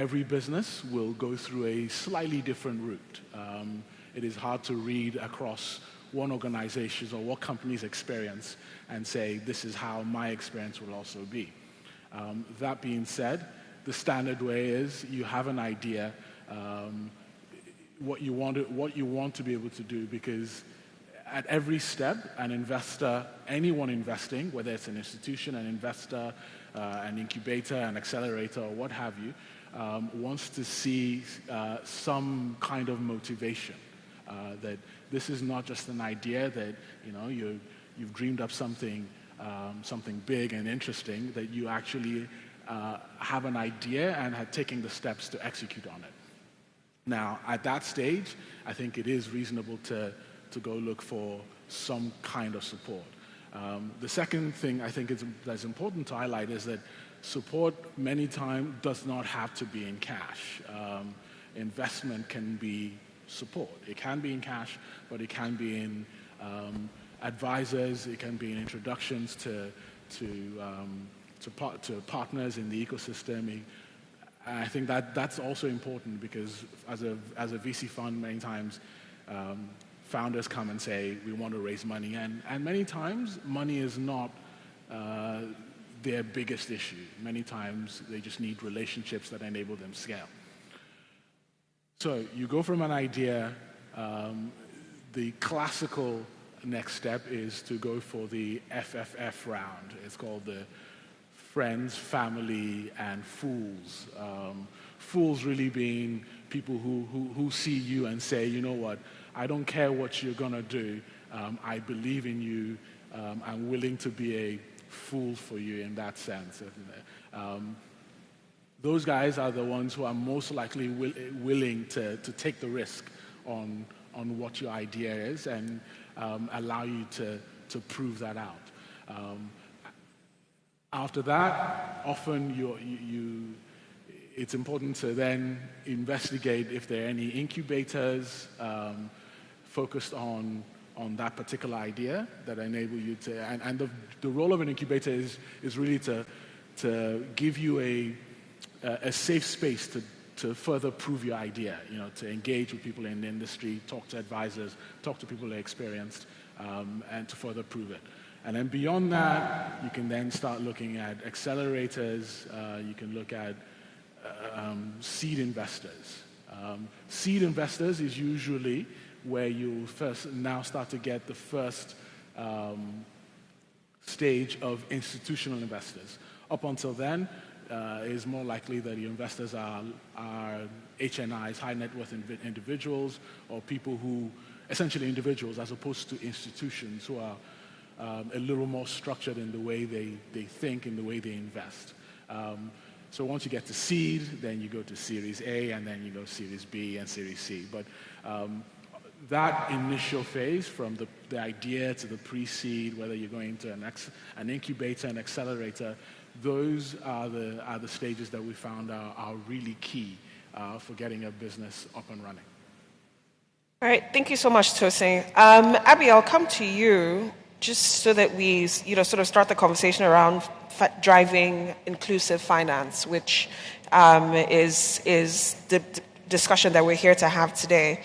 Every business will go through a slightly different route. It is hard to read across one organization's or what company's experience and say, this is how my experience will also be. That being said, the standard way is you have an idea, what you want to be able to do, because at every step, an investor, anyone investing, whether it's an institution, an investor, an incubator, an accelerator, or what have you, wants to see some kind of motivation. That this is not just an idea that you've dreamed up something big and interesting, that you actually have an idea and have taken the steps to execute on it. Now, at that stage, I think it is reasonable to go look for some kind of support. The second thing I think that's important to highlight is that support many times does not have to be in cash. Investment can be support. It can be in cash, but it can be in advisors. It can be in introductions to partners in the ecosystem. I think that's also important, because as a VC fund, many times founders come and say, we want to raise money, and many times money is not their biggest issue. Many times they just need relationships that enable them scale. So you go from an idea. The classical next step is to go for the FFF round. It's called the Friends, Family, and Fools. Fools really being people who see you and say, you know what, I don't care what you're going to do. I believe in you. I'm willing to be a fool for you in that sense. Those guys are the ones who are most likely willing to take the risk on what your idea is and allow you to prove that out. After that, often it's important to then investigate if there are any incubators focused on that particular idea that enable you to, and the role of an incubator is really to give you a safe space to further prove your idea, to engage with people in the industry, talk to advisors, talk to people who are experienced, and to further prove it. And then beyond that, you can then start looking at accelerators. You can look at seed investors. Seed investors is usually where you first now start to get the first stage of institutional investors. Up until then, it is more likely that the investors are HNIs, high net worth individuals, or people who, essentially individuals, as opposed to institutions who are a little more structured in the way they think, in the way they invest. So once you get to seed, then you go to Series A, and then you go Series B and Series C. But that initial phase, from the idea to the pre-seed, whether you're going to an incubator, an accelerator, those are the stages that we found are really key for getting a business up and running. All right, thank you so much, Tosin. Abby, I'll come to you just so that we sort of start the conversation around driving inclusive finance, which is the discussion that we're here to have today.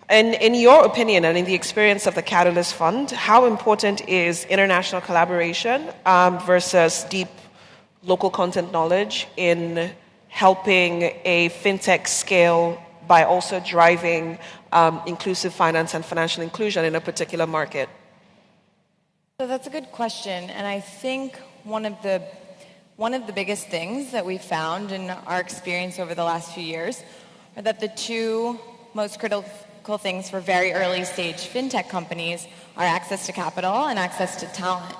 And in your opinion, and in the experience of the Catalyst Fund, how important is international collaboration versus deep local content knowledge in helping a fintech scale by also driving inclusive finance and financial inclusion in a particular market? So that's a good question, and I think one of the biggest things that we found in our experience over the last few years are that the two most critical things for very early stage fintech companies are access to capital and access to talent.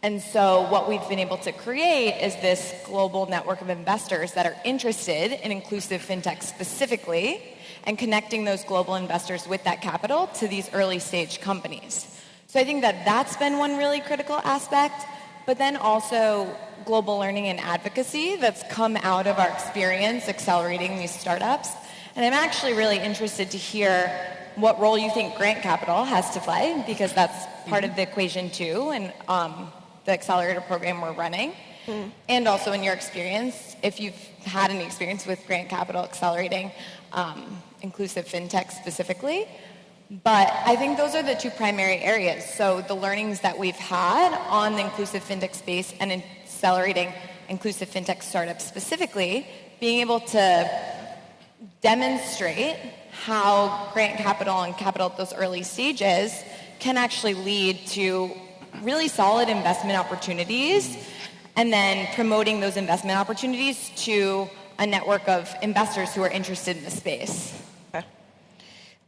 And so what we've been able to create is this global network of investors that are interested in inclusive fintech specifically, and connecting those global investors with that capital to these early stage companies. So I think that that's been one really critical aspect, but then also global learning and advocacy that's come out of our experience accelerating these startups. And I'm actually really interested to hear what role you think grant capital has to play, because that's part of the equation too, and the accelerator program we're running. and also in your experience, if you've had any experience with grant capital accelerating inclusive fintech specifically. But I think those are the two primary areas. So the learnings that we've had on the inclusive fintech space and accelerating inclusive fintech startups specifically, being able to demonstrate how grant capital and capital at those early stages can actually lead to really solid investment opportunities, and then promoting those investment opportunities to a network of investors who are interested in the space. Okay.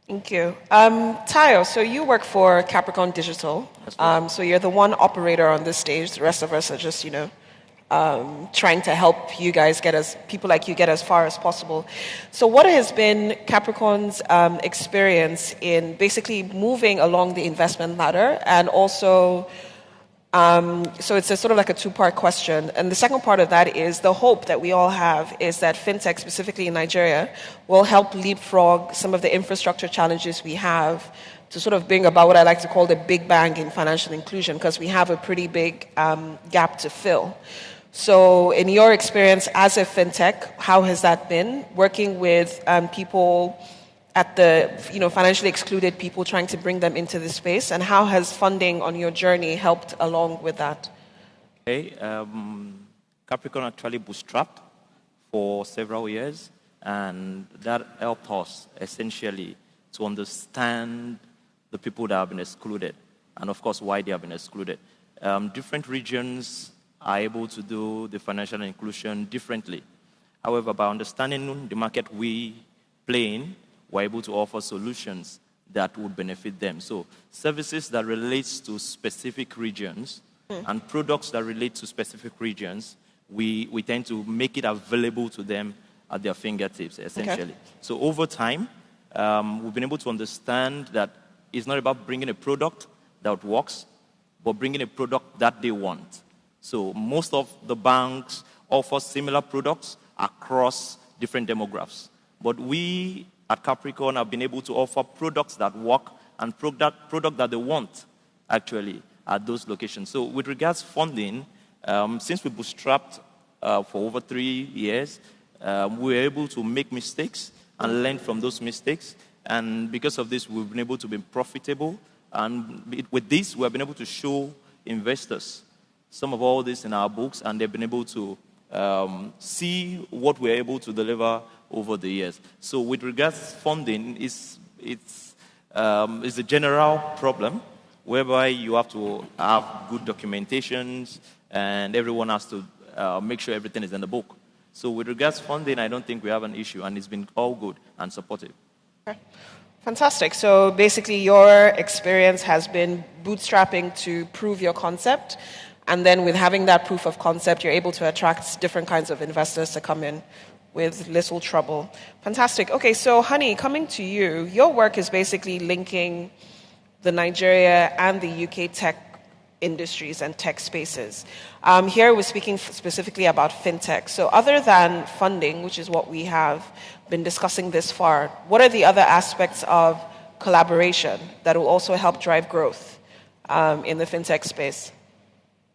Thank you. Tayo, so you work for Capricorn Digital. So you're the one operator on this stage. The rest of us are just, trying to help you guys people like you get as far as possible. So what has been Capricorn's experience in basically moving along the investment ladder, and also, so it's a sort of like a two-part question. And the second part of that is the hope that we all have is that fintech, specifically in Nigeria, will help leapfrog some of the infrastructure challenges we have to sort of bring about what I like to call the big bang in financial inclusion, because we have a pretty big gap to fill. So in your experience as a fintech, how has that been, working with people at the financially excluded people, trying to bring them into the space, and how has funding on your journey helped along with that? Okay, Capricorn actually bootstrapped for several years, and that helped us essentially to understand the people that have been excluded, and of course why they have been excluded. Different regions are able to do the financial inclusion differently. However, by understanding the market we play in, we're able to offer solutions that would benefit them. So services that relate to specific regions and products that relate to specific regions, we tend to make it available to them at their fingertips, essentially. Okay. So over time, we've been able to understand that it's not about bringing a product that works, but bringing a product that they want. So most of the banks offer similar products across different demographics. But we at Capricorn have been able to offer products that work and product that they want, actually, at those locations. So with regards funding, since we bootstrapped for over 3 years, we were able to make mistakes and learn from those mistakes. And because of this, we've been able to be profitable. And with this, we have been able to show investors some of all this in our books, and they've been able to see what we're able to deliver over the years. So with regards to funding, it's a general problem whereby you have to have good documentations, and everyone has to make sure everything is in the book. So with regards to funding, I don't think we have an issue, and it's been all good and supportive. Okay. Fantastic. So basically your experience has been bootstrapping to prove your concept, and then with having that proof of concept, you're able to attract different kinds of investors to come in with little trouble. Fantastic. Okay, so Honey, coming to you, your work is basically linking the Nigeria and the UK tech industries and tech spaces. Here we're speaking specifically about fintech. So other than funding, which is what we have been discussing this far, what are the other aspects of collaboration that will also help drive growth in the fintech space?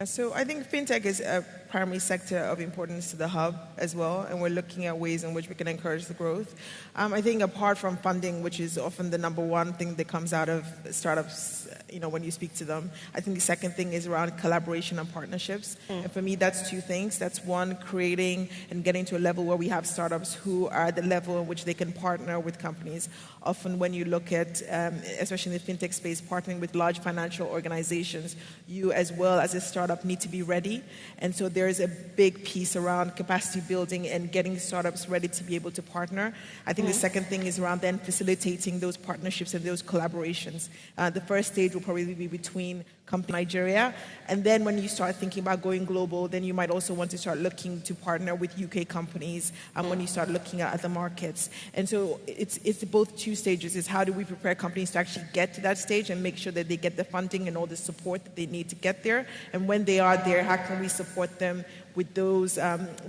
So I think fintech is a primary sector of importance to the hub as well, and we're looking at ways in which we can encourage the growth. I think apart from funding, which is often the number one thing that comes out of startups, when you speak to them, I think the second thing is around collaboration and partnerships. And for me, that's two things. That's one, creating and getting to a level where we have startups who are at the level in which they can partner with companies. Often when you look at, especially in the fintech space, partnering with large financial organizations, you as well as a startup need to be ready. And so there is a big piece around capacity building and getting startups ready to be able to partner. I think the second thing is around then facilitating those partnerships and those collaborations. The first stage will probably be between company Nigeria, and then when you start thinking about going global, then you might also want to start looking to partner with UK companies when you start looking at other markets. And so it's both two stages. Is how do we prepare companies to actually get to that stage and make sure that they get the funding and all the support that they need to get there, and when they are there, how can we support them with those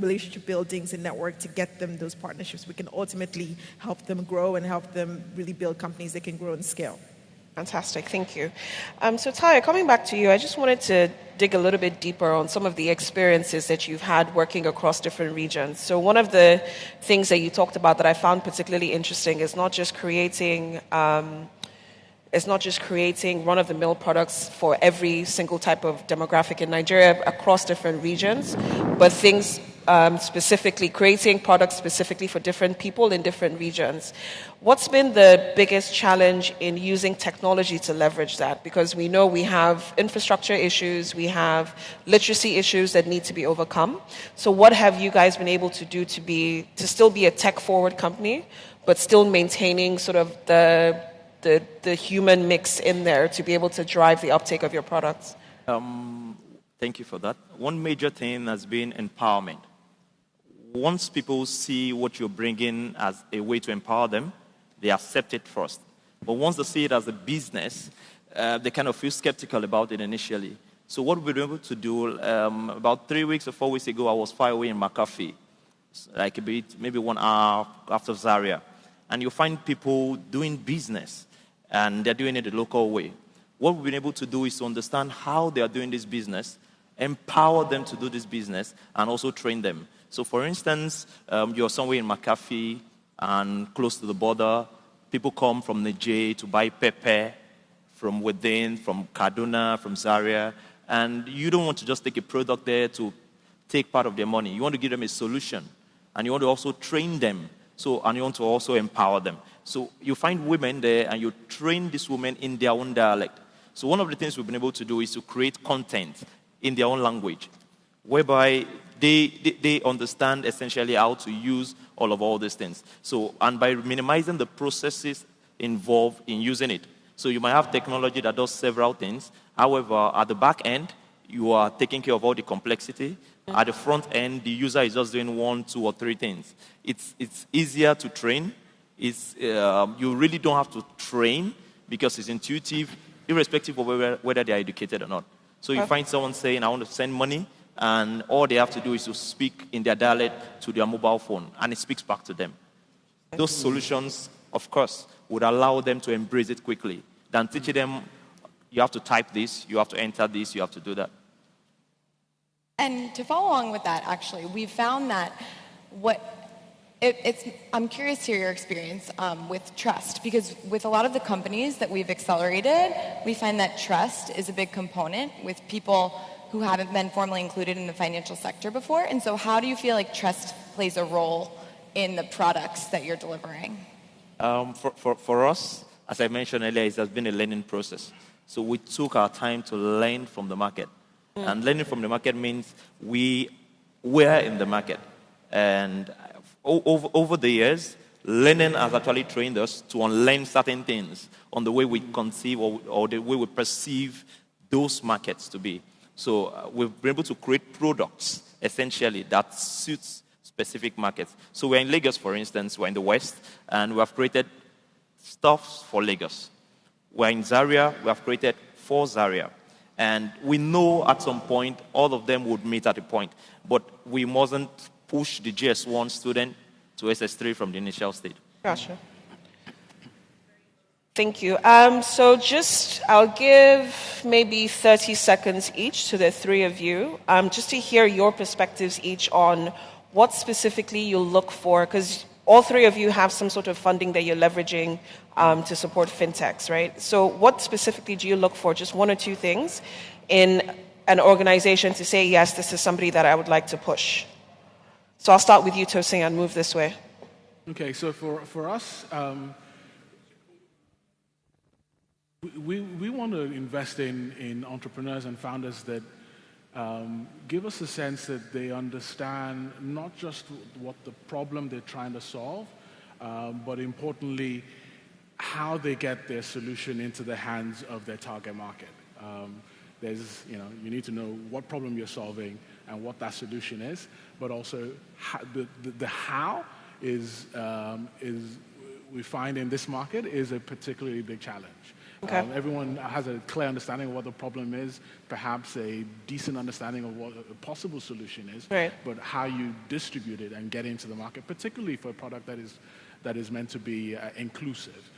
relationship buildings and network to get them those partnerships? We can ultimately help them grow and help them really build companies that can grow and scale. Fantastic, thank you. So Taya, coming back to you, I just wanted to dig a little bit deeper on some of the experiences that you've had working across different regions. So one of the things that you talked about that I found particularly interesting is not just creating run-of-the-mill products for every single type of demographic in Nigeria across different regions, but things specifically creating products specifically for different people in different regions. What's been the biggest challenge in using technology to leverage that? Because we know we have infrastructure issues, we have literacy issues that need to be overcome. So what have you guys been able to do to still be a tech-forward company, but still maintaining sort of the human mix in there to be able to drive the uptake of your products? Thank you for that. One major thing has been empowerment. Once people see what you're bringing as a way to empower them, they accept it first. But once they see it as a business, they kind of feel skeptical about it initially. So what we've been able to do, about 3 weeks or 4 weeks ago, I was far away in McAfee, like maybe 1 hour after Zaria. And you'll find people doing business, and they're doing it the local way. What we've been able to do is to understand how they are doing this business, empower them to do this business, and also train them. So for instance, you're somewhere in McAfee and close to the border. People come from Niger to buy pepper from within, from Kaduna, from Zaria. And you don't want to just take a product there to take part of their money. You want to give them a solution. And you want to also train them. And you want to also empower them. So you find women there and you train these women in their own dialect. So one of the things we've been able to do is to create content in their own language, whereby they understand essentially how to use all these things. So, and by minimizing the processes involved in using it. So you might have technology that does several things. However, at the back end, you are taking care of all the complexity. At the front end, the user is just doing 1, 2, or 3 things. It's easier to train. You really don't have to train because it's intuitive, irrespective of whether they are educated or not. So you find someone saying, I want to send money, and all they have to do is to speak in their dialect to their mobile phone, and it speaks back to them. Those solutions, of course, would allow them to embrace it quickly than teaching them, you have to type this, you have to enter this, you have to do that. And to follow along with that, actually, we found that I'm curious to hear your experience with trust, because with a lot of the companies that we've accelerated, we find that trust is a big component with people who haven't been formally included in the financial sector before. And so how do you feel like trust plays a role in the products that you're delivering? For us, as I mentioned earlier, it has been a learning process. So we took our time to learn from the market. And learning from the market means we were in the market. And over the years, learning has actually trained us to unlearn certain things on the way we conceive or the way we perceive those markets to be. So we've been able to create products, essentially, that suits specific markets. So we're in Lagos, for instance. We're in the West, and we have created stuff for Lagos. We're in Zaria. We have created for Zaria. And we know at some point all of them would meet at a point. But we mustn't push the GS1 student to SS3 from the initial stage. Gotcha. Thank you. So I'll give maybe 30 seconds each to the three of you, just to hear your perspectives each on what specifically you look for, because all three of you have some sort of funding that you're leveraging to support fintechs, right? So what specifically do you look for, just 1 or 2 things, in an organization to say, yes, this is somebody that I would like to push? So I'll start with you, Tosin, and move this way. Okay, so for us, we want to invest in entrepreneurs and founders that give us a sense that they understand not just what the problem they're trying to solve, but importantly, how they get their solution into the hands of their target market. You need to know what problem you're solving and what that solution is, but also the how is we find in this market is a particularly big challenge. Okay. Everyone has a clear understanding of what the problem is, perhaps a decent understanding of what a possible solution is, right. But how you distribute it and get into the market, particularly for a product that is meant to be inclusive.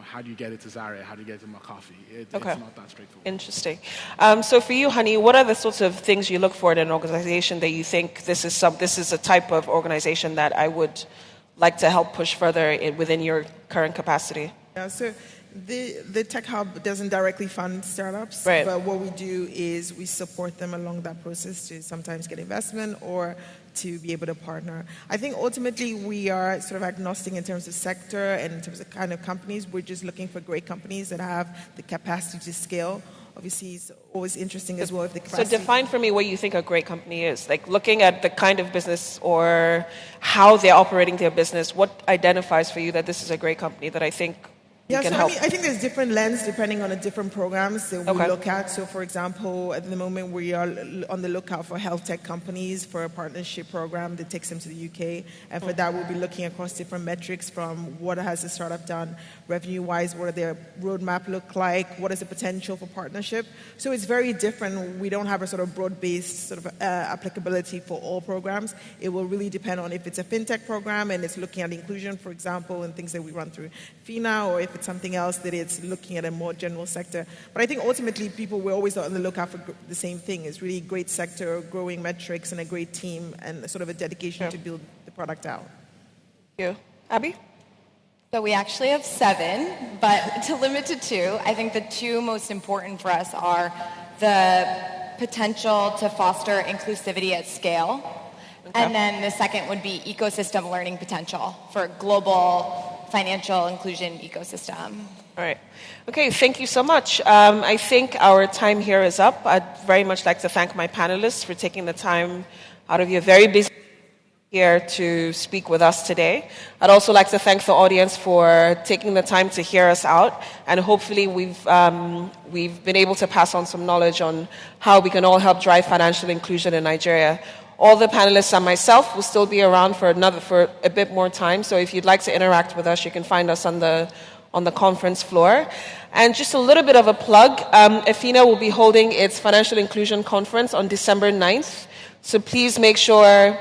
how do you get it to Zaria? How do you get it to McCarthy? Okay. It's not that straightforward. Interesting. So for you, Honey, what are the sorts of things you look for in an organization that you think this is a type of organization that I would like to help push further within your current capacity? Yeah, so the Tech Hub doesn't directly fund startups, right. But what we do is we support them along that process to sometimes get investment or to be able to partner. I think ultimately we are sort of agnostic in terms of sector and in terms of kind of companies. We're just looking for great companies that have the capacity to scale. Obviously, it's always interesting as well if the capacity... So define for me what you think a great company is. Like looking at the kind of business or how they're operating their business, what identifies for you that this is a great company that I think Yeah, can so help? I think there's different lens depending on the different programs that we look at. So, for example, at the moment we are on the lookout for health tech companies for a partnership program that takes them to the UK. And for that, we'll be looking across different metrics from what has the startup done revenue-wise, what does their roadmap look like, what is the potential for partnership. So it's very different. We don't have a sort of broad-based sort of applicability for all programs. It will really depend on if it's a fintech program and it's looking at inclusion, for example, and things that we run through FINA, or if it's something else that it's looking at a more general sector. But I think ultimately we're always on the lookout for the same thing. It's really great sector, growing metrics, and a great team, and sort of a dedication to build the product out. Thank you. Abby? So we actually have 7, but to limit to 2, I think the 2 most important for us are the potential to foster inclusivity at scale. Okay. And then the second would be ecosystem learning potential for global financial inclusion ecosystem. All right. Okay, thank you so much. I think our time here is up. I'd very much like to thank my panelists for taking the time out of your very busy here to speak with us today. I'd also like to thank the audience for taking the time to hear us out, and hopefully we've been able to pass on some knowledge on how we can all help drive financial inclusion in Nigeria. All the panelists and myself will still be around for a bit more time, so if you'd like to interact with us, you can find us on the conference floor. And just a little bit of a plug, Efina will be holding its Financial Inclusion Conference on December 9th, so please make sure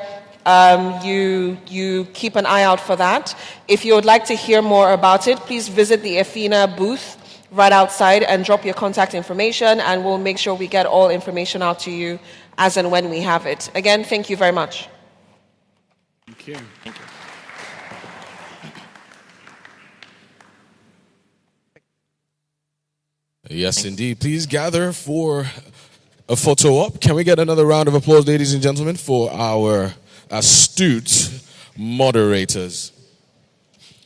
you keep an eye out for that. If you would like to hear more about it, please visit the Efina booth right outside and drop your contact information, and we'll make sure we get all information out to you as and when we have it. Again, thank you very much. Thank you. Thank you. Yes, indeed. Please gather for a photo op. Can we get another round of applause, ladies and gentlemen, for our astute moderators?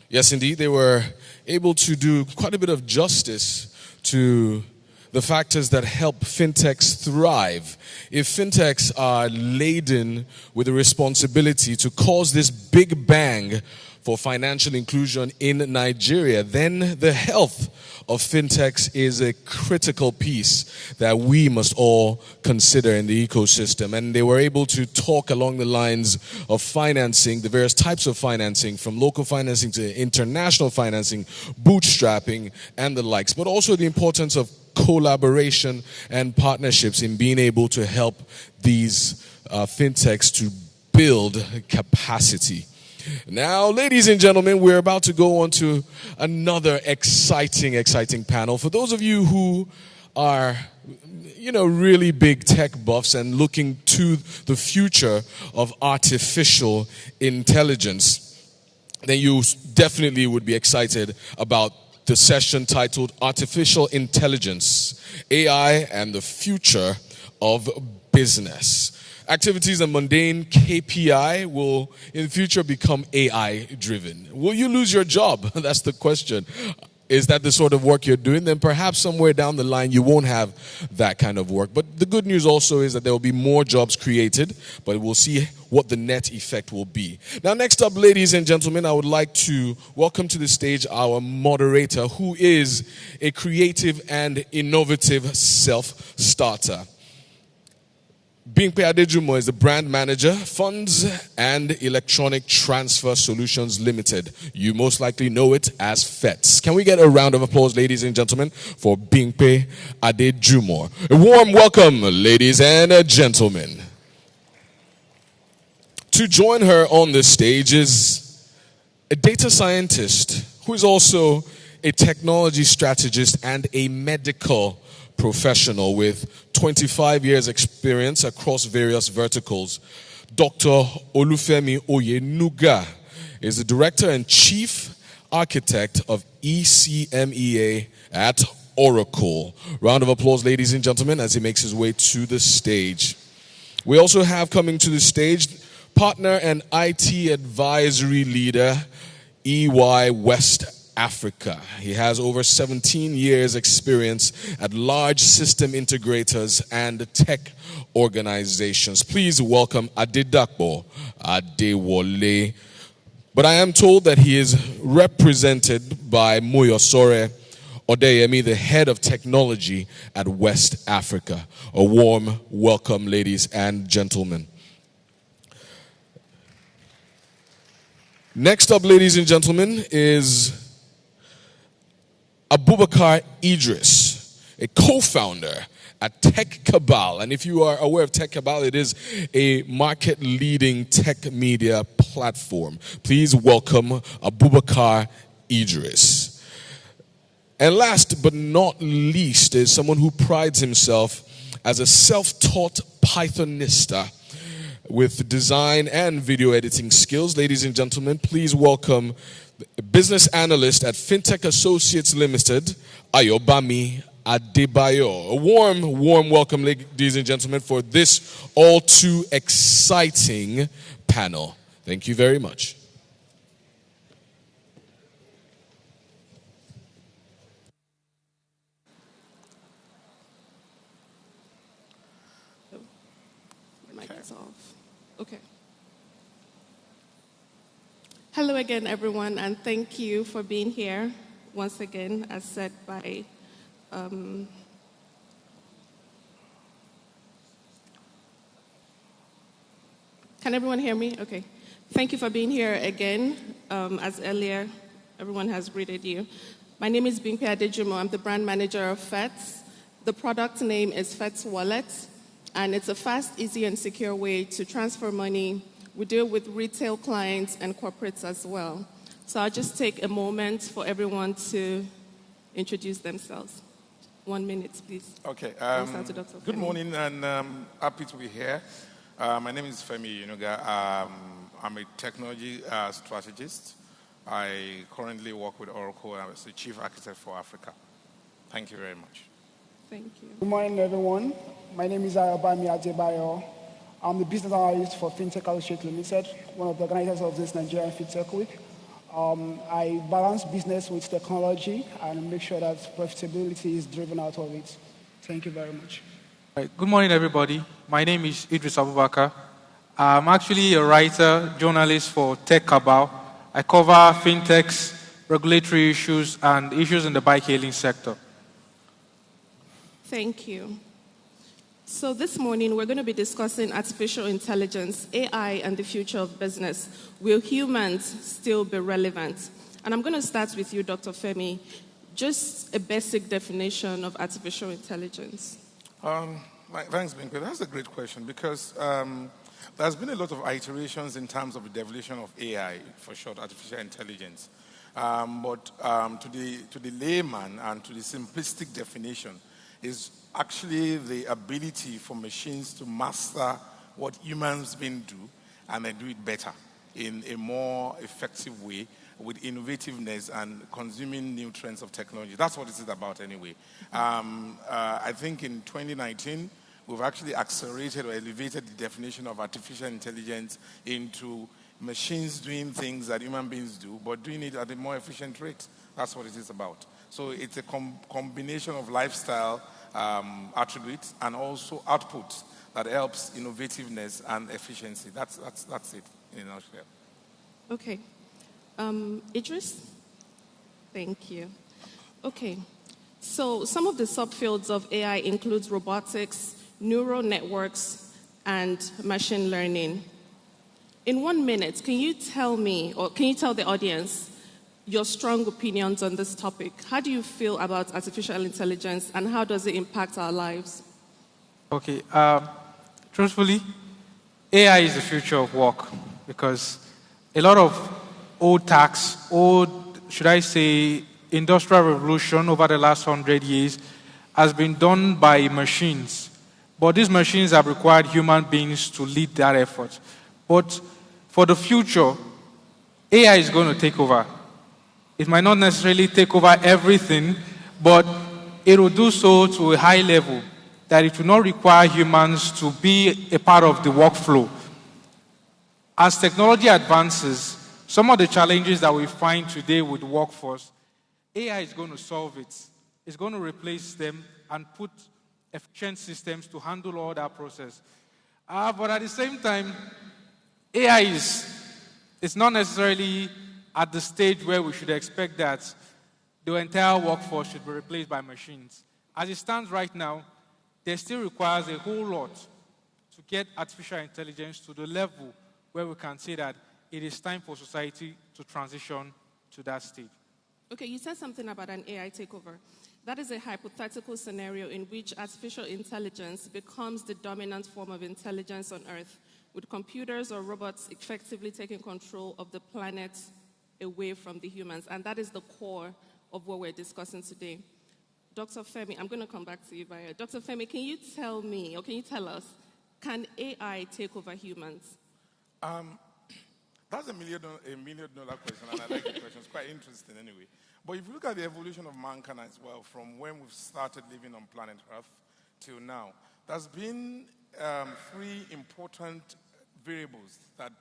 Yes, indeed. They were able to do quite a bit of justice to the factors that help fintechs thrive. If fintechs are laden with the responsibility to cause this big bang for financial inclusion in Nigeria, then the health of fintechs is a critical piece that we must all consider in the ecosystem. And they were able to talk along the lines of financing, the various types of financing, from local financing to international financing, bootstrapping, and the likes, but also the importance of collaboration and partnerships in being able to help these fintechs to build capacity. Now, ladies and gentlemen, we're about to go on to another exciting panel. For those of you who are, really big tech buffs and looking to the future of artificial intelligence, then you definitely would be excited about the session titled Artificial Intelligence, AI and the Future of Business. Activities and mundane KPI will in the future become AI driven. Will you lose your job? That's the question. Is that the sort of work you're doing? Then perhaps somewhere down the line you won't have that kind of work. But the good news also is that there will be more jobs created, but we'll see what the net effect will be. Now, next up, ladies and gentlemen, I would like to welcome to the stage our moderator, who is a creative and innovative self-starter. Bimpe Adejumo is the brand manager, Funds and Electronic Transfer Solutions Limited. You most likely know it as FETS. Can we get a round of applause, ladies and gentlemen, for Bimpe Adejumo? A warm welcome, ladies and gentlemen. To join her on the stage is a data scientist who is also a technology strategist, and a medical professional with 25 years experience across various verticals. Dr. Olufemi Oyenuga is the director and chief architect of ECMEA at Oracle. Round of applause, ladies and gentlemen, as he makes his way to the stage. We also have coming to the stage partner and IT advisory leader, EY West Africa. He has over 17 years experience at large system integrators and tech organizations. Please welcome Adedapo Adewole. But I am told that he is represented by Muyosore Odeyemi, the head of technology at West Africa. A warm welcome, ladies and gentlemen. Next up, ladies and gentlemen, is Abubakar Idris, a co-founder at Tech Cabal. And if you are aware of Tech Cabal, it is a market-leading tech media platform. Please welcome Abubakar Idris. And last but not least is someone who prides himself as a self-taught Pythonista with design and video editing skills. Ladies and gentlemen, please welcome a business analyst at Fintech Associates Limited, Ayobami Adebayo. A warm welcome, ladies and gentlemen, for this all too exciting panel. Thank you very much. Mic is off. Okay. Hello again, everyone, and thank you for being here once again, as said by can everyone hear me? Okay. Thank you for being here again. As earlier, everyone has greeted you. My name is Bimpe Adejumo. I'm the brand manager of FETS. The product name is FETS Wallet, and it's a fast, easy, and secure way to transfer money. We deal with retail clients and corporates as well. So I'll just take a moment for everyone to introduce themselves. 1 minute, please. Okay. Good Femi. morning, and happy to be here. My name is Femi Yunuga. I'm a technology strategist. I currently work with Oracle as the chief architect for Africa. Thank you very much. Thank you. Good morning, everyone. My name is Ayobami Adebayo. I'm the business analyst for Fintech Associates Limited, one of the organizers of this Nigerian Fintech Week. I balance business with technology and make sure that profitability is driven out of it. Thank you very much. Right. Good morning, everybody. My name is Idris Abubakar. I'm actually a writer, journalist for Tech Cabal. I cover fintechs, regulatory issues, and issues in the bike-hailing sector. Thank you. So this morning, we're going to be discussing artificial intelligence, AI, and the future of business. Will humans still be relevant? And I'm going to start with you, Dr. Femi. Just a basic definition of artificial intelligence. Thanks, Binke. That's a great question because there's been a lot of iterations in terms of the definition of AI, for short, artificial intelligence. But to the layman and to the simplistic definition is actually the ability for machines to master what humans beings do and then do it better in a more effective way with innovativeness and consuming new trends of technology. That's what this is about anyway. I think in 2019, we've actually accelerated or elevated the definition of artificial intelligence into machines doing things that human beings do, but doing it at a more efficient rate. That's what it is about. So it's a combination of lifestyle attributes and also outputs that helps innovativeness and efficiency. That's it in a nutshell. Okay. Idris? Thank you. Okay. So some of the subfields of AI includes robotics, neural networks, and machine learning. In 1 minute, can you tell me, or can you tell the audience, your strong opinions on this topic? How do you feel about artificial intelligence, and how does it impact our lives? Okay. Truthfully, AI is the future of work because a lot of old tasks, should I say, industrial revolution over the last 100 years has been done by machines. But these machines have required human beings to lead that effort. But for the future, AI is going to take over. It might not necessarily take over everything, but it will do so to a high level that it will not require humans to be a part of the workflow. As technology advances, some of the challenges that we find today with the workforce, AI is going to solve it. It's going to replace them and put efficient systems to handle all that process. But at the same time, AI is not necessarily at the stage where we should expect that the entire workforce should be replaced by machines. As it stands right now, there still requires a whole lot to get artificial intelligence to the level where we can say that it is time for society to transition to that stage. Okay, you said something about an AI takeover. That is a hypothetical scenario in which artificial intelligence becomes the dominant form of intelligence on Earth, with computers or robots effectively taking control of the planet away from the humans. And that is the core of what we're discussing today. Dr. Femi, I'm going to come back to you, Bayo. Dr. Femi, can you tell me, or can you tell us, can AI take over humans? That's a million dollar question, and I like the question. It's quite interesting anyway. But if you look at the evolution of mankind as well, from when we've started living on planet Earth till now, there's been three important variables that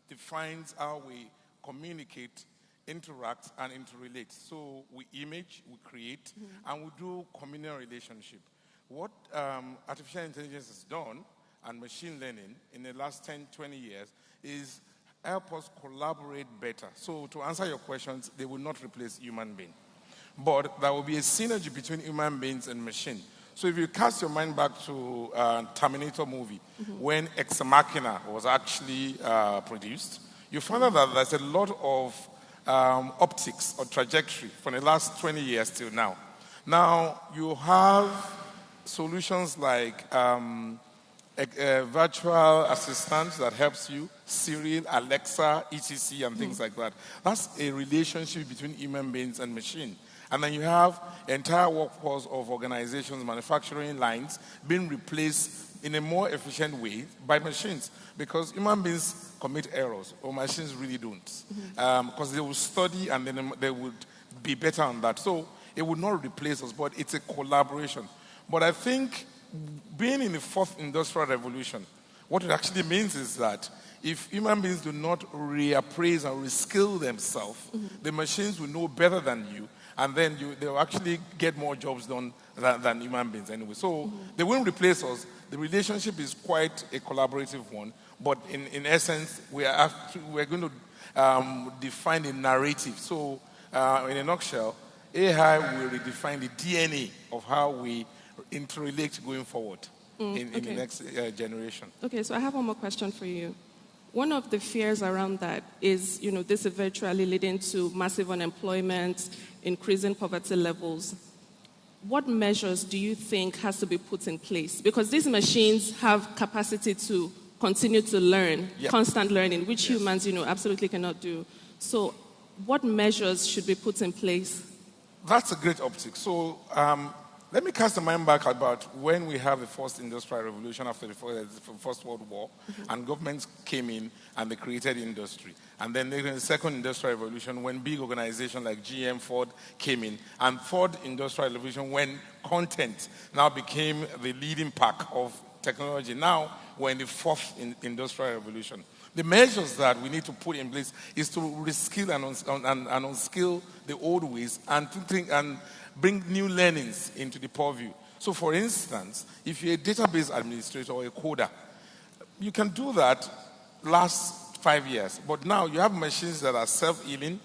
defines how we communicate, interact, and interrelate. So we image, we create, and we do communal relationship. What artificial intelligence has done, and machine learning in the last 10, 20 years, is help us collaborate better. So to answer your questions, they will not replace human being. But there will be a synergy between human beings and machine. So if you cast your mind back to Terminator movie, when Ex Machina was actually produced, you find out that there's a lot of optics or trajectory from the last 20 years till now. Now, you have solutions like virtual assistants that helps you, Siri, Alexa, etc., and things like that. That's a relationship between human beings and machine. And then you have entire workforce of organizations, manufacturing lines being replaced in a more efficient way by machines, because human beings commit errors, or machines really don't. Because they will study and then they would be better on that. So it would not replace us, but it's a collaboration. But I think being in the fourth industrial revolution, what it actually means is that if human beings do not reappraise and reskill themselves, the machines will know better than you, and then they'll actually get more jobs done than human beings anyway. So they won't replace us. The relationship is quite a collaborative one, but in essence, we're going to define a narrative. So in a nutshell, AI will redefine the DNA of how we interrelate going forward in the next generation. Okay, so I have one more question for you. One of the fears around that is, this eventually leading to massive unemployment, increasing poverty levels. What measures do you think has to be put in place? Because these machines have capacity to continue to learn, constant learning, which humans, absolutely cannot do. So what measures should be put in place? That's a great optic. So let me cast the mind back about when we have the first industrial revolution after the First World War, and governments came in and they created industry. And then in the second industrial revolution, when big organizations like GM, Ford came in, and third industrial revolution, when content now became the leading pack of technology. Now we're in the fourth industrial revolution. The measures that we need to put in place is to reskill and unskill the old ways and to think and bring new learnings into the purview. So for instance, if you're a database administrator or a coder, you can do that last 5 years. But now you have machines that are self-healing,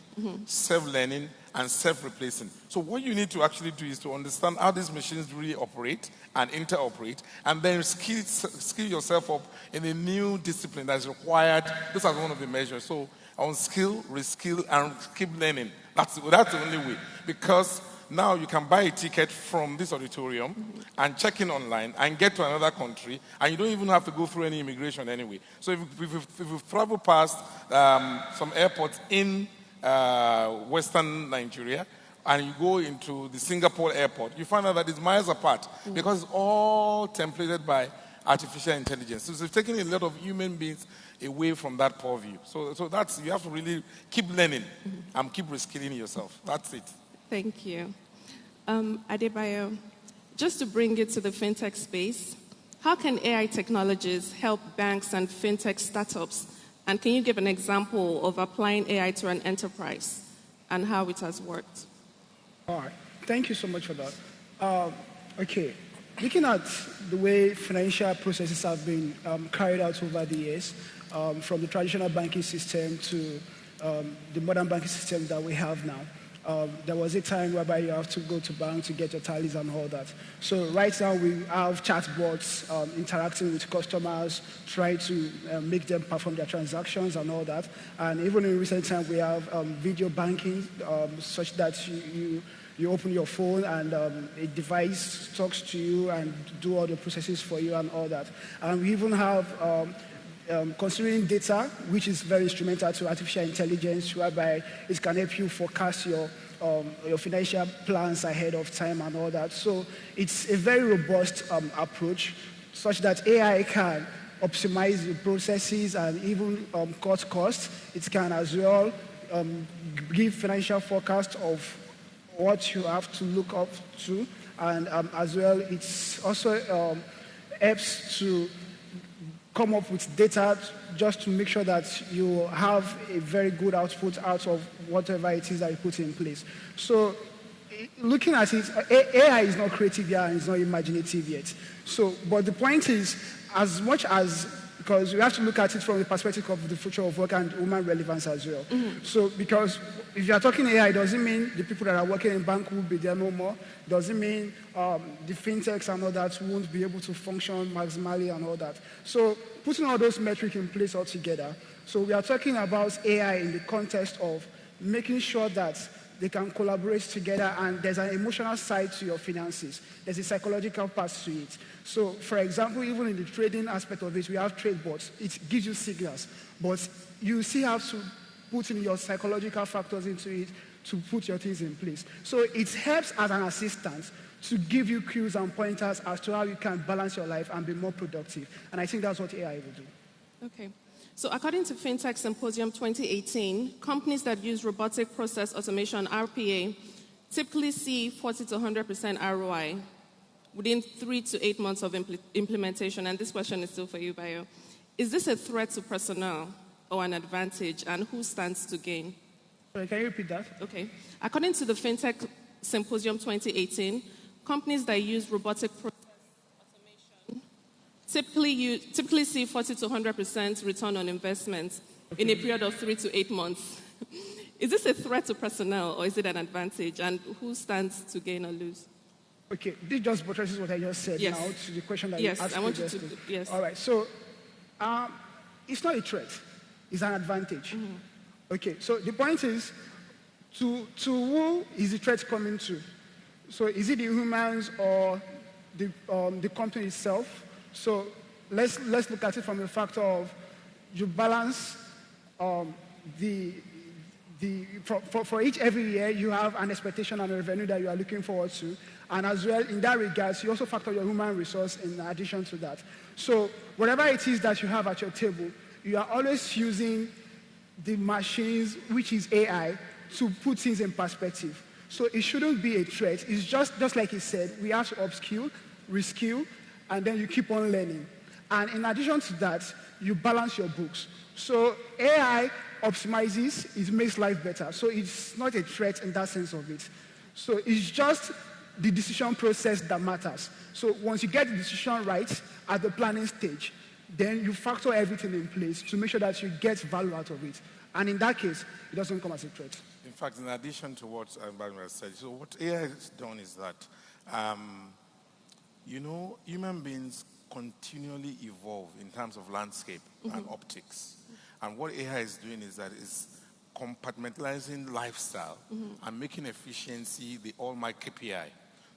self-learning, and self-replacing. So what you need to actually do is to understand how these machines really operate and interoperate, and then skill yourself up in a new discipline that's required. This is one of the measures. So unskill, reskill, and keep learning. That's the only way. Because now you can buy a ticket from this auditorium and check in online and get to another country, and you don't even have to go through any immigration anyway. So if you travel past some airports in Western Nigeria, and you go into the Singapore airport, you find out that it's miles apart because it's all templated by artificial intelligence. So it's taking a lot of human beings away from that purview. So that's, you have to really keep learning and keep reskilling yourself. That's it. Thank you. Adebayo, just to bring it to the fintech space, how can AI technologies help banks and fintech startups? And can you give an example of applying AI to an enterprise and how it has worked? All right. Thank you so much for that. Okay. Looking at the way financial processes have been carried out over the years, from the traditional banking system to the modern banking system that we have now, there was a time whereby you have to go to bank to get your tallies and all that. So right now we have chatbots interacting with customers, trying to make them perform their transactions and all that. And even in recent times we have video banking, such that you open your phone and a device talks to you and do all the processes for you and all that. And we even have considering data, which is very instrumental to artificial intelligence, whereby it can help you forecast your financial plans ahead of time and all that. So it's a very robust approach, such that AI can optimize the processes and even cut costs. It can as well give financial forecast of what you have to look up to, and as well, it's also helps to come up with data just to make sure that you have a very good output out of whatever it is that you put in place. So looking at it, AI is not creative yet and it's not imaginative yet. So, but the point is, as much as, because we have to look at it from the perspective of the future of work and human relevance as well. So, because if you are talking AI, does it mean the people that are working in bank will be there no more? Does it mean the fintechs and all that won't be able to function maximally and all that? So, putting all those metrics in place altogether. So, we are talking about AI in the context of making sure that they can collaborate together, and there's an emotional side to your finances. There's a psychological part to it. So, for example, even in the trading aspect of it, we have trade bots. It gives you signals, but you still have to put in your psychological factors into it to put your things in place. So it helps as an assistant to give you cues and pointers as to how you can balance your life and be more productive. And I think that's what AI will do. Okay. So according to Fintech Symposium 2018, companies that use robotic process automation, RPA, typically see 40 to 100% ROI within 3 to 8 months of implementation. And this question is still for you, Bayo. Is this a threat to personnel or an advantage, and who stands to gain? Sorry, can you repeat that? Okay. According to the Fintech Symposium 2018, companies that use robotic process typically see 40 to 100% return on investment in a period of 3 to 8 months. Is this a threat to personnel, or is it an advantage? And who stands to gain or lose? Okay, this just buttresses what I just said now to the question that you asked. Yes, I want you to. Yes. All right, so it's not a threat, it's an advantage. Okay, so the point is, to who is the threat coming to? So is it the humans or the company itself? So let's look at it from the factor of you balance for each every year you have an expectation and a revenue that you are looking forward to, and as well in that regards you also factor your human resource in addition to that. So whatever it is that you have at your table, you are always using the machines, which is AI, to put things in perspective. So it shouldn't be a threat. It's just like he said, we have to upskill, reskill, and then you keep on learning. And in addition to that, you balance your books. So AI optimizes, it makes life better. So it's not a threat in that sense of it. So it's just the decision process that matters. So once you get the decision right at the planning stage, then you factor everything in place to make sure that you get value out of it. And in that case, it doesn't come as a threat. In fact, in addition to what Ambassador said, so what AI has done is that, human beings continually evolve in terms of landscape and optics. And what AI is doing is that it's compartmentalizing lifestyle and making efficiency the all-my KPI.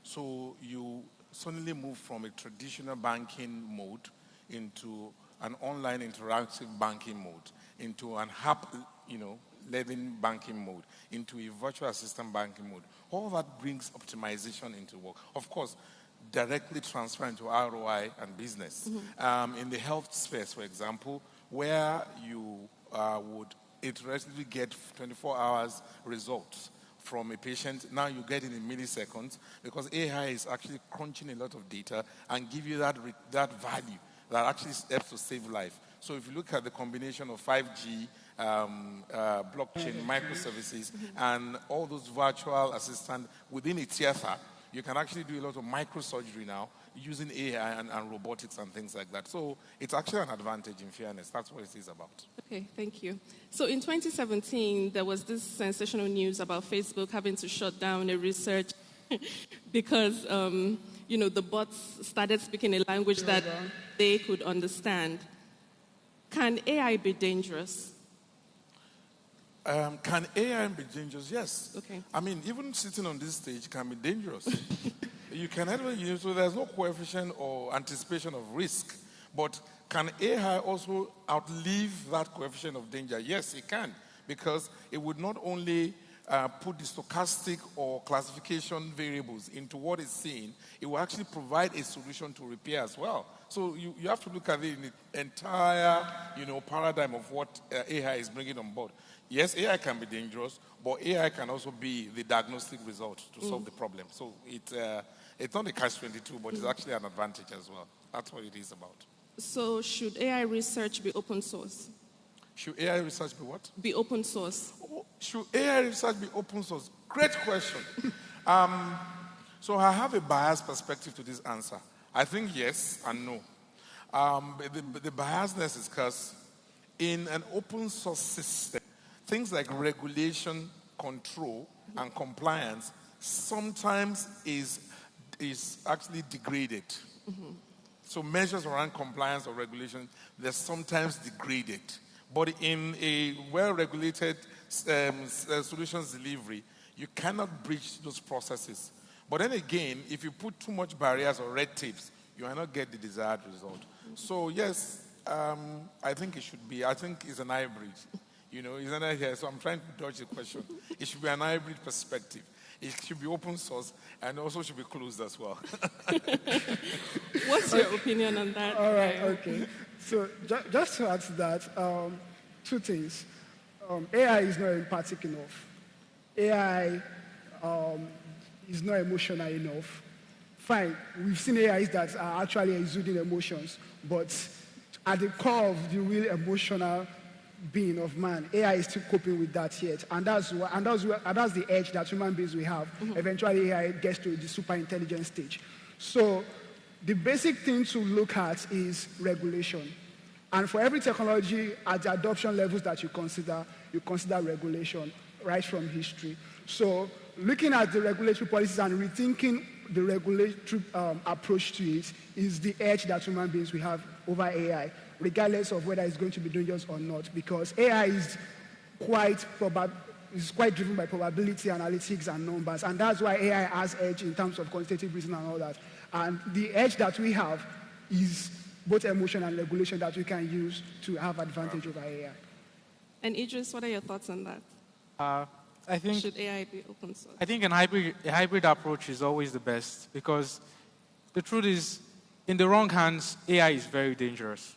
So you suddenly move from a traditional banking mode into an online interactive banking mode, into an app, learning banking mode into a virtual assistant banking mode. All that brings optimization into work. Of course, directly transfer into ROI and business. In the health space, for example, where you would iteratively get 24 hours results from a patient, now you get it in milliseconds because AI is actually crunching a lot of data and give you that value that actually helps to save life. So if you look at the combination of 5G, blockchain, microservices, and all those virtual assistants within a theater, you can actually do a lot of microsurgery now using AI and robotics and things like that. So it's actually an advantage, in fairness. That's what it is about. Okay, thank you. So in 2017, there was this sensational news about Facebook having to shut down a research because, the bots started speaking a language that they could understand. Can AI be dangerous? Can AI be dangerous? Yes. Okay. I mean, even sitting on this stage can be dangerous. You can either so there's no coefficient or anticipation of risk. But can AI also outlive that coefficient of danger? Yes, it can, because it would not only put the stochastic or classification variables into what it's seeing, it will actually provide a solution to repair as well. So you have to look at it in the entire paradigm of what AI is bringing on board. Yes, AI can be dangerous, but AI can also be the diagnostic result to solve the problem. So it's not a catch-22, but it's actually an advantage as well. That's what it is about. So should AI research be open source? Should AI research be what? Be open source. Should AI research be open source? Great question. So I have a biased perspective to this answer. I think yes and no. The biasness is because in an open source system, things like regulation, control, and compliance sometimes is actually degraded. So measures around compliance or regulation, they're sometimes degraded. But in a well-regulated solutions delivery, you cannot breach those processes. But then again, if you put too much barriers or red tapes, you will not get the desired result. So yes, I think it should be. I think it's an hybrid. Isn't that here? So I'm trying to dodge the question. It should be an hybrid perspective. It should be open source and also should be closed as well. What's your opinion on that? All right, okay. So just to add to that, two things. AI is not empathic enough. AI is not emotional enough. Fine, we've seen AIs that are actually exuding emotions, but at the core of the real emotional being of man, AI is still coping with that yet, and that's the edge that human beings will have. Eventually, AI gets to the super intelligent stage. So, the basic thing to look at is regulation, and for every technology at the adoption levels that you consider regulation right from history. So, looking at the regulatory policies and rethinking the regulatory approach to it is the edge that human beings will have over AI, regardless of whether it's going to be dangerous or not, because AI is quite driven by probability analytics and numbers, and that's why AI has edge in terms of quantitative reasoning and all that. And the edge that we have is both emotion and regulation that we can use to have advantage over AI. And Idris, what are your thoughts on that? I think should AI be open source? I think a hybrid approach is always the best, because the truth is, in the wrong hands, AI is very dangerous.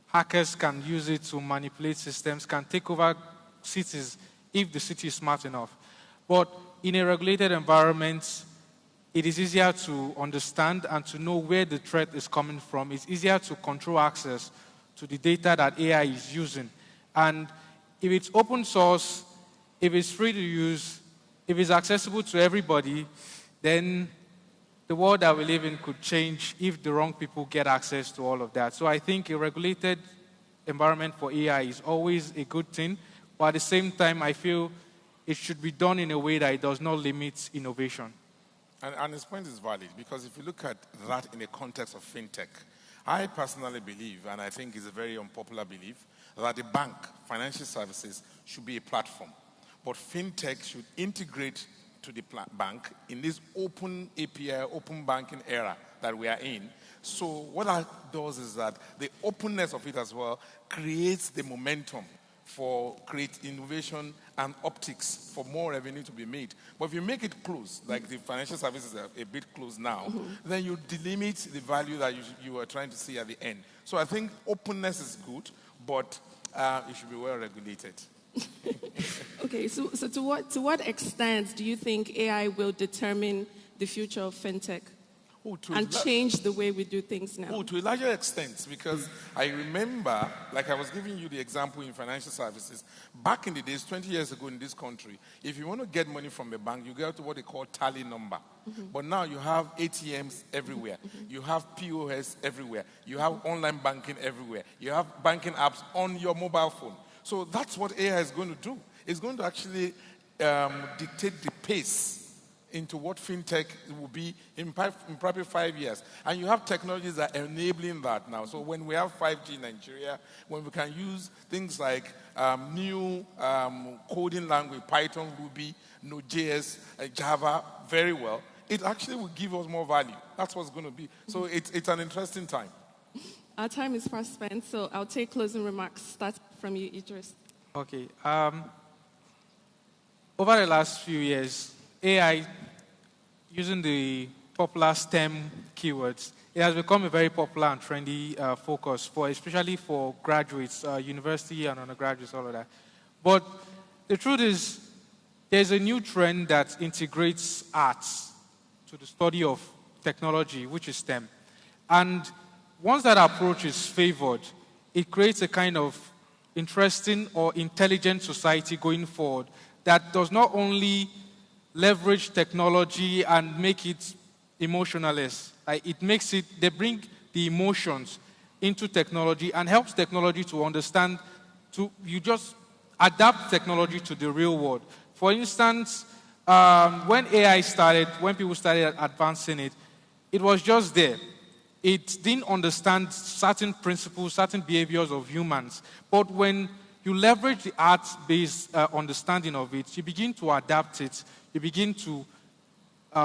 Hackers can use it to manipulate systems, can take over cities if the city is smart enough. But in a regulated environment, it is easier to understand and to know where the threat is coming from. It's easier to control access to the data that AI is using. And if it's open source, if it's free to use, if it's accessible to everybody, then the world that we live in could change if the wrong people get access to all of that. So I think a regulated environment for AI is always a good thing, but at the same time, I feel it should be done in a way that it does not limit innovation. And his point is valid, because if you look at that in the context of fintech, I personally believe, and I think it's a very unpopular belief, that the bank, financial services, should be a platform. But fintech should integrate to the bank in this open API, open banking era that we are in. So what that does is that the openness of it as well creates the momentum for create innovation and optics for more revenue to be made. But if you make it close, like the financial services are a bit close now, then you delimit the value that you are trying to see at the end. So I think openness is good, but it should be well regulated. Okay, so to what extent do you think AI will determine the future of fintech and change the way we do things now? Oh, to a larger extent, because I remember, like I was giving you the example in financial services, back in the days, 20 years ago in this country, if you want to get money from the bank, you get to what they call tally number. But now you have ATMs everywhere. You have POS everywhere. You have online banking everywhere. You have banking apps on your mobile phone. So that's what AI is going to do. It's going to actually dictate the pace into what fintech will be in probably 5 years. And you have technologies that are enabling that now. So when we have 5G in Nigeria, when we can use things like new coding language, Python, Ruby, Node.js, Java, very well, it actually will give us more value. That's what's going to be. So it's an interesting time. Our time is fast spent, so I'll take closing remarks. Start from you, Idris. Okay. Over the last few years, AI, using the popular STEM keywords, it has become a very popular and trendy focus, especially for graduates, university and undergraduates, all of that. But the truth is, there's a new trend that integrates arts to the study of technology, which is STEM. And once that approach is favored, it creates a kind of interesting or intelligent society going forward that does not only leverage technology and make it emotionless. They bring the emotions into technology and helps technology to understand, you just adapt technology to the real world. For instance, when AI started, when people started advancing it, it was just there. It didn't understand certain principles, certain behaviors of humans. But when you leverage the art-based understanding of it, you begin to adapt it. You begin to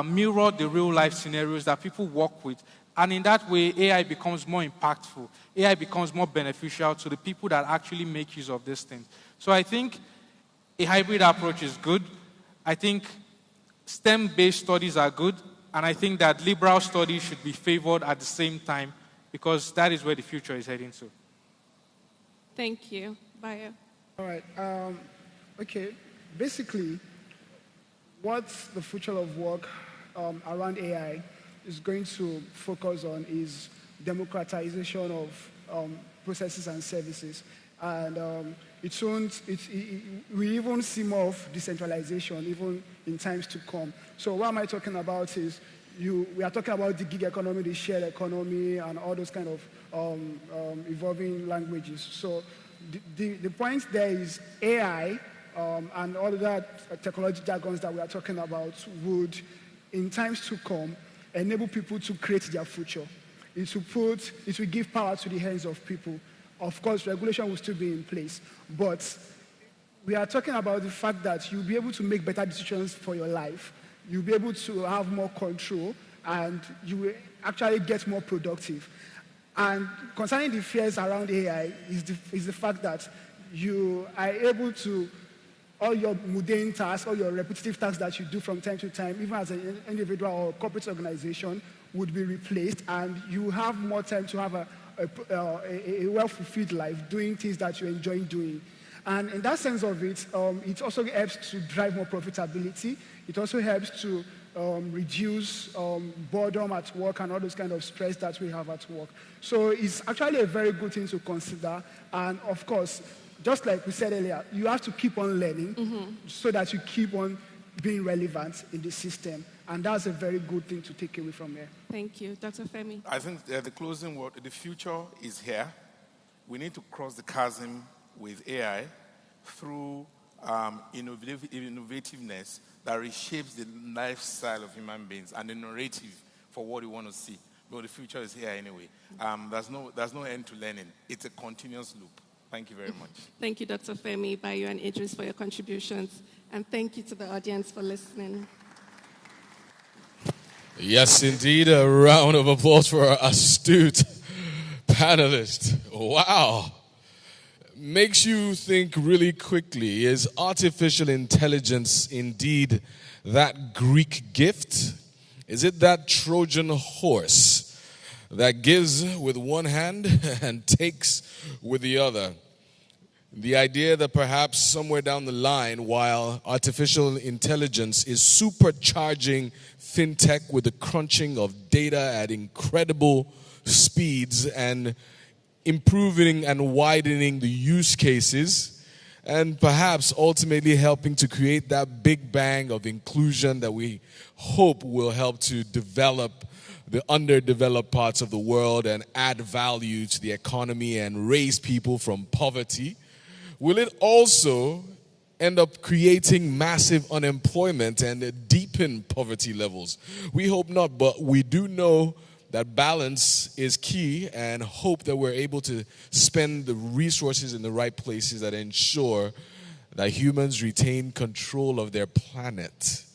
mirror the real-life scenarios that people work with. And in that way, AI becomes more impactful. AI becomes more beneficial to the people that actually make use of these things. So I think a hybrid approach is good. I think STEM-based studies are good. And I think that liberal studies should be favored at the same time because that is where the future is heading to. Thank you. Bayo. All right. Okay. Basically, what the future of work around AI is going to focus on is democratization of processes and services. And we even see more of decentralization even in times to come. So what am I talking about is we are talking about the gig economy, the shared economy, and all those kind of evolving languages. So the point there is AI and all of that technology jargons that we are talking about would, in times to come, enable people to create their future. It will give power to the hands of people. Of course, regulation will still be in place, but we are talking about the fact that you'll be able to make better decisions for your life. You'll be able to have more control, and you will actually get more productive. And concerning the fears around AI is the fact that you are able to, all your mundane tasks, all your repetitive tasks that you do from time to time, even as an individual or corporate organization, would be replaced, and you have more time to have a well-fulfilled life, doing things that you enjoy doing. And in that sense of it, it also helps to drive more profitability. It also helps to reduce boredom at work and all those kind of stress that we have at work. So it's actually a very good thing to consider. And of course, just like we said earlier, you have to keep on learning so that you keep on being relevant in the system. And that's a very good thing to take away from here. Thank you. Dr. Femi. I think the closing word, the future is here. We need to cross the chasm with AI through innovativeness that reshapes the lifestyle of human beings and the narrative for what we want to see. But the future is here anyway. There's no end to learning. It's a continuous loop. Thank you very much. Thank you, Dr. Femi, Bayo, and Idris for your contributions. And thank you to the audience for listening. Yes, indeed. A round of applause for our astute panelist. Wow. makes you think really quickly. Is artificial intelligence indeed that Greek gift? Is it that Trojan horse that gives with one hand and takes with the other? The idea that perhaps somewhere down the line, while artificial intelligence is supercharging fintech with the crunching of data at incredible speeds and improving and widening the use cases, and perhaps ultimately helping to create that big bang of inclusion that we hope will help to develop the underdeveloped parts of the world and add value to the economy and raise people from poverty, will it also end up creating massive unemployment and deepen poverty levels? We hope not, but we do know that balance is key, and hope that we're able to spend the resources in the right places that ensure that humans retain control of their planet.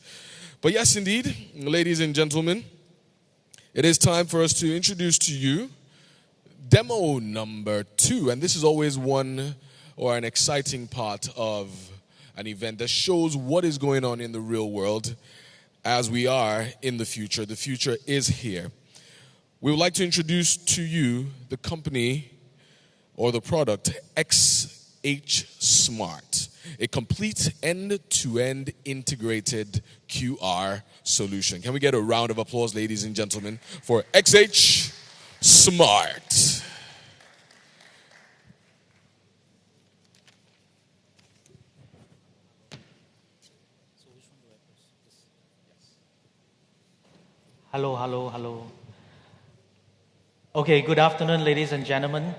But yes, indeed, ladies and gentlemen, it is time for us to introduce to you demo number 2. And this is always one or an exciting part of an event that shows what is going on in the real world as we are in the future. The future is here. We would like to introduce to you the company or the product XH Smart, a complete end-to-end integrated QR solution. Can we get a round of applause, ladies and gentlemen, for XH Smart? Hello. Okay, good afternoon, ladies and gentlemen.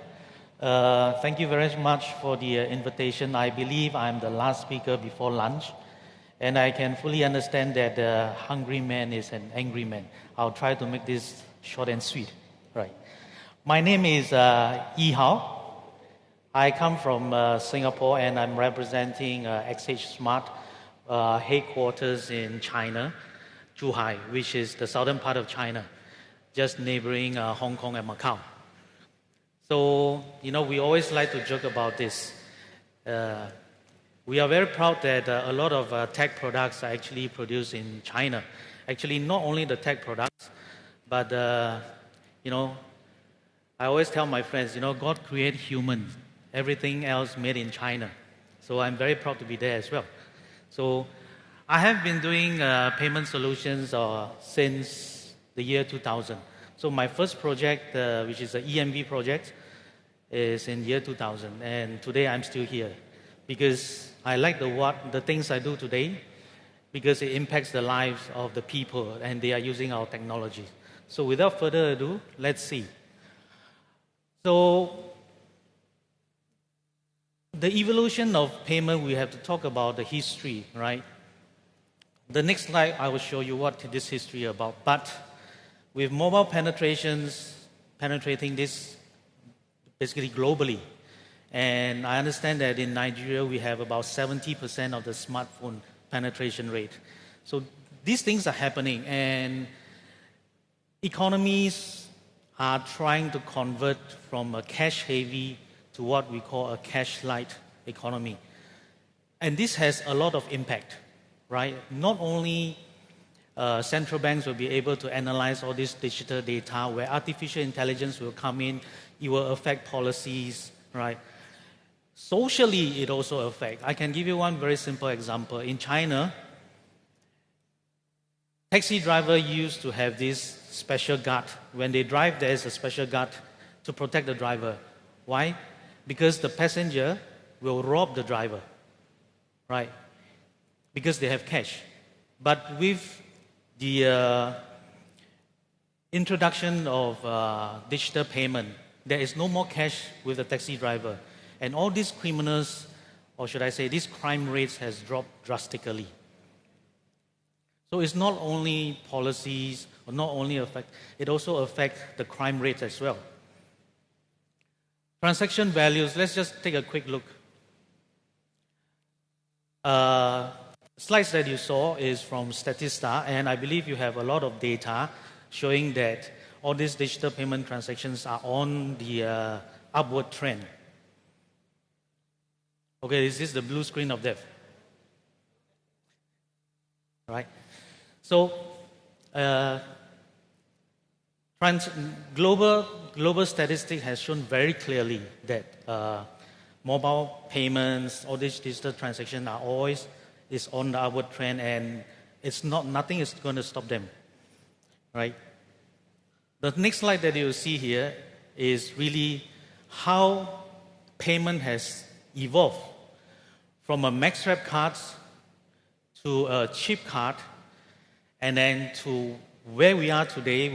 Thank you very much for the invitation. I believe I'm the last speaker before lunch, and I can fully understand that the hungry man is an angry man. I'll try to make this short and sweet. Right. My name is Yi Hao. I come from Singapore, and I'm representing XH Smart headquarters in China, Zhuhai, which is the southern part of China, just neighboring Hong Kong and Macau. So, we always like to joke about this. We are very proud that a lot of tech products are actually produced in China. Actually, not only the tech products, but, I always tell my friends, God created humans, everything else made in China. So I'm very proud to be there as well. So I have been doing payment solutions since the year 2000. So my first project, which is an EMV project, is in year 2000. And today I'm still here because I like the things I do today because it impacts the lives of the people and they are using our technology. So without further ado, let's see. So the evolution of payment, we have to talk about the history, right? The next slide, I will show you what this history is about. But with mobile penetrating this basically globally, and I understand that in Nigeria we have about 70% of the smartphone penetration rate. So these things are happening, and economies are trying to convert from a cash-heavy to what we call a cash-light economy. And this has a lot of impact, right? Not only central banks will be able to analyze all this digital data where artificial intelligence will come in, it will affect policies, right? Socially, it also affects. I can give you one very simple example. In China, taxi driver used to have this special guard. When they drive, there is a special guard to protect the driver. Why? Because the passenger will rob the driver, right? Because they have cash. But with the introduction of digital payment, there is no more cash with the taxi driver. And all these criminals, or should I say, these crime rates has dropped drastically. So it's not only policies, or not only affect, it also affects the crime rates as well. Transaction values, let's just take a quick look. Slides that you saw is from Statista, and I believe you have a lot of data showing that all these digital payment transactions are on the upward trend. Okay, this is the blue screen of death. Right? So, global statistics has shown very clearly that mobile payments, all these digital transactions are always is on the upward trend, and nothing is going to stop them. Right? The next slide that you see here is really how payment has evolved from a MaxRap card to a chip card, and then to where we are today,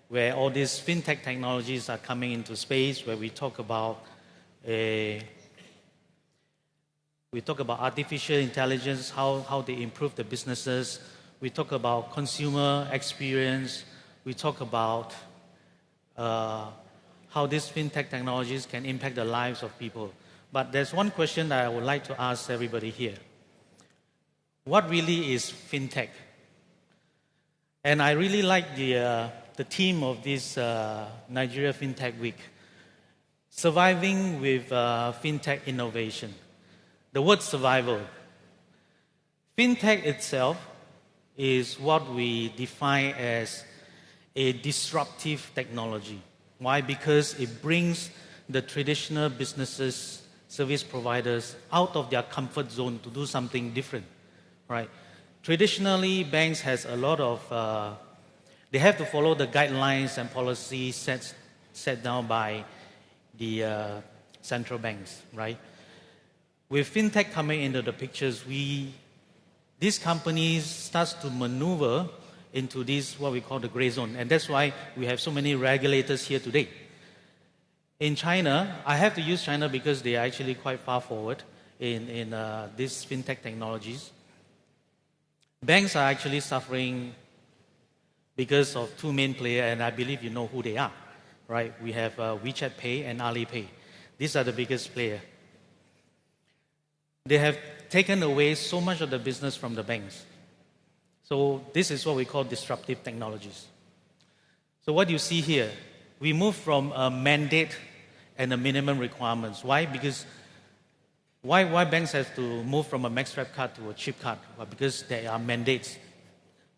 where all these fintech technologies are coming into space, where we talk about artificial intelligence, how they improve the businesses. We talk about consumer experience. We talk about how these fintech technologies can impact the lives of people. But there's one question that I would like to ask everybody here. What really is fintech? And I really like the theme of this Nigeria Fintech Week, surviving with fintech innovation. The word survival. Fintech itself is what we define as a disruptive technology. Why? Because it brings the traditional businesses, service providers out of their comfort zone to do something different, right? Traditionally, banks has a lot of, they have to follow the guidelines and policies set down by the central banks, right? With fintech coming into the pictures, these companies starts to maneuver into this, what we call the gray zone. And that's why we have so many regulators here today. In China, I have to use China because they are actually quite far forward in these fintech technologies. Banks are actually suffering because of two main players, and I believe you know who they are, right? We have WeChat Pay and Alipay. These are the biggest players. They have taken away so much of the business from the banks. So this is what we call disruptive technologies. So what you see here, we move from a mandate and a minimum requirements. Why? Because why banks have to move from a MaxRap card to a chip card? Well, because there are mandates.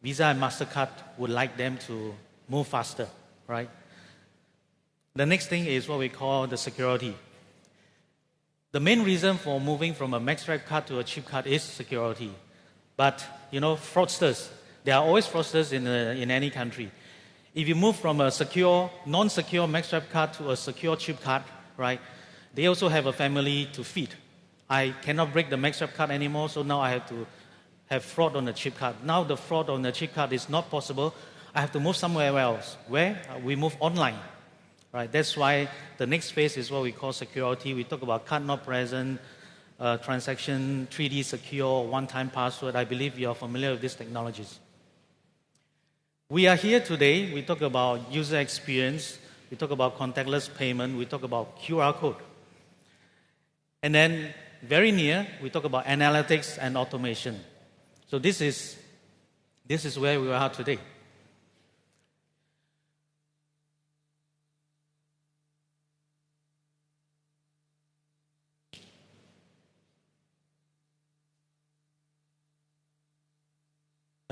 Visa and MasterCard would like them to move faster, right? The next thing is what we call the security. The main reason for moving from a MaxRap card to a chip card is security. But, you know, fraudsters, there are always fraudsters in any country. If you move from a secure, non-secure MaxRap card to a secure chip card, right, they also have a family to feed. I cannot break the MaxRap card anymore, so now I have to have fraud on the chip card. Now the fraud on the chip card is not possible. I have to move somewhere else. Where? We move online. Right? That's why the next phase is what we call security. We talk about card not present, transaction, 3D secure, one-time password. I believe you are familiar with these technologies. We are here today. We talk about user experience. We talk about contactless payment. We talk about QR code. And then very near, we talk about analytics and automation. So this is where we are today.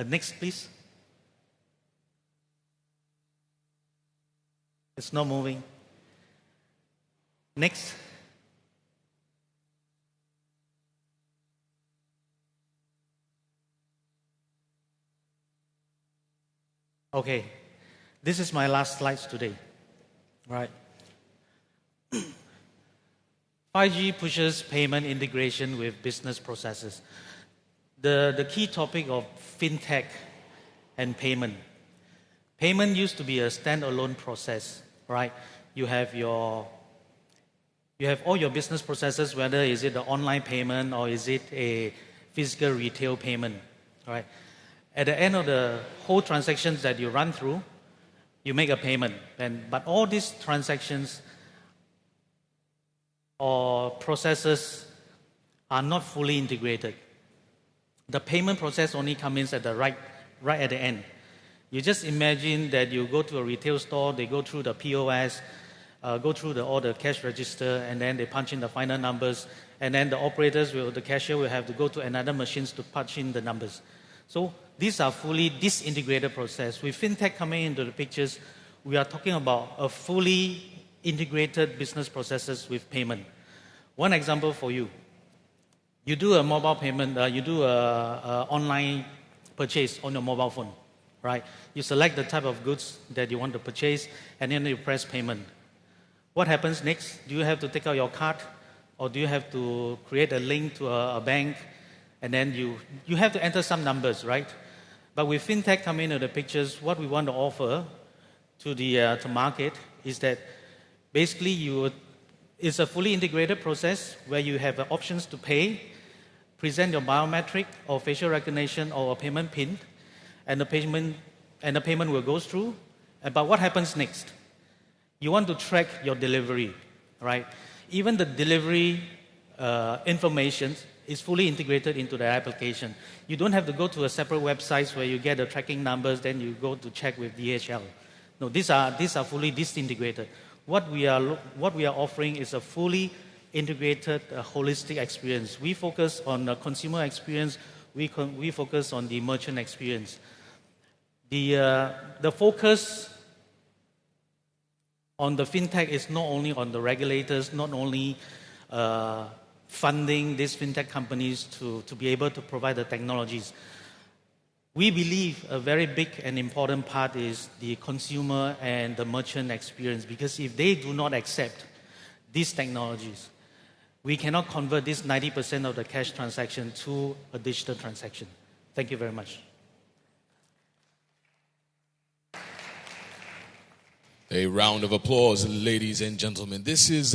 Next, please. It's not moving. Next. Okay. This is my last slides today. Right. 5G pushes payment integration with business processes. The key topic of fintech and payment. Payment used to be a standalone process, right? You have all your business processes, whether is it the online payment or is it a physical retail payment, right? At the end of the whole transactions that you run through, you make a payment. But all these transactions or processes are not fully integrated. The payment process only comes in at the right at the end. You just imagine that you go to a retail store, they go through the POS, go through all the cash register, and then they punch in the final numbers, and then the cashier will have to go to another machines to punch in the numbers. So these are fully disintegrated process. With fintech coming into the pictures, we are talking about a fully integrated business processes with payment. One example for you. You do a mobile payment, you do a online purchase on your mobile phone, right? You select the type of goods that you want to purchase, and then you press payment. What happens next? Do you have to take out your card, or do you have to create a link to a bank, and then you have to enter some numbers, right? But with fintech coming into the pictures, what we want to offer to the to market is that basically it's a fully integrated process where you have options to pay, present your biometric or facial recognition or a payment PIN, and the payment will go through. But what happens next? You want to track your delivery, right? Even the delivery information is fully integrated into the application. You don't have to go to a separate website where you get the tracking numbers, then you go to check with DHL. No, these are fully disintegrated. What we are offering is a fully integrated, holistic experience. We focus on the consumer experience. We focus on the merchant experience. The focus on the fintech is not only on the regulators, not only funding these fintech companies to be able to provide the technologies. We believe a very big and important part is the consumer and the merchant experience, because if they do not accept these technologies, we cannot convert this 90% of the cash transaction to a digital transaction. Thank you very much. A round of applause, ladies and gentlemen. This is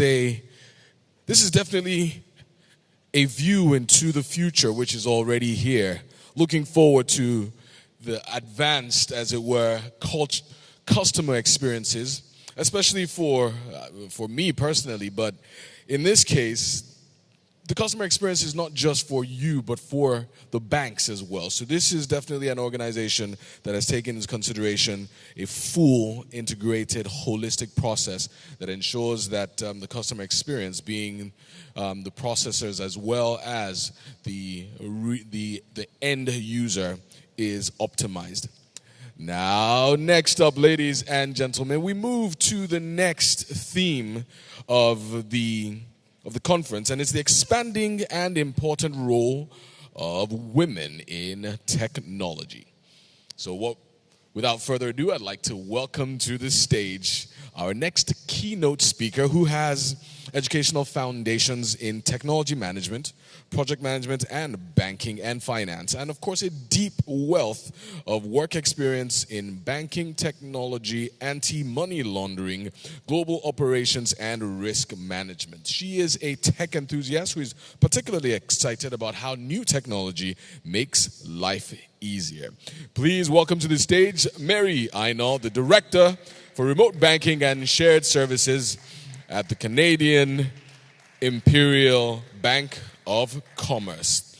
definitely a view into the future, which is already here. Looking forward to the advanced, as it were, customer experiences, especially for me personally. But in this case, the customer experience is not just for you, but for the banks as well. So this is definitely an organization that has taken into consideration a full, integrated, holistic process that ensures that the customer experience, being the processors as well as the end user, is optimized. Now, next up, ladies and gentlemen, we move to the next theme of the conference, and it's the expanding and important role of women in technology. So without further ado, I'd like to welcome to the stage our next keynote speaker, who has educational foundations in technology management, project management, and banking and finance, and of course a deep wealth of work experience in banking, technology, anti-money laundering, global operations, and risk management. She is a tech enthusiast who is particularly excited about how new technology makes life easier. Please welcome to the stage Mary Einol, the Director for Remote Banking and Shared Services at the Canadian Imperial Bank of Commerce.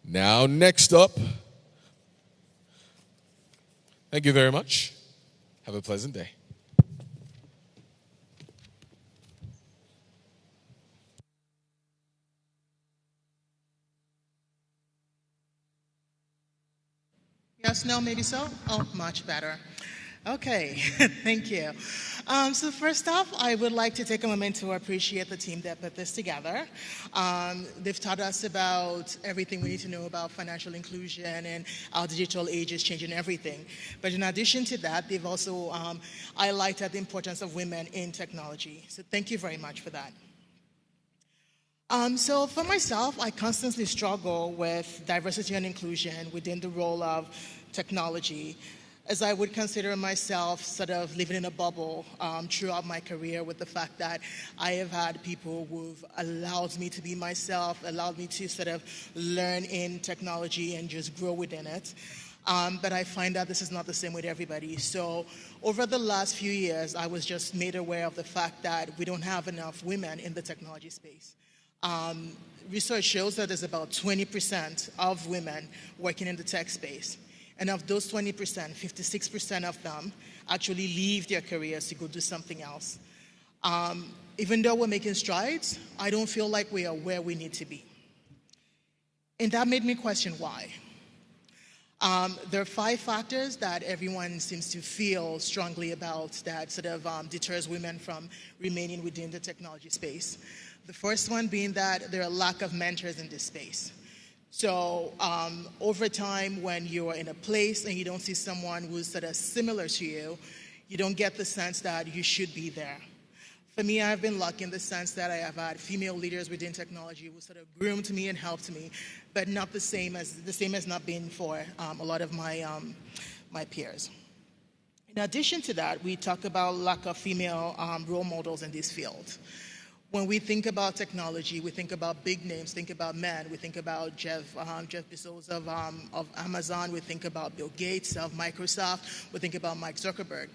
Now, next up, thank you very much. Have a pleasant day. Yes, no, maybe so? Oh, much better. Okay, thank you. So first off, I would like to take a moment to appreciate the team that put this together. They've taught us about everything we need to know about financial inclusion and how digital age is changing everything. But in addition to that, they've also highlighted the importance of women in technology. So thank you very much for that. So for myself, I constantly struggle with diversity and inclusion within the role of technology, as I would consider myself sort of living in a bubble throughout my career, with the fact that I have had people who've allowed me to be myself, allowed me to sort of learn in technology and just grow within it. But I find that this is not the same with everybody. So over the last few years, I was just made aware of the fact that we don't have enough women in the technology space. Research shows that there's about 20% of women working in the tech space. And of those 20%, 56% of them actually leave their careers to go do something else. Even though we're making strides, I don't feel like we are where we need to be. And that made me question why. There are 5 factors that everyone seems to feel strongly about that sort of deters women from remaining within the technology space. The first one being that there are lack of mentors in this space. So over time, when you're in a place and you don't see someone who's sort of similar to you, you don't get the sense that you should be there. For me, I've been lucky in the sense that I have had female leaders within technology who sort of groomed me and helped me, but not the same as not been for a lot of my peers. In addition to that, we talk about lack of female role models in this field. When we think about technology, we think about big names, think about men. We think about Jeff Bezos of Amazon. We think about Bill Gates of Microsoft. We think about Mike Zuckerberg.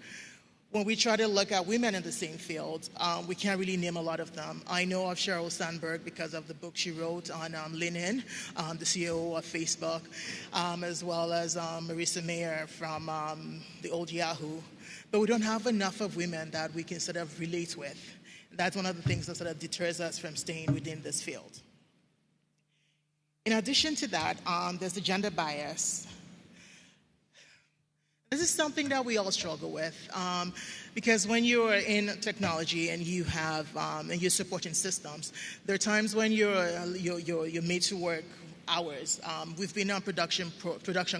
When we try to look at women in the same field, we can't really name a lot of them. I know of Sheryl Sandberg because of the book she wrote on Lean-In, the CEO of Facebook, as well as Marissa Mayer from the old Yahoo. But we don't have enough of women that we can sort of relate with. That's one of the things that sort of deters us from staying within this field. In addition to that, there's the gender bias. This is something that we all struggle with because when you're in technology and you have and you're supporting systems, there are times when you're made to work hours. We've been on production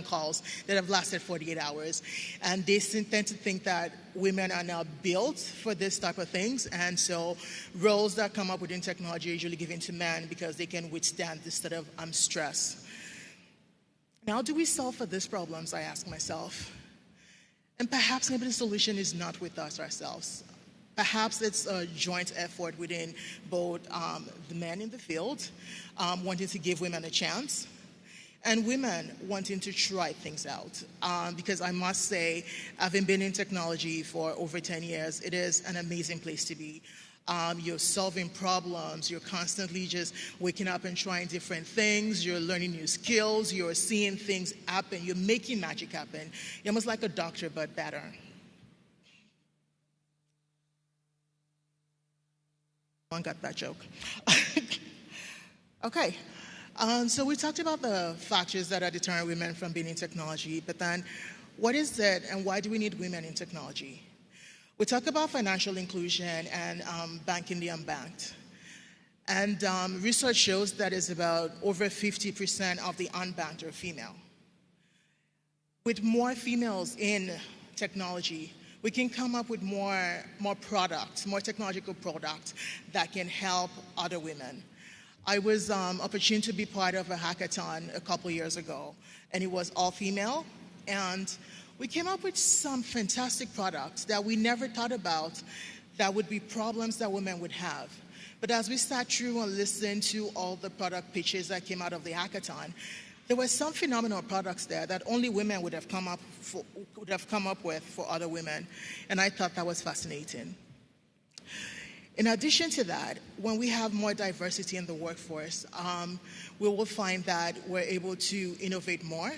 calls that have lasted 48 hours, and they tend to think that women are now built for this type of things, and so roles that come up within technology are usually given to men because they can withstand this sort of stress. Now, do we solve for these problems, I ask myself? And perhaps maybe the solution is not with us ourselves. Perhaps it's a joint effort within both the men in the field wanting to give women a chance and women wanting to try things out. Because I must say, having been in technology for over 10 years, it is an amazing place to be. You're solving problems, you're constantly just waking up and trying different things, you're learning new skills, you're seeing things happen, you're making magic happen. You're almost like a doctor, but better. One got that joke. Okay, so we talked about the factors that are deterring women from being in technology, but then what is it and why do we need women in technology? We talk about financial inclusion and banking the unbanked. And research shows that is about over 50% of the unbanked are female. With more females in technology, we can come up with more products, more technological products that can help other women. I was opportune to be part of a hackathon a couple years ago, and it was all female, and we came up with some fantastic products that we never thought about that would be problems that women would have. But as we sat through and listened to all the product pitches that came out of the hackathon, there were some phenomenal products there that only women would have come up with for other women, and I thought that was fascinating. In addition to that, when we have more diversity in the workforce, we will find that we're able to innovate more.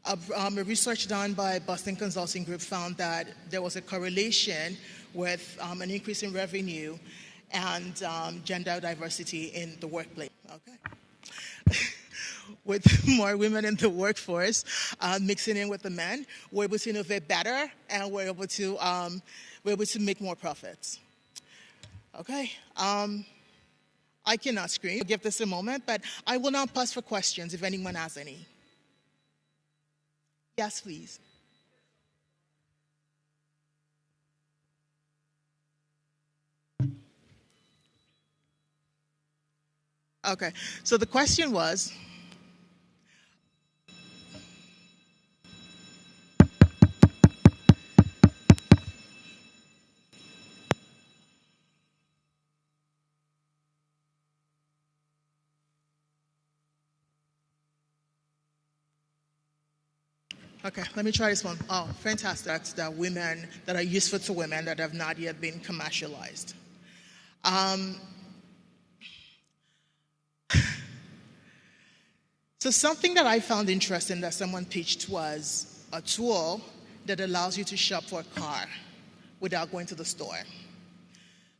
A research done by Boston Consulting Group found that there was a correlation with an increase in revenue and gender diversity in the workplace. Okay. With more women in the workforce, mixing in with the men, we're able to innovate better, and we're able to make more profits. Okay. I cannot scream. I'll give this a moment, but I will now pause for questions if anyone has any. Yes, please. Okay, so the question was, okay, let me try this one. Oh, fantastic. That's that women that are useful to women that have not yet been commercialized. So something that I found interesting that someone pitched was a tool that allows you to shop for a car without going to the store.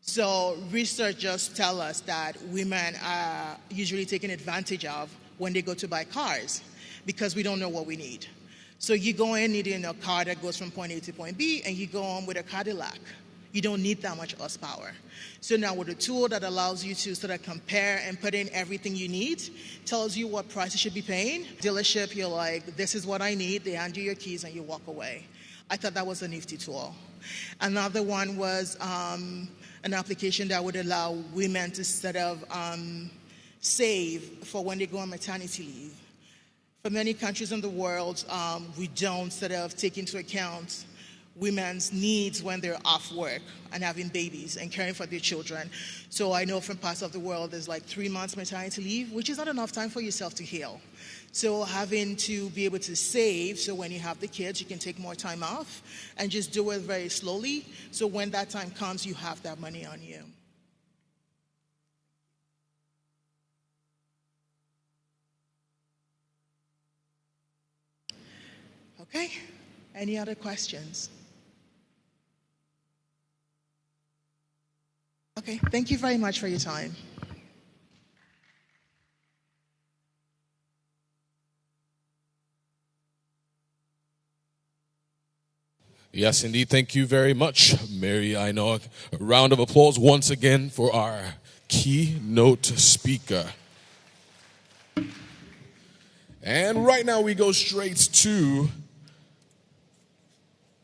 So research just tell us that women are usually taken advantage of when they go to buy cars because we don't know what we need. So you go in needing a car that goes from point A to point B, and you go on with a Cadillac. You don't need that much horsepower. So now with a tool that allows you to sort of compare and put in everything you need, tells you what price you should be paying. Dealership, you're like, this is what I need. They hand you your keys and you walk away. I thought that was a nifty tool. Another one was an application that would allow women to sort of save for when they go on maternity leave. For many countries in the world, we don't sort of take into account women's needs when they're off work and having babies and caring for their children. So I know from parts of the world there's like 3 months maternity leave, which is not enough time for yourself to heal. So having to be able to save, so when you have the kids, you can take more time off and just do it very slowly. So when that time comes, you have that money on you. Okay, any other questions? Okay, thank you very much for your time. Yes, indeed. Thank you very much, Mary Ainok. A round of applause once again for our keynote speaker. And right now we go straight to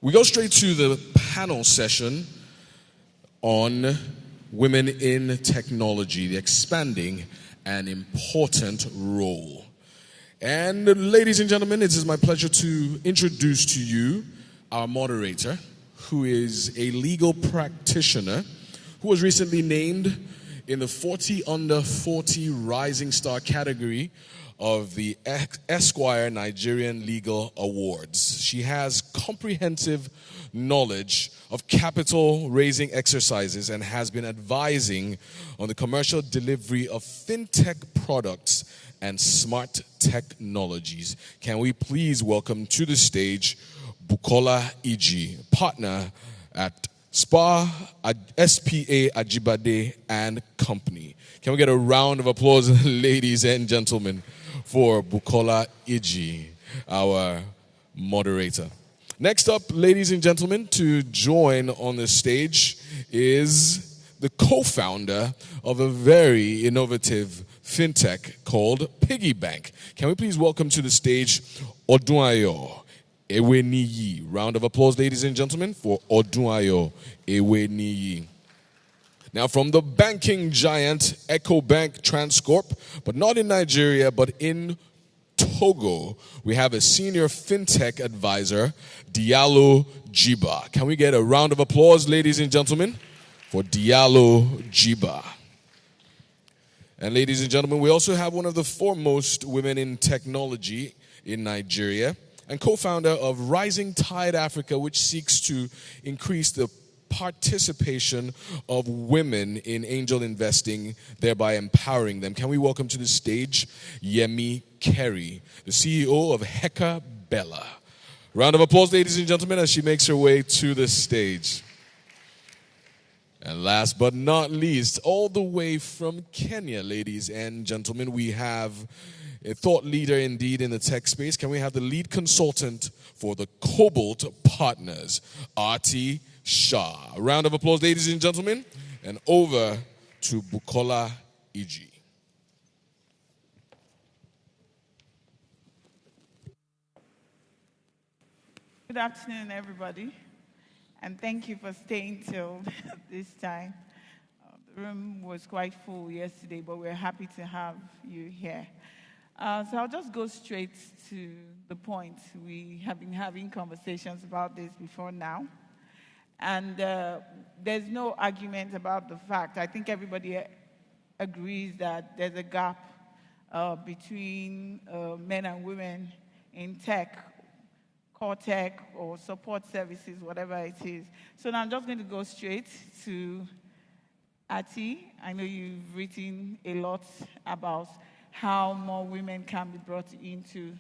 the panel session on women in technology, the expanding and important role. And ladies and gentlemen, it is my pleasure to introduce to you our moderator, who is a legal practitioner who was recently named in the 40 under 40 Rising Star category of the Esquire Nigerian Legal Awards. She has comprehensive knowledge of capital raising exercises and has been advising on the commercial delivery of fintech products and smart technologies. Can we please welcome to the stage Bukola Iji, partner at SPA Ajibade and Company. Can we get a round of applause, ladies and gentlemen, for Bukola Iji, our moderator. Next up, ladies and gentlemen, to join on the stage is the co-founder of a very innovative fintech called Piggy Bank. Can we please welcome to the stage Odunayo Eweniyi. Round of applause, ladies and gentlemen, for Odunayo Eweniyi. Now, from the banking giant EcoBank Transcorp, but not in Nigeria, but in Togo, we have a senior fintech advisor, Diallo Jiba. Can we get a round of applause, ladies and gentlemen, for Diallo Jiba? And ladies and gentlemen, we also have one of the foremost women in technology in Nigeria and co-founder of Rising Tide Africa, which seeks to increase the participation of women in angel investing, thereby empowering them. Can we welcome to the stage Yemi Kerry, the CEO of Heka Bella. Round of applause, ladies and gentlemen, as she makes her way to the stage. And last but not least, all the way from Kenya, ladies and gentlemen, we have a thought leader indeed in the tech space. Can we have the lead consultant for the Cobalt Partners, Arti Shah. A round of applause, ladies and gentlemen, and over to Bukola Iji. Good afternoon, everybody, and thank you for staying till this time. The room was quite full yesterday, but we're happy to have you here. So I'll just go straight to the point. We have been having conversations about this before now. And there's no argument about the fact. I think everybody agrees that there's a gap between men and women in tech, core tech, or support services, whatever it is. So now I'm just going to go straight to Ati. I know you've written a lot about how more women can be brought into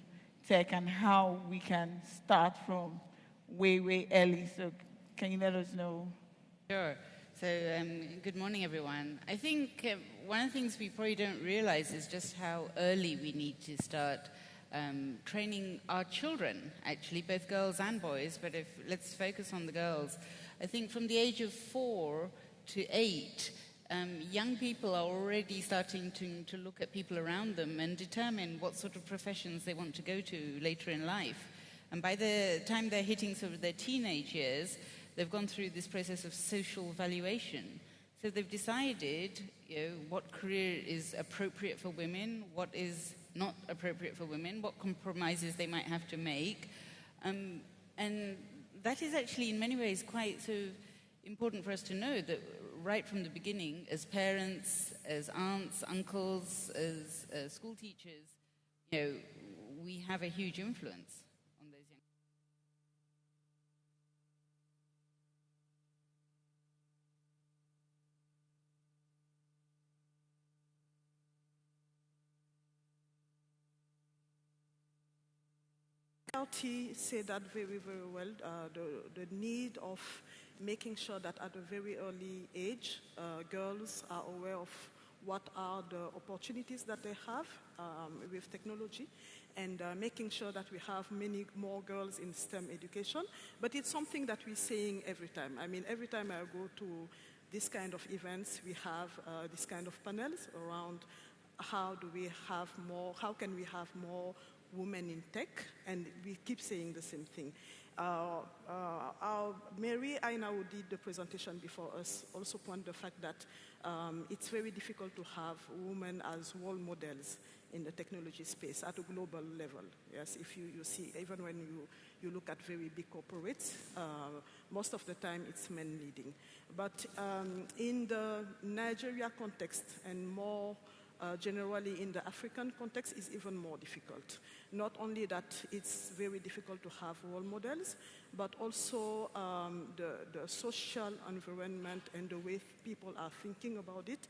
tech and how we can start from way, way early. So can you let us know? Sure. Good morning, everyone. I think one of the things we probably don't realize is just how early we need to start training our children, actually, both girls and boys, but let's focus on the girls. I think from the age of 4 to 8, young people are already starting to look at people around them and determine what sort of professions they want to go to later in life. And by the time they're hitting sort of their teenage years, they've gone through this process of social valuation. So they've decided, what career is appropriate for women, what is not appropriate for women, what compromises they might have to make. And that is actually in many ways quite so important for us to know that right from the beginning, as parents, as aunts, uncles, as school teachers, we have a huge influence on those young people. LT said that very, very well, the need of making sure that at a very early age, girls are aware of what are the opportunities that they have with technology, and making sure that we have many more girls in STEM education. But it's something that we're saying every time. I mean, every time I go to this kind of events, we have this kind of panels around how can we have more women in tech, and we keep saying the same thing. Mary Aina, who did the presentation before us, also pointed the fact that it's very difficult to have women as role models in the technology space at a global level. Yes, if you see, even when you look at very big corporates, most of the time it's men leading. But in the Nigeria context and more generally in the African context is even more difficult. Not only that it's very difficult to have role models, but also the social environment and the way people are thinking about it.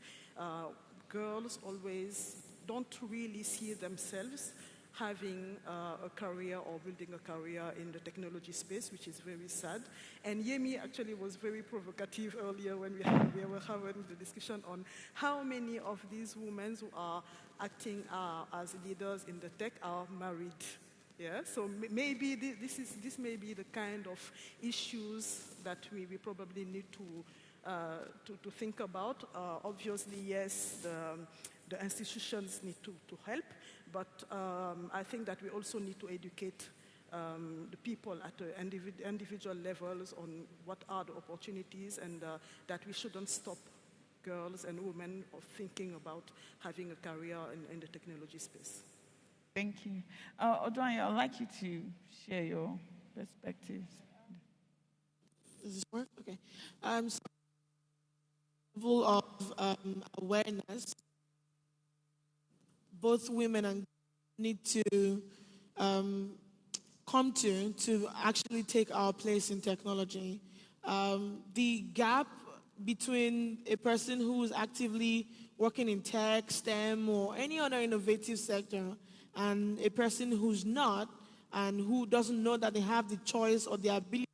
Girls always don't really see themselves having a career or building a career in the technology space, which is very sad. And Yemi actually was very provocative earlier when we were having the discussion on how many of these women who are acting as leaders in the tech are married. Yeah, so maybe this may be the kind of issues that we probably need to think about. Obviously, yes, the institutions need to help, but I think that we also need to educate the people at the individual levels on what are the opportunities, and that we shouldn't stop girls and women of thinking about having a career in the technology space. Thank you. Odwanya, I'd like you to share your perspectives. Does this work? Okay. So level of awareness, both women and need to come to actually take our place in technology. The gap between a person who is actively working in tech, STEM, or any other innovative sector, and a person who's not, and who doesn't know that they have the choice or the ability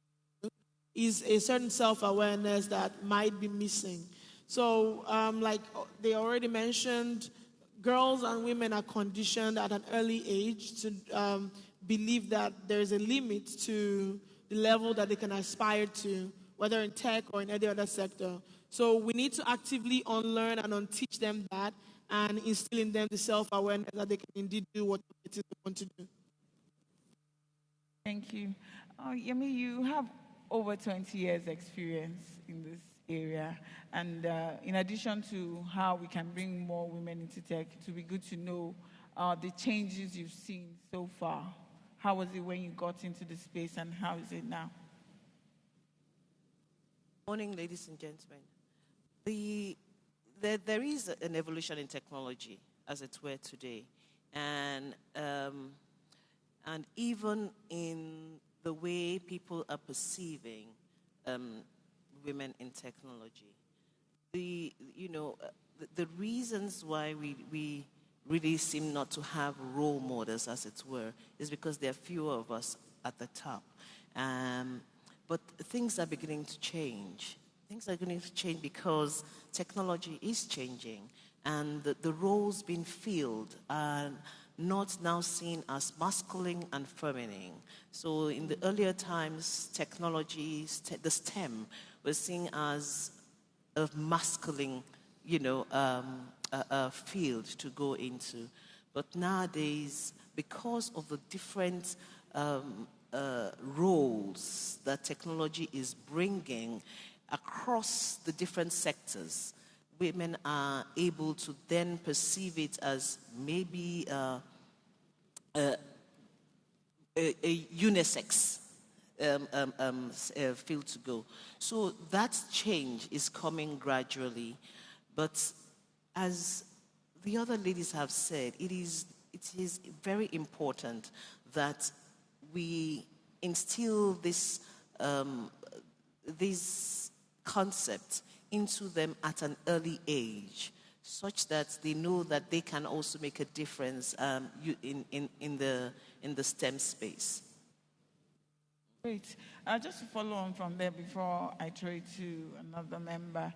is a certain self-awareness that might be missing. So, like they already mentioned, girls and women are conditioned at an early age to believe that there's a limit to the level that they can aspire to, whether in tech or in any other sector. So we need to actively unlearn and unteach them that, and instill in them the self-awareness that they can indeed do what it is they want to do. Thank you. Yemi, you have over 20 years experience in this area, and in addition to how we can bring more women into tech, it would be good to know the changes you've seen so far. How was it when you got into the space, and how is it now? Morning, ladies and gentlemen. There is an evolution in technology, as it were, today, and even in the way people are perceiving women in technology. The reasons why we really seem not to have role models, as it were, is because there are fewer of us at the top. But things are beginning to change. things are going to change because technology is changing, and the roles being filled are not now seen as masculine and feminine. So in the earlier times, technology, the STEM, was seen as a masculine, field to go into. But nowadays, because of the different roles that technology is bringing across the different sectors, women are able to then perceive it as maybe a unisex field to go. So that change is coming gradually, but as the other ladies have said, it is very important that we instill this concept into them at an early age, such that they know that they can also make a difference in the STEM space. Great. Just to follow on from there before I throw it to another member,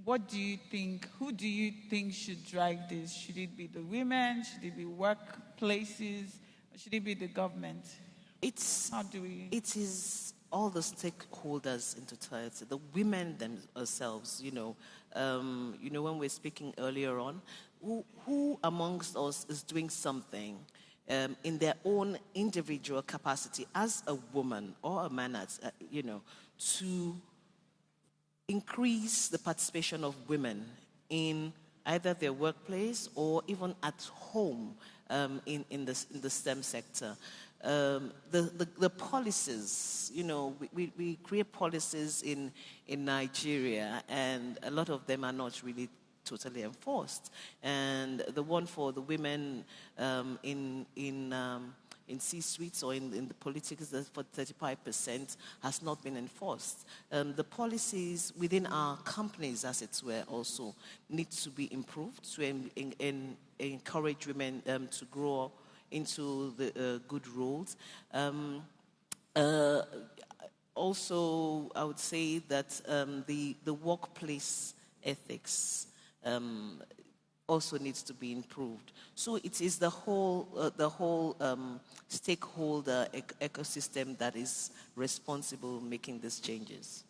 what do you think, who do you think should drive this? Should it be the women? Should it be workplaces? Or should it be the government? It is all the stakeholders in totality, the women themselves, when we're speaking earlier on, who amongst us is doing something in their own individual capacity as a woman or a man, to increase the participation of women in either their workplace or even at home in the STEM sector. The policies, we create policies in Nigeria, and a lot of them are not really totally enforced. And the one for the women in C-suites or in the politics for 35% has not been enforced. The policies within our companies, as it were, also need to be improved to encourage women to grow into the good roles. Also, I would say that the workplace ethics also needs to be improved. So it is the whole stakeholder ecosystem that is responsible making these changes,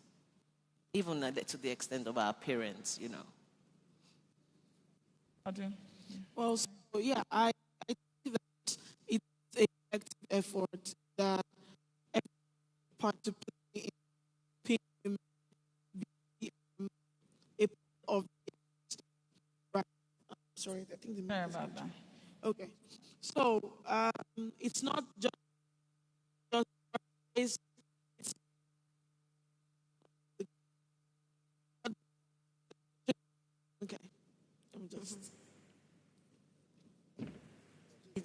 even to the extent of our parents, Well, so yeah, I think that it's a collective effort that every part to play in women be a part of it. Right. Sorry, I think the mic is about that. Okay. So it's not just it's okay. I'm just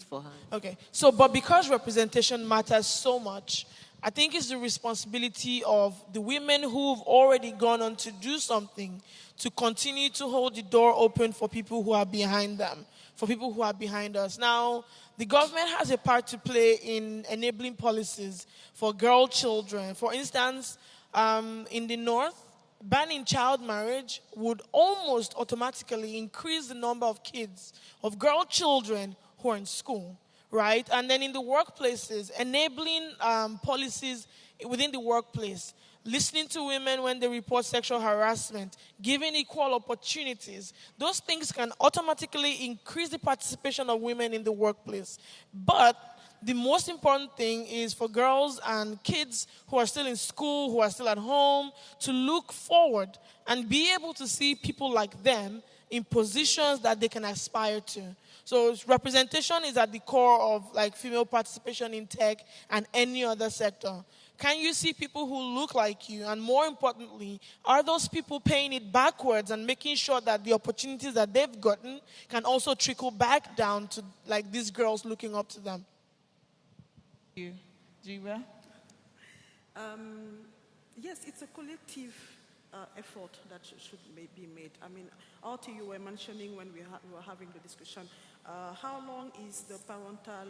for her. Okay, so but because representation matters so much, I think it's the responsibility of the women who've already gone on to do something to continue to hold the door open for people who are behind them, for people who are behind us. Now, the government has a part to play in enabling policies for girl children. For instance, in the north, banning child marriage would almost automatically increase the number of kids, of girl children who are in school, right? And then in the workplaces, enabling policies within the workplace, listening to women when they report sexual harassment, giving equal opportunities. Those things can automatically increase the participation of women in the workplace. But the most important thing is for girls and kids who are still in school, who are still at home, to look forward and be able to see people like them in positions that they can aspire to. So representation is at the core of like female participation in tech and any other sector. Can you see people who look like you? And more importantly, are those people paying it backwards and making sure that the opportunities that they've gotten can also trickle back down to like these girls looking up to them? You, Jiwa? Yes, it's a collective effort that should be made. I mean, Artie, you were mentioning when we were having the discussion, how long is the parental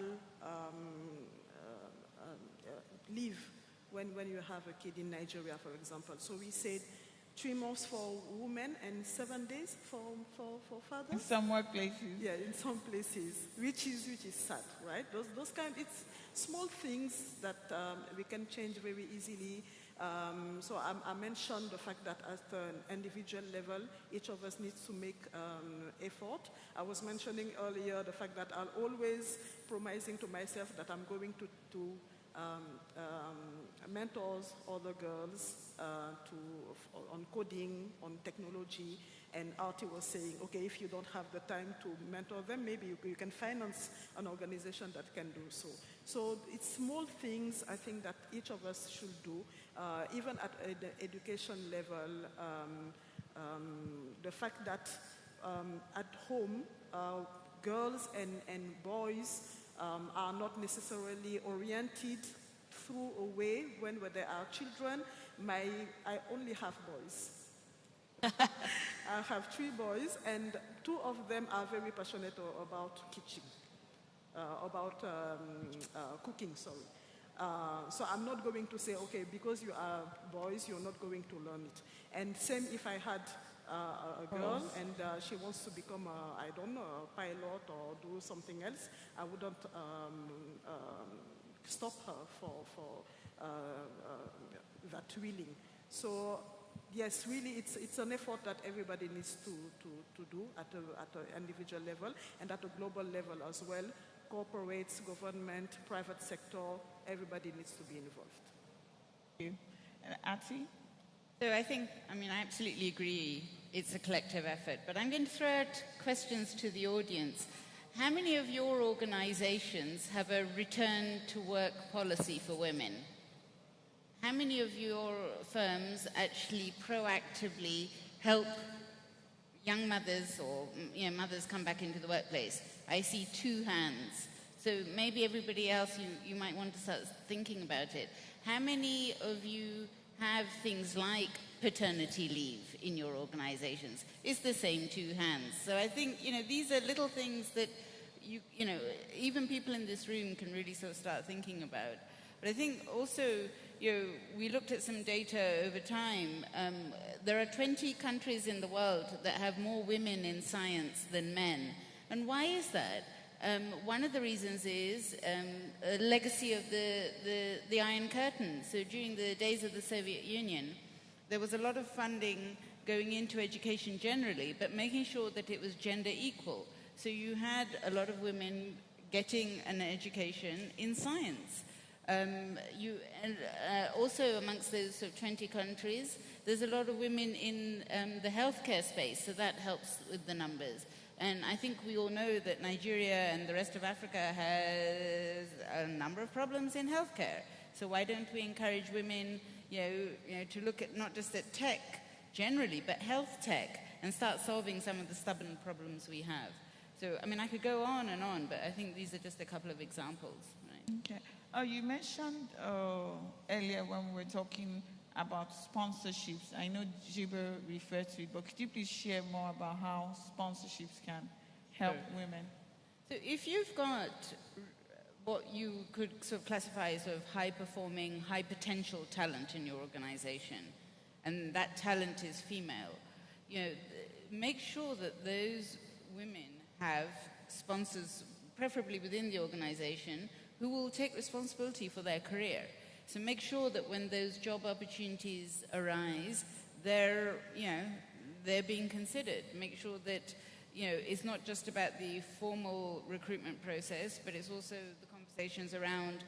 leave when you have a kid in Nigeria, for example? So we said 3 months for women and 7 days for fathers. In some workplaces. Yeah, in some places, which is sad, right? Those it's small things that we can change very easily. So I mentioned the fact that at an individual level, each of us needs to make effort. I was mentioning earlier the fact that I'll always promising to myself that I'm going to mentors other girls on coding, on technology, and Artie was saying, okay, if you don't have the time to mentor them, maybe you can finance an organization that can do so. So it's small things I think that each of us should do, even at the education level. The fact that at home, girls and boys are not necessarily oriented through a way when they are children. I only have boys. I have 3 boys, and 2 of them are very passionate about kitchen, about cooking, sorry. So I'm not going to say, okay, because you are boys, you're not going to learn it. And same if I had a girl and she wants to become, I don't know, a pilot or do something else, I wouldn't stop her for that willing. So yes, really, it's an effort that everybody needs to do at an individual level and at a global level as well. Corporates, government, private sector, everybody needs to be involved. Thank you. And Ati? So I absolutely agree. It's a collective effort. But I'm going to throw out questions to the audience. How many of your organizations have a return to work policy for women? How many of your firms actually proactively help young mothers or mothers come back into the workplace? I see 2 hands. So maybe everybody else, you might want to start thinking about it. How many of you have things like paternity leave in your organizations? It's the same 2 hands. So I think, these are little things that even people in this room can really sort of start thinking about. But I think also, we looked at some data over time. There are 20 countries in the world that have more women in science than men. And why is that? One of the reasons is a legacy of the Iron Curtain. So during the days of the Soviet Union, there was a lot of funding going into education generally, but making sure that it was gender equal. So you had a lot of women getting an education in science. Also amongst those sort of 20 countries, there's a lot of women in the healthcare space, so that helps with the numbers. And I think we all know that Nigeria and the rest of Africa has a number of problems in healthcare. So why don't we encourage women, to look at not just at tech generally, but health tech, and start solving some of the stubborn problems we have. So, I could go on and on, but I think these are just a couple of examples. Right? Okay. You mentioned earlier when we were talking about sponsorships. I know Jibo referred to it, but could you please share more about how sponsorships can help women? So if you've got what you could sort of classify as sort of high-performing, high-potential talent in your organization, and that talent is female, make sure that those women have sponsors, preferably within the organization, who will take responsibility for their career. So make sure that when those job opportunities arise, they're being considered. Make sure that, it's not just about the formal recruitment process, but it's also the conversations around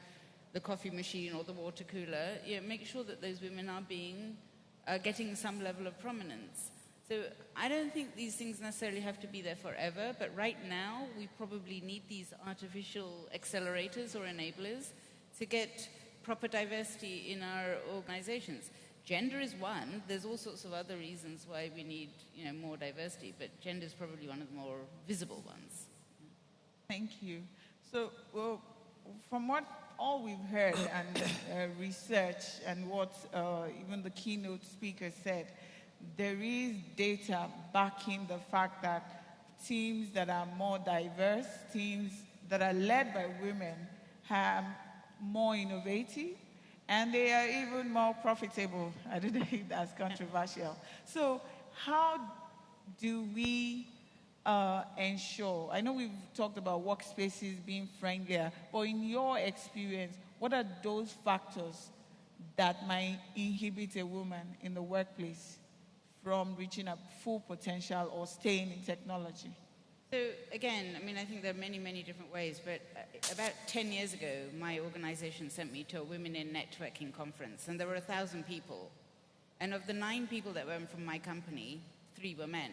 the coffee machine or the water cooler. Make sure that those women are getting some level of prominence. So I don't think these things necessarily have to be there forever, but right now we probably need these artificial accelerators or enablers to get proper diversity in our organizations. Gender is one. There's all sorts of other reasons why we need, more diversity, but gender is probably one of the more visible ones. Thank you. So, from all we've heard and research and what even the keynote speaker said, there is data backing the fact that teams that are more diverse, teams that are led by women, have more innovative And they are even more profitable. I don't know if that's controversial. So how do we ensure? I know we've talked about workspaces being friendlier, but in your experience, what are those factors that might inhibit a woman in the workplace from reaching a full potential or staying in technology? So again, I mean, I think there are many, many different ways, but about 10 years ago, my organization sent me to a Women in Networking conference, and there were 1,000 people. And of the 9 people that went from my company, 3 were men.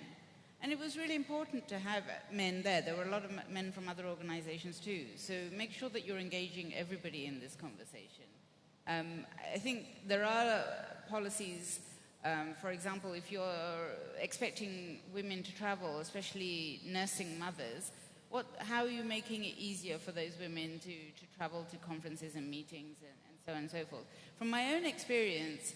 And it was really important to have men there. There were a lot of men from other organizations too. So make sure that you're engaging everybody in this conversation. I think there are policies, for example, if you're expecting women to travel, especially nursing mothers, how are you making it easier for those women to travel to conferences and meetings and so on and so forth? From my own experience,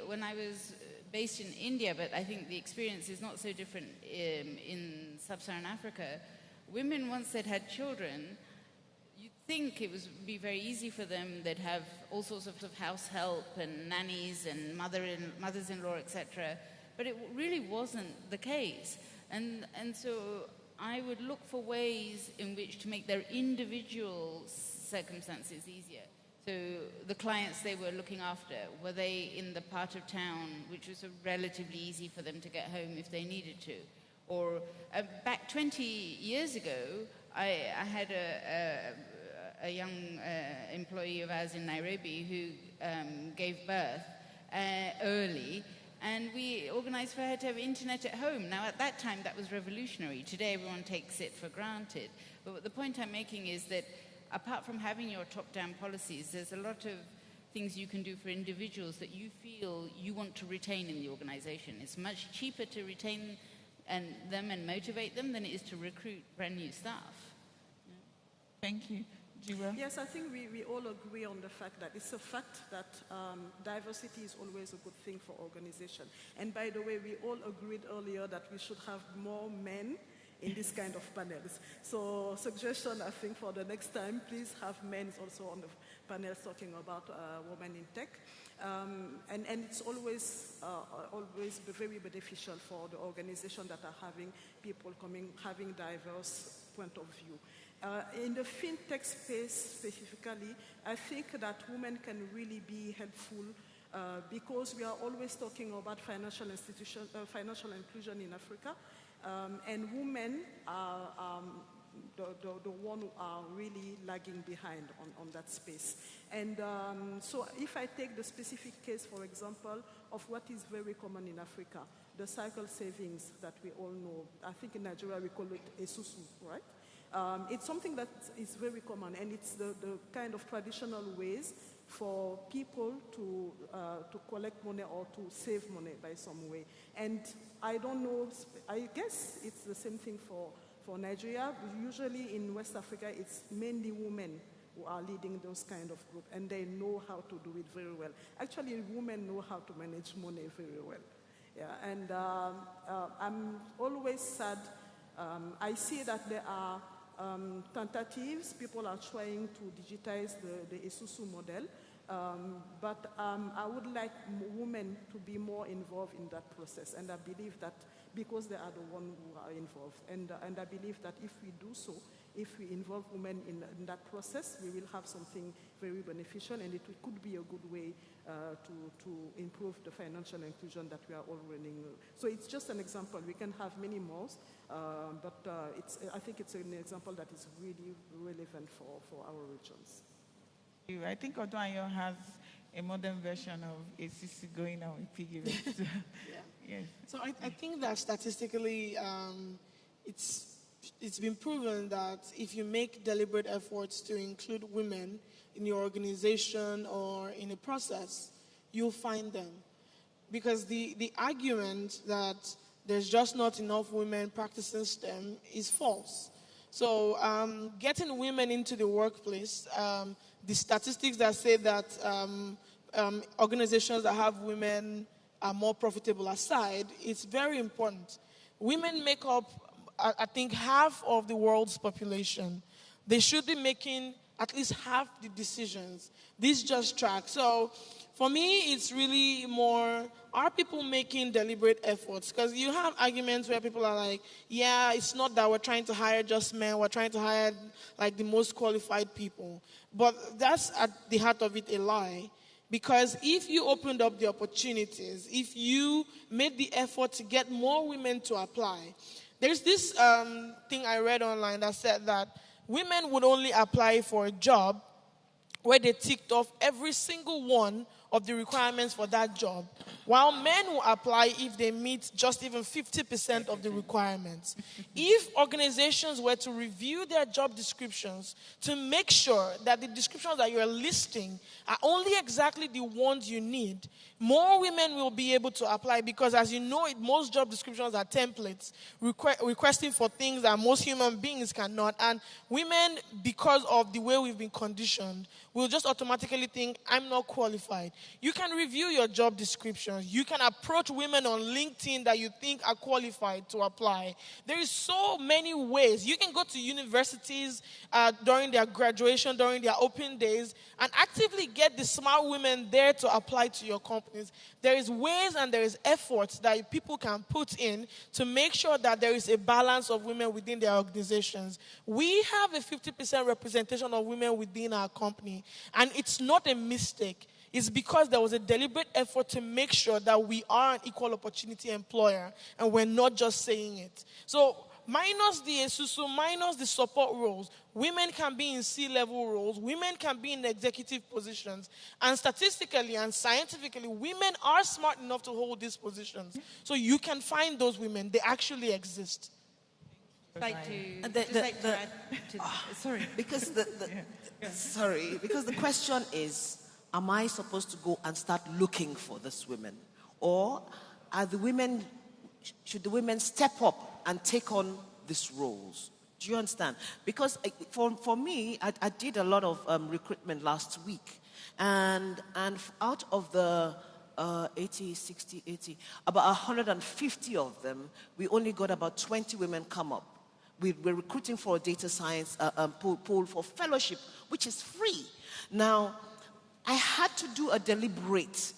when I was based in India, but I think the experience is not so different in sub-Saharan Africa, women, once they'd had children, you'd think it would be very easy for them. They'd have all sorts of house help and nannies and mothers-in-law, etc. But it really wasn't the case. And so I would look for ways in which to make their individual circumstances easier. So the clients they were looking after, were they in the part of town which was relatively easy for them to get home if they needed to? Or back 20 years ago, I had a young employee of ours in Nairobi who gave birth early, and we organized for her to have internet at home. Now, at that time, that was revolutionary. Today, everyone takes it for granted. But the point I'm making is that apart from having your top-down policies, there's a lot of things you can do for individuals that you feel you want to retain in the organization. It's much cheaper to retain them and motivate them than it is to recruit brand new staff. Thank you. Jiwa? Yes, I think we all agree on the fact that it's a fact that diversity is always a good thing for organization. And by the way, we all agreed earlier that we should have more men in this kind of panels. So suggestion, I think, for the next time, please have men also on the panels talking about women in tech. And it's always very beneficial for the organization that are having people having diverse point of view. In the fintech space specifically, I think that women can really be helpful because we are always talking about financial inclusion in Africa. And women are the one who are really lagging behind on that space. And so if I take the specific case, for example, of what is very common in Africa, the cycle savings that we all know. I think in Nigeria we call it esusu, right? It's something that is very common, and it's the kind of traditional ways for people to collect money or to save money by some way. And I don't know, I guess it's the same thing for Nigeria. Usually in West Africa, it's mainly women who are leading those kind of groups, and they know how to do it very well. Actually, women know how to manage money very well. Yeah, and I'm always sad. I see that there are tentatives. People are trying to digitize the esusu model. But I would like women to be more involved in that process. And I believe that because they are the ones who are involved. And I believe that if we do so, if we involve women in that process, we will have something very beneficial, and it could be a good way to improve the financial inclusion that we are all running. So it's just an example. We can have many more, but I think it's an example that is really relevant for our regions. I think Odoayo has a modern version of ACC going on with piggy banks. Yes. So I think that statistically, it's been proven that if you make deliberate efforts to include women in your organization or in a process, you'll find them. Because the argument that there's just not enough women practicing STEM is false. So getting women into the workplace, the statistics that say that organizations that have women are more profitable aside, it's very important. Women make up, I think, half of the world's population. They should be making at least half the decisions. This just tracks. So for me, it's really more, are people making deliberate efforts? Because you have arguments where people are like, yeah, it's not that we're trying to hire just men, we're trying to hire like the most qualified people. But that's at the heart of it a lie. Because if you opened up the opportunities, if you made the effort to get more women to apply, there's this thing I read online that said that women would only apply for a job where they ticked off every single one of the requirements for that job, while men will apply if they meet just even 50% of the requirements. If organizations were to review their job descriptions to make sure that the descriptions that you're listing are only exactly the ones you need, more women will be able to apply, because as you know, most job descriptions are templates requesting for things that most human beings cannot. And women, because of the way we've been conditioned, will just automatically think, I'm not qualified. You can review your job descriptions. You can approach women on LinkedIn that you think are qualified to apply. There is so many ways. You can go to universities during their graduation, during their open days, and actively get the smart women there to apply to your companies. There is ways and there is efforts that people can put in to make sure that there is a balance of women within their organizations. We have a 50% representation of women within our company, and it's not a mistake. It's because there was a deliberate effort to make sure that we are an equal opportunity employer, and we're not just saying it. So minus the ESUSU, minus the support roles, women can be in C-level roles, women can be in executive positions, and statistically and scientifically, women are smart enough to hold these positions. So you can find those women. They actually exist. Sorry, because the question is, am I supposed to go and start looking for these women? Or should the women step up and take on these roles? Do you understand? Because for me, I did a lot of recruitment last week. And out of the 80, about 150 of them, we only got about 20 women come up. We're recruiting for a data science pool for fellowship, which is free. Now, I had to do a deliberate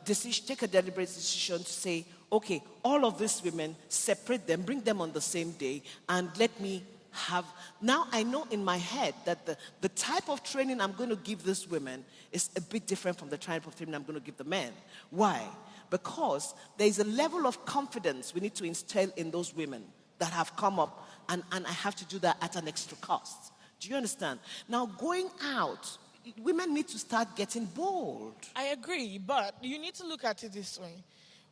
decision, take a deliberate decision to say, okay, all of these women, separate them, bring them on the same day, and let me have. Now I know in my head that the type of training I'm going to give these women is a bit different from the type of training I'm going to give the men. Why? Because there is a level of confidence we need to instill in those women that have come up, and I have to do that at an extra cost. Do you understand? Now, going out, women need to start getting bold. I agree, but you need to look at it this way.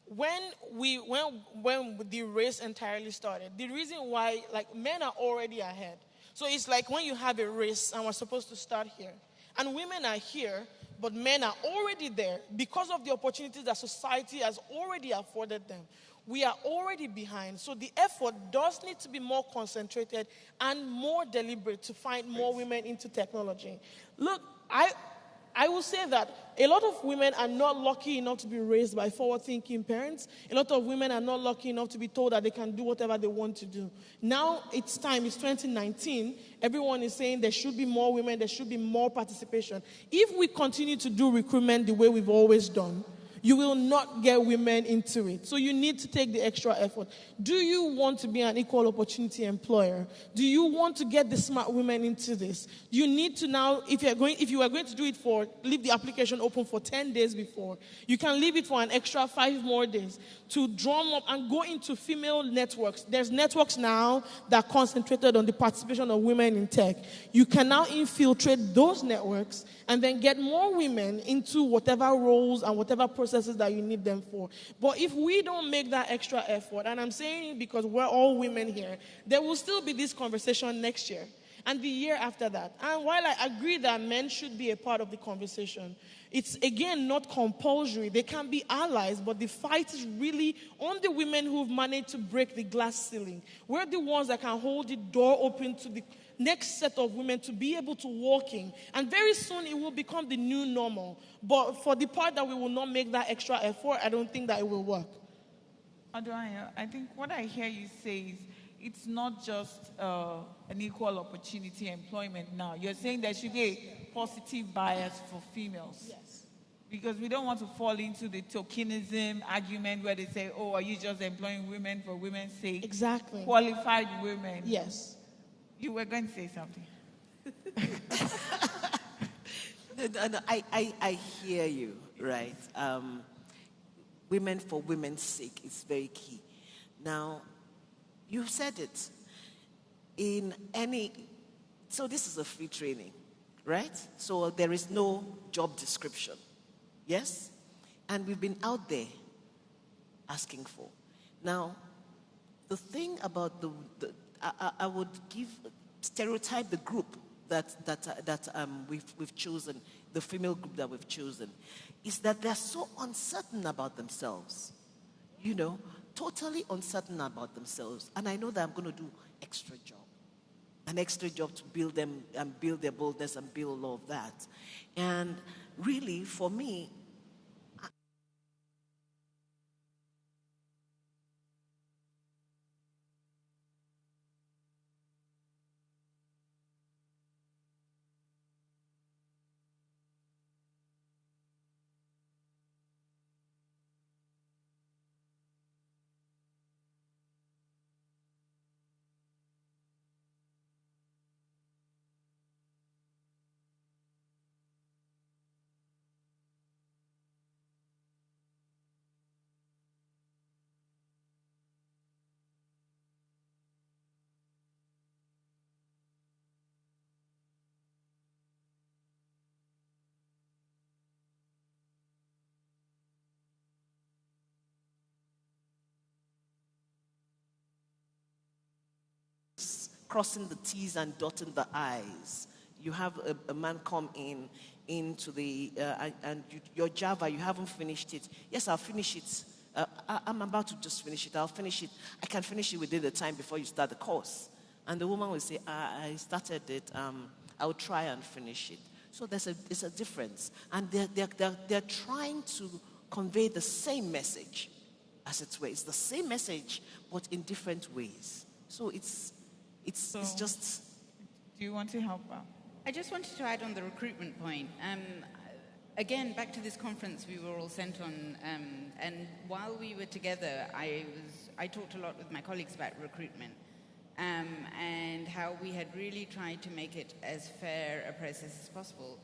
When the race entirely started, the reason why, men are already ahead. So it's like when you have a race and we're supposed to start here, and women are here, but men are already there because of the opportunities that society has already afforded them. We are already behind. So the effort does need to be more concentrated and more deliberate to find more women into technology. Look, I will say that a lot of women are not lucky enough to be raised by forward-thinking parents. A lot of women are not lucky enough to be told that they can do whatever they want to do. Now it's time. It's 2019. Everyone is saying there should be more women. There should be more participation. If we continue to do recruitment the way we've always done, you will not get women into it. So you need to take the extra effort. Do you want to be an equal opportunity employer? Do you want to get the smart women into this? You need to now, if you are going to do it leave the application open for 10 days before. You can leave it for an extra 5 more days to drum up and go into female networks. There's networks now that are concentrated on the participation of women in tech. You can now infiltrate those networks and then get more women into whatever roles and whatever processes that you need them for. But if we don't make that extra effort, and I'm saying it because we're all women here, there will still be this conversation next year and the year after that. And while I agree that men should be a part of the conversation, it's again not compulsory. They can be allies, but the fight is really on the women who've managed to break the glass ceiling. We're the ones that can hold the door open to the next set of women to be able to walk in. And very soon it will become the new normal. But for the part that we will not make that extra effort, I don't think that it will work. I think what I hear you say it's not just an equal opportunity employment now. You're saying there should be a positive bias for females. Yes. Because we don't want to fall into the tokenism argument where they say, oh, are you just employing women for women's sake? Exactly. Qualified women. Yes. You were going to say something. No, I hear you, right? Women for women's sake is very key. Now, you said it. So this is a free training, right? So there is no job description, yes? And we've been out there asking for. Now, the thing about I would stereotype the group that we've chosen, the female group that we've chosen, is that they're so uncertain about themselves, totally uncertain about themselves. And I know that I'm going to do an extra job to build them and build their boldness and build all of that. And really, for me, crossing the T's and dotting the I's. You have a man come into the, your Java, you haven't finished it. Yes, I'll finish it. I'm about to just finish it. I'll finish it. I can finish it within the time before you start the course. And the woman will say, I started it. I'll try and finish it. So there's a difference. And they're trying to convey the same message, as it were. It's the same message, but in different ways. So it's just... Do you want to help out? I just wanted to add on the recruitment point. Again, back to this conference we were all sent on, and while we were together, I talked a lot with my colleagues about recruitment and how we had really tried to make it as fair a process as possible.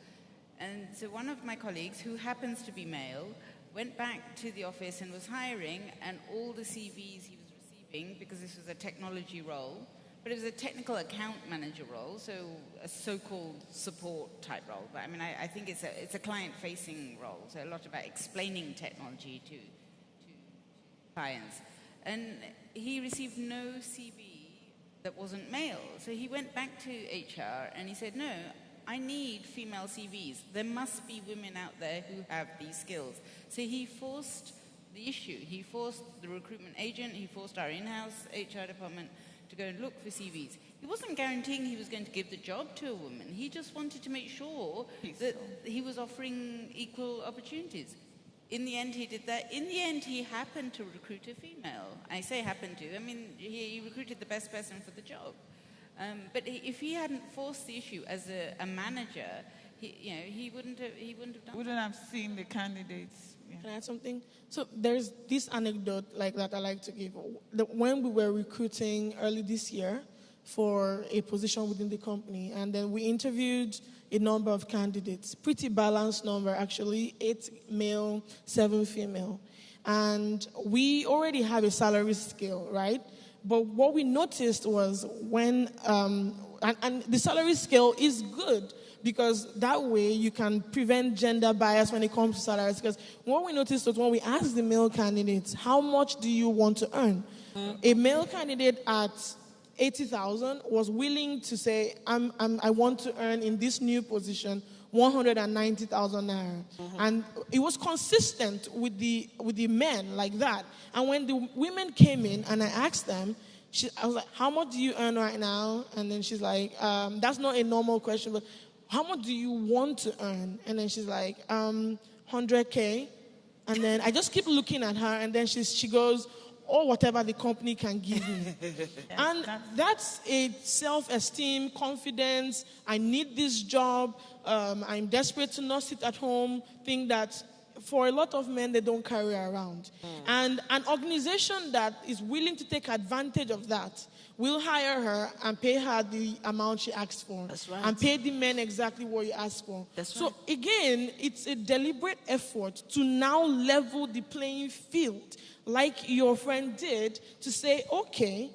And so one of my colleagues, who happens to be male, went back to the office and was hiring, and all the CVs he was receiving, because this was a technology role, but it was a technical account manager role, so a so-called support type role. But I mean, I think it's a client-facing role, so a lot about explaining technology to clients. And he received no CV that wasn't male. So he went back to HR and he said, no, I need female CVs. There must be women out there who have these skills. So he forced the issue. He forced the recruitment agent, he forced our in-house HR department to go and look for CVs. He wasn't guaranteeing he was going to give the job to a woman. He just wanted to make sure that he was offering equal opportunities. In the end, he did that. In the end, he happened to recruit a female. I say happened to. I mean, he recruited the best person for the job. But if he hadn't forced the issue as a manager, he wouldn't have done. Wouldn't have seen the candidates. Yeah. Can I add something? So there's this anecdote like that I like to give. When we were recruiting early this year for a position within the company, and then we interviewed a number of candidates, pretty balanced number actually, 8 male, 7 female. And we already have a salary scale, right? But what we noticed was when, and the salary scale is good, because that way you can prevent gender bias when it comes to salaries. Because what we noticed was when we asked the male candidates, how much do you want to earn? A male candidate at 80,000 was willing to say, I want to earn in this new position 190,000 naira. And it was consistent with the men like that. And when the women came in and I asked them, I was like, how much do you earn right now? And then she's like, that's not a normal question, but how much do you want to earn? And then she's like, 100K. And then I just keep looking at her, and then she goes, or whatever the company can give me. And that's a self-esteem, confidence, I need this job, I'm desperate to not sit at home, thing that for a lot of men, they don't carry around. And an organization that is willing to take advantage of that will hire her and pay her the amount she asked for. That's right. And pay the men exactly what you asked for. That's so right. again, it's a deliberate effort to now level the playing field, like your friend did, to say, okay,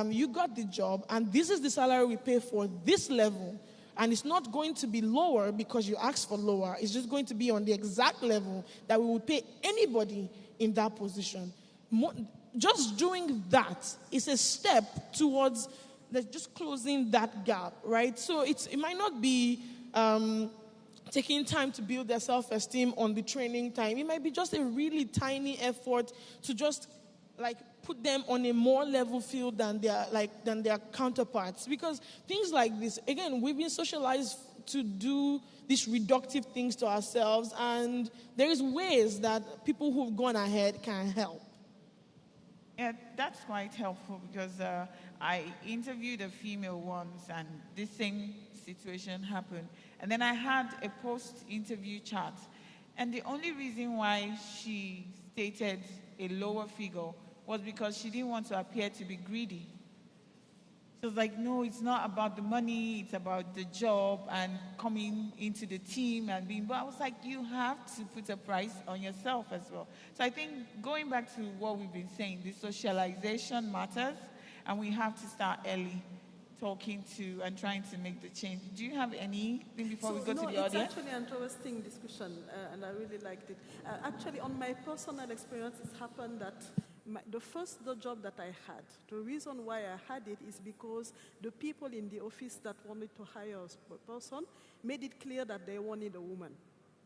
you got the job, and this is the salary we pay for this level. And it's not going to be lower because you asked for lower. It's just going to be on the exact level that we would pay anybody in that position. Just doing that is a step towards just closing that gap, right? So it might not be taking time to build their self-esteem on the training time. It might be just a really tiny effort to just put them on a more level field than their counterparts. Because things like this, again, we've been socialized to do these reductive things to ourselves, and there is ways that people who've gone ahead can help. Yeah, that's quite helpful because I interviewed a female once and this same situation happened. And then I had a post-interview chat. And the only reason why she stated a lower figure was because she didn't want to appear to be greedy. She was like, no, it's not about the money, it's about the job and coming into the team and being, but I was like, you have to put a price on yourself as well. So I think going back to what we've been saying, the socialization matters and we have to start early talking to and trying to make the change. Do you have anything before we go to the audience? It's actually an interesting discussion and I really liked it. Actually, on my personal experience, it's happened that the first job that I had, the reason why I had it is because the people in the office that wanted to hire a person made it clear that they wanted a woman.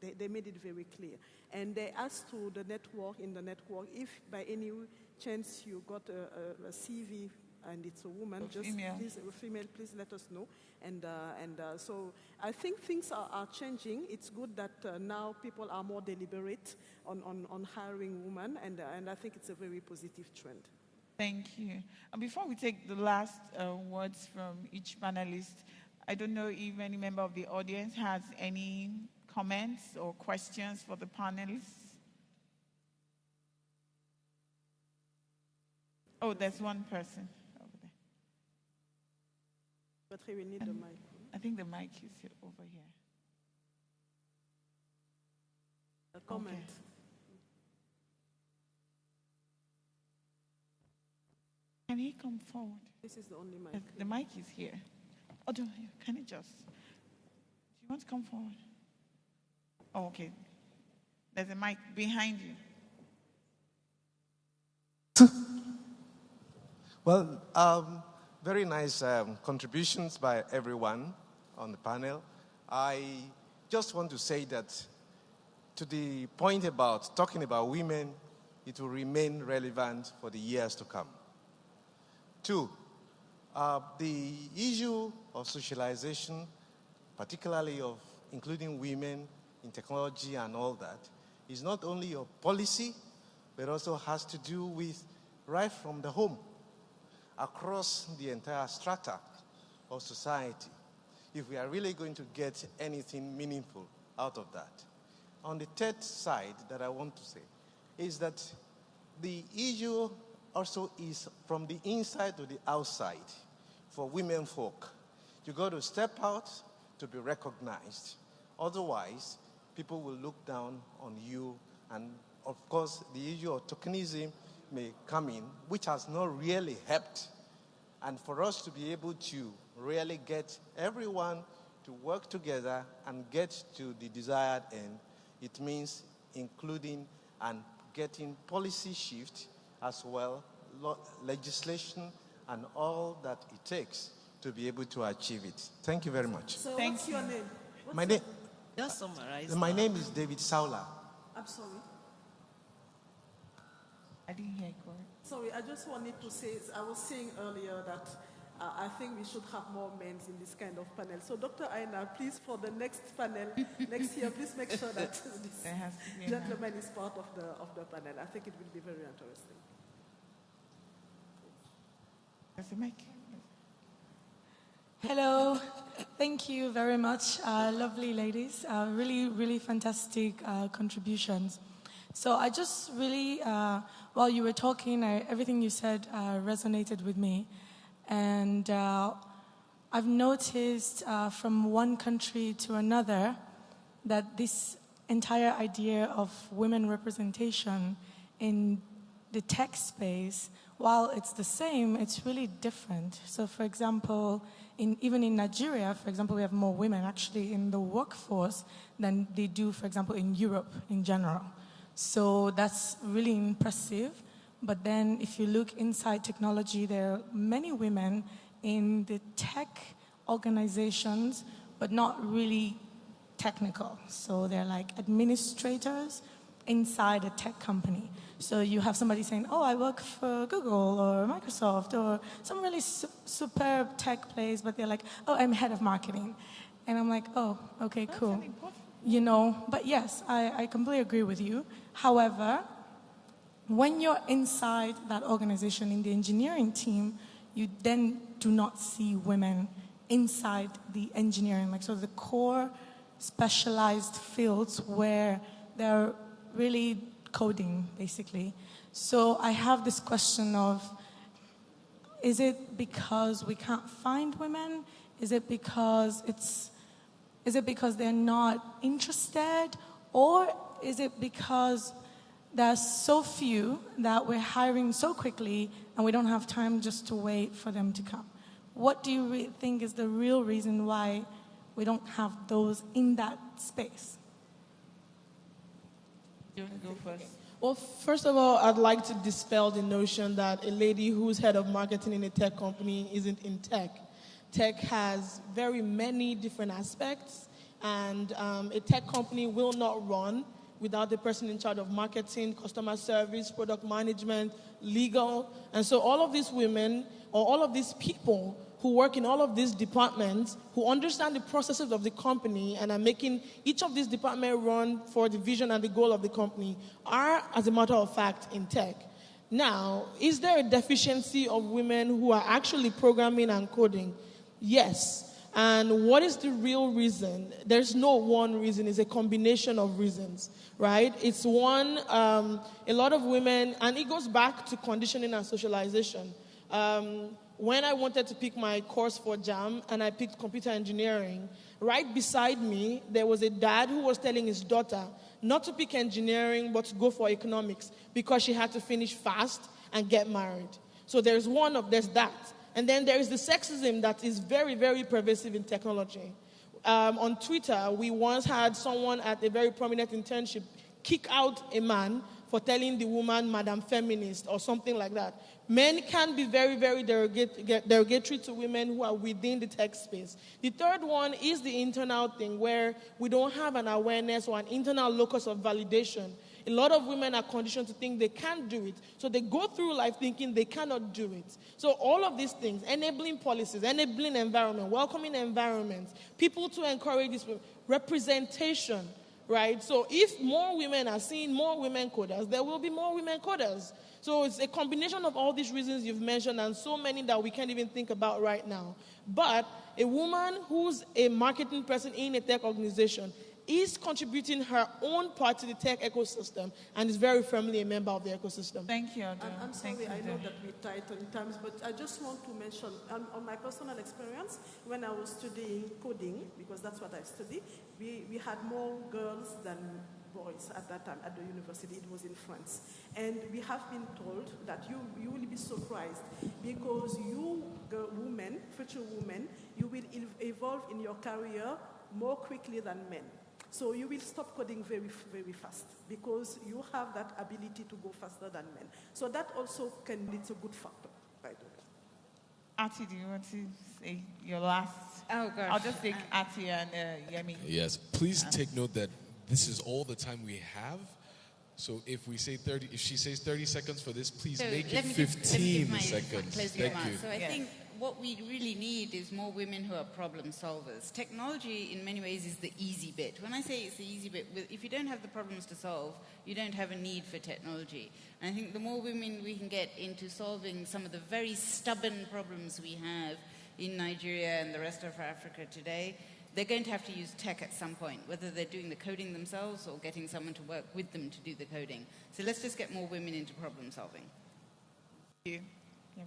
They made it very clear. And they asked to the network, if by any chance you got a CV and it's a woman, female, please let us know. And so I think things are changing. It's good that now people are more deliberate on hiring women, and I think it's a very positive trend. Thank you. And before we take the last words from each panelist, I don't know if any member of the audience has any comments or questions for the panelists. Oh, there's one person over there. But we need the mic. I think the mic is over here. A comment. Okay. Can he come forward? This is the only mic. The mic is here. Oh, can you just? Do you want to come forward? Oh, okay. There's a mic behind you. Well, very nice contributions by everyone on the panel. I just want to say that to the point about talking about women, it will remain relevant for the years to come. 2, the issue of socialization, particularly of including women in technology and all that, is not only a policy, but also has to do with right from the home, across the entire strata of society, if we are really going to get anything meaningful out of that. On the third side that I want to say is that the issue also is from the inside to the outside for women folk. You got to step out to be recognized. Otherwise, people will look down on you. And of course, the issue of tokenism may come in, which has not really helped. And for us to be able to really get everyone to work together and get to the desired end, it means including and getting policy shift as well, legislation, and all that it takes to be able to achieve it. Thank you very much. So what's your name? My name. Just summarize. My name is David Saula. I'm sorry. I didn't hear Corey. Sorry, I just wanted to say, I was saying earlier that I think we should have more men in this kind of panel. So Dr. Aina, please, for the next panel, next year, please make sure that this gentleman is part of the panel. I think it will be very interesting. Hello, thank you very much, lovely ladies. Really, really fantastic contributions. So I just really, while you were talking, everything you said resonated with me. And I've noticed from one country to another that this entire idea of women representation in the tech space, while it's the same, it's really different. So for example, even in Nigeria, for example, we have more women actually in the workforce than they do, for example, in Europe in general. So that's really impressive. But then if you look inside technology, there are many women in the tech organizations, but not really technical. So they're like administrators inside a tech company. So you have somebody saying, oh, I work for Google or Microsoft or some really superb tech place, but they're like, oh, I'm head of marketing. And I'm like, oh, okay, cool. You know, but yes, I completely agree with you. However, when you're inside that organization in the engineering team, you then do not see women inside the engineering, like so the core specialized fields where they're really coding, basically. So I have this question of, is it because we can't find women? Is it because they're not interested? Or is it because there's so few that we're hiring so quickly and we don't have time just to wait for them to come? What do you think is the real reason why we don't have those in that space? You want to go first? Well, first of all, I'd like to dispel the notion that a lady who's head of marketing in a tech company isn't in tech. Tech has very many different aspects, and a tech company will not run without the person in charge of marketing, customer service, product management, legal. And so all of these women, or all of these people who work in all of these departments, who understand the processes of the company and are making each of these departments run for the vision and the goal of the company, are, as a matter of fact, in tech. Now, is there a deficiency of women who are actually programming and coding? Yes. And what is the real reason? There's no one reason. It's a combination of reasons, right? It's one, a lot of women, and it goes back to conditioning and socialization. When I wanted to pick my course for JAM and I picked computer engineering, right beside me, there was a dad who was telling his daughter not to pick engineering, but to go for economics because she had to finish fast and get married. So there's that. And then there is the sexism that is very, very pervasive in technology. On Twitter, we once had someone at a very prominent internship kick out a man for telling the woman, Madam Feminist, or something like that. Men can be very, very derogatory to women who are within the tech space. The third one is the internal thing, where we don't have an awareness or an internal locus of validation. A lot of women are conditioned to think they can't do it. So they go through life thinking they cannot do it. So all of these things, enabling policies, enabling environment, welcoming environments, people to encourage this representation, right? So if more women are seeing more women coders, there will be more women coders. So it's a combination of all these reasons you've mentioned and so many that we can't even think about right now. But a woman who's a marketing person in a tech organization is contributing her own part to the tech ecosystem and is very firmly a member of the ecosystem. Thank you. I'm sorry, I know that we're tight on times, but I just want to mention, on my personal experience, when I was studying coding, because that's what I studied, we had more girls than boys at that time at the university. It was in France. And we have been told that you will be surprised because you, women, future women, you will evolve in your career more quickly than men. So you will stop coding very, very fast because you have that ability to go faster than men. So that also can lead to a good factor, by the way. Ati, do you want to say your last? Oh, gosh. I'll just take Ati and Yemi. Yes, please take note that this is all the time we have. So if we say 30, if she says 30 seconds for this, please make it 15 seconds. Thank you. So I think what we really need is more women who are problem solvers. Technology, in many ways, is the easy bit. When I say it's the easy bit, if you don't have the problems to solve, you don't have a need for technology. And I think the more women we can get into solving some of the very stubborn problems we have in Nigeria and the rest of Africa today, they're going to have to use tech at some point, whether they're doing the coding themselves or getting someone to work with them to do the coding. So let's just get more women into problem solving. Thank you. Do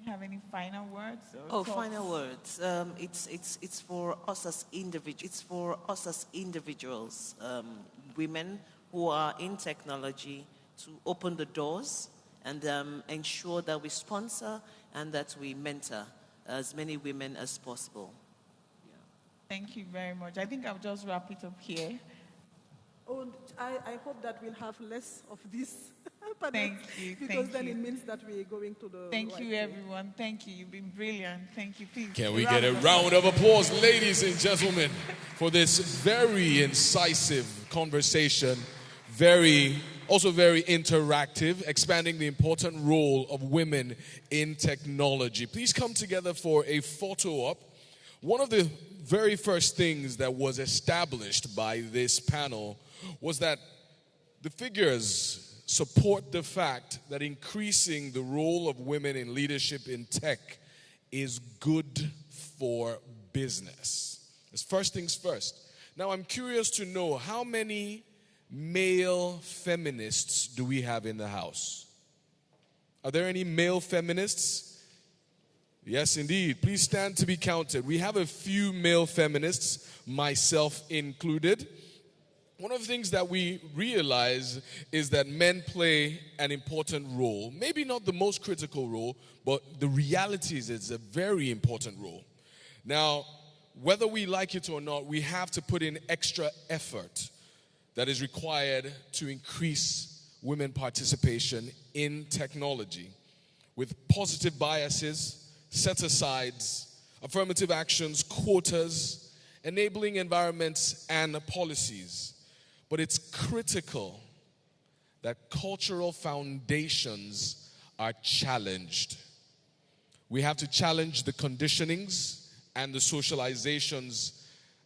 you have any final words? Oh, final words. It's for us as individuals. It's for us as individuals, women who are in technology, to open the doors and ensure that we sponsor and that we mentor as many women as possible. Thank you very much. I think I'll just wrap it up here. Oh, I hope that we'll have less of this. Thank you. Because then it means that we're going to the Thank right you, way. everyone. Thank you. You've been brilliant. Thank you. Please. Can we get a round of applause, ladies and gentlemen, for this very incisive conversation, also very interactive, expanding the important role of women in technology. Please come together for a photo op. One of the very first things that was established by this panel was that the figures support the fact that increasing the role of women in leadership in tech is good for business. It's first things first. Now, I'm curious to know, how many male feminists do we have in the house? Are there any male feminists? Yes, indeed. Please stand to be counted. We have a few male feminists, myself included. One of the things that we realize is that men play an important role. Maybe not the most critical role, but the reality is it's a very important role. Now, whether we like it or not, we have to put in extra effort that is required to increase women participation in technology with positive biases, set-asides, affirmative actions, quotas, enabling environments, and policies. But it's critical that cultural foundations are challenged. We have to challenge the conditionings and the socializations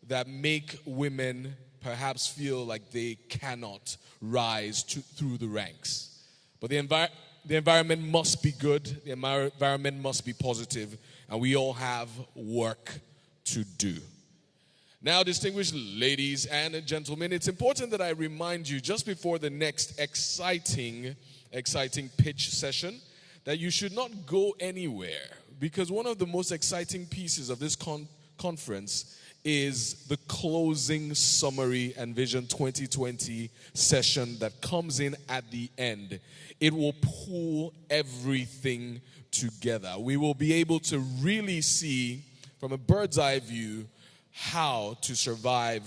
that make women perhaps feel like they cannot rise through the ranks. But the environment must be good, the environment must be positive, and we all have work to do. Now, distinguished ladies and gentlemen, it's important that I remind you just before the next exciting pitch session that you should not go anywhere, because one of the most exciting pieces of this conference is the closing summary and Vision 2020 session that comes in at the end. It will pull everything together. We will be able to really see from a bird's eye view how to survive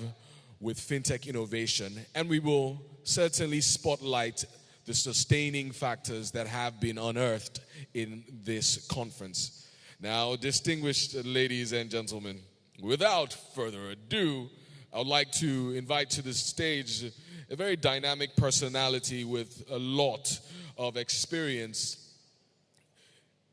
with fintech innovation, and we will certainly spotlight the sustaining factors that have been unearthed in this conference. Now, distinguished ladies and gentlemen, without further ado, I would like to invite to the stage a very dynamic personality with a lot of experience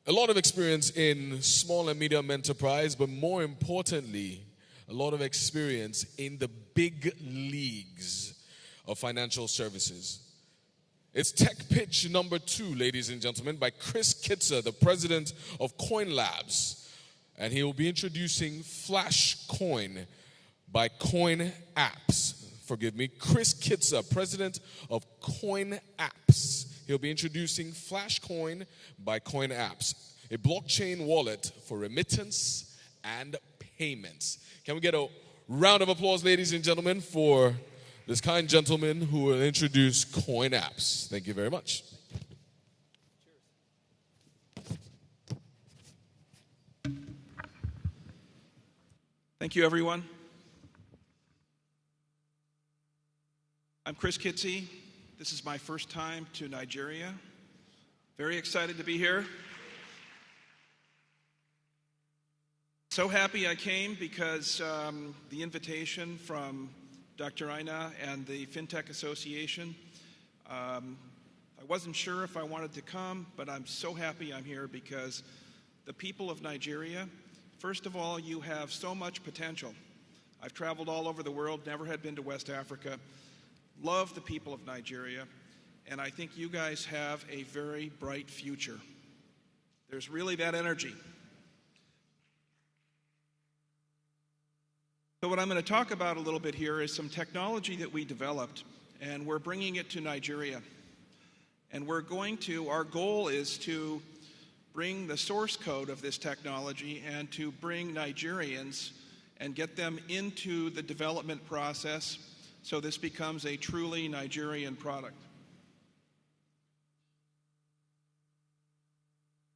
in small and medium enterprise, but more importantly, a lot of experience in the big leagues of financial services. It's Tech Pitch number 2, ladies and gentlemen, by Chris Kitzer, the president of Coin Labs. And he will be introducing Flash Coin by Coin Apps. Forgive me, Chris Kitzer, president of Coin Apps. He'll be introducing Flash Coin by Coin Apps, a blockchain wallet for remittance and payments. Can we get a round of applause, ladies and gentlemen, for this kind gentleman who will introduce Coin Apps. Thank you very much. Thank you, everyone. I'm Chris Kitze. This is my first time to Nigeria. Very excited to be here. So happy I came because the invitation from Dr. Aina and the Fintech Association, I wasn't sure if I wanted to come, but I'm so happy I'm here because the people of Nigeria, first of all, you have so much potential. I've traveled all over the world, never had been to West Africa. Love the people of Nigeria, and I think you guys have a very bright future. There's really that energy. So what I'm going to talk about a little bit here is some technology that we developed, and we're bringing it to Nigeria. And our goal is to bring the source code of this technology and to bring Nigerians and get them into the development process so this becomes a truly Nigerian product.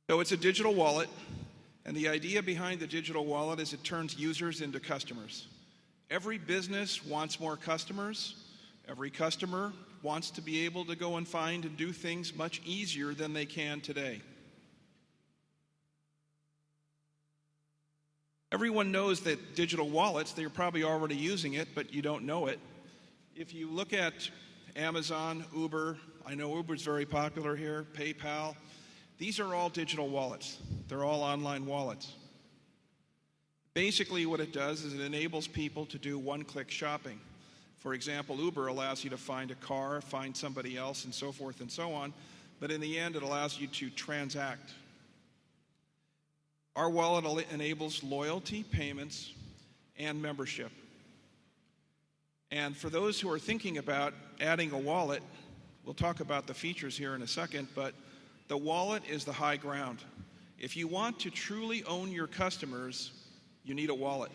So it's a digital wallet, and the idea behind the digital wallet is it turns users into customers. Every business wants more customers. Every customer wants to be able to go and find and do things much easier than they can today. Everyone knows that digital wallets, they're probably already using it, but you don't know it. If you look at Amazon, Uber, I know Uber's very popular here, PayPal, these are all digital wallets. They're all online wallets. Basically what it does is it enables people to do one-click shopping. For example, Uber allows you to find a car, find somebody else, and so forth and so on, but in the end it allows you to transact. Our wallet enables loyalty, payments, and membership. And for those who are thinking about adding a wallet, we'll talk about the features here in a second, but the wallet is the high ground. If you want to truly own your customers, you need a wallet.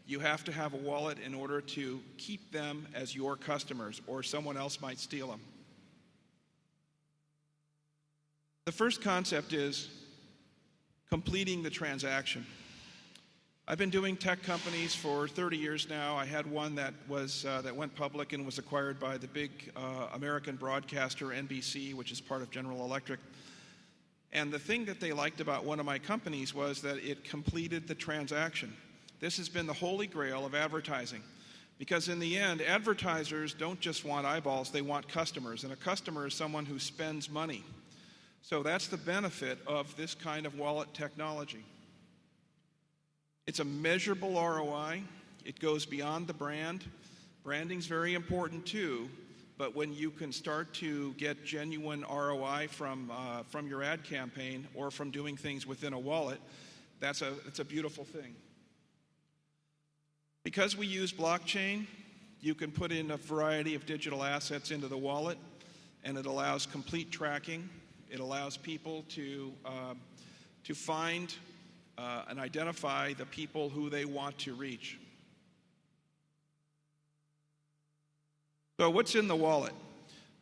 You have to have a wallet in order to keep them as your customers, or someone else might steal them. The first concept is completing the transaction. I've been doing tech companies for 30 years now. I had one that went public and was acquired by the big American broadcaster NBC, which is part of General Electric. And the thing that they liked about one of my companies was that it completed the transaction. This has been the holy grail of advertising, because in the end, advertisers don't just want eyeballs, they want customers, and a customer is someone who spends money. So that's the benefit of this kind of wallet technology. It's a measurable ROI. It goes beyond the brand. Branding's very important too, but when you can start to get genuine ROI from your ad campaign or from doing things within a wallet, it's a beautiful thing. Because we use blockchain, you can put in a variety of digital assets into the wallet, and it allows complete tracking. It allows people to find and identify the people who they want to reach. So what's in the wallet?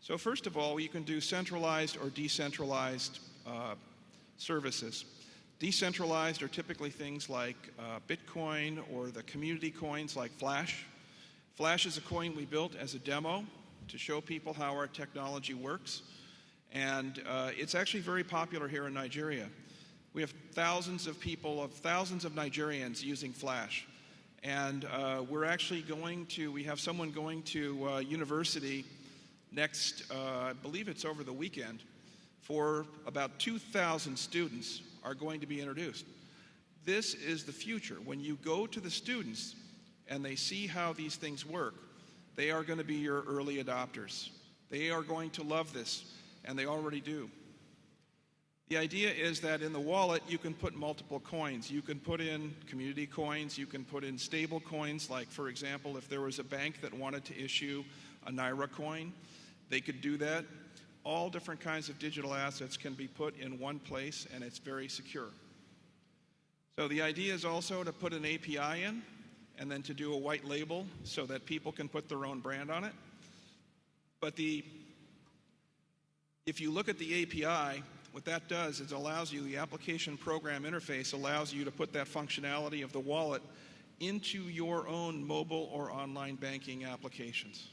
So first of all, you can do centralized or decentralized services. Decentralized are typically things like Bitcoin or the community coins like Flash. Flash is a coin we built as a demo to show people how our technology works. And it's actually very popular here in Nigeria. We have thousands of Nigerians using Flash. And we have someone going to university next, I believe it's over the weekend, for about 2,000 students are going to be introduced. This is the future. When you go to the students and they see how these things work, they are going to be your early adopters. They are going to love this, and they already do. The idea is that in the wallet, you can put multiple coins. You can put in community coins. You can put in stable coins, like, for example, if there was a bank that wanted to issue a Naira coin, they could do that. All different kinds of digital assets can be put in one place, and it's very secure. So the idea is also to put an API in, and then to do a white label so that people can put their own brand on it. But if you look at the API, what that does is the application program interface allows you to put that functionality of the wallet into your own mobile or online banking applications.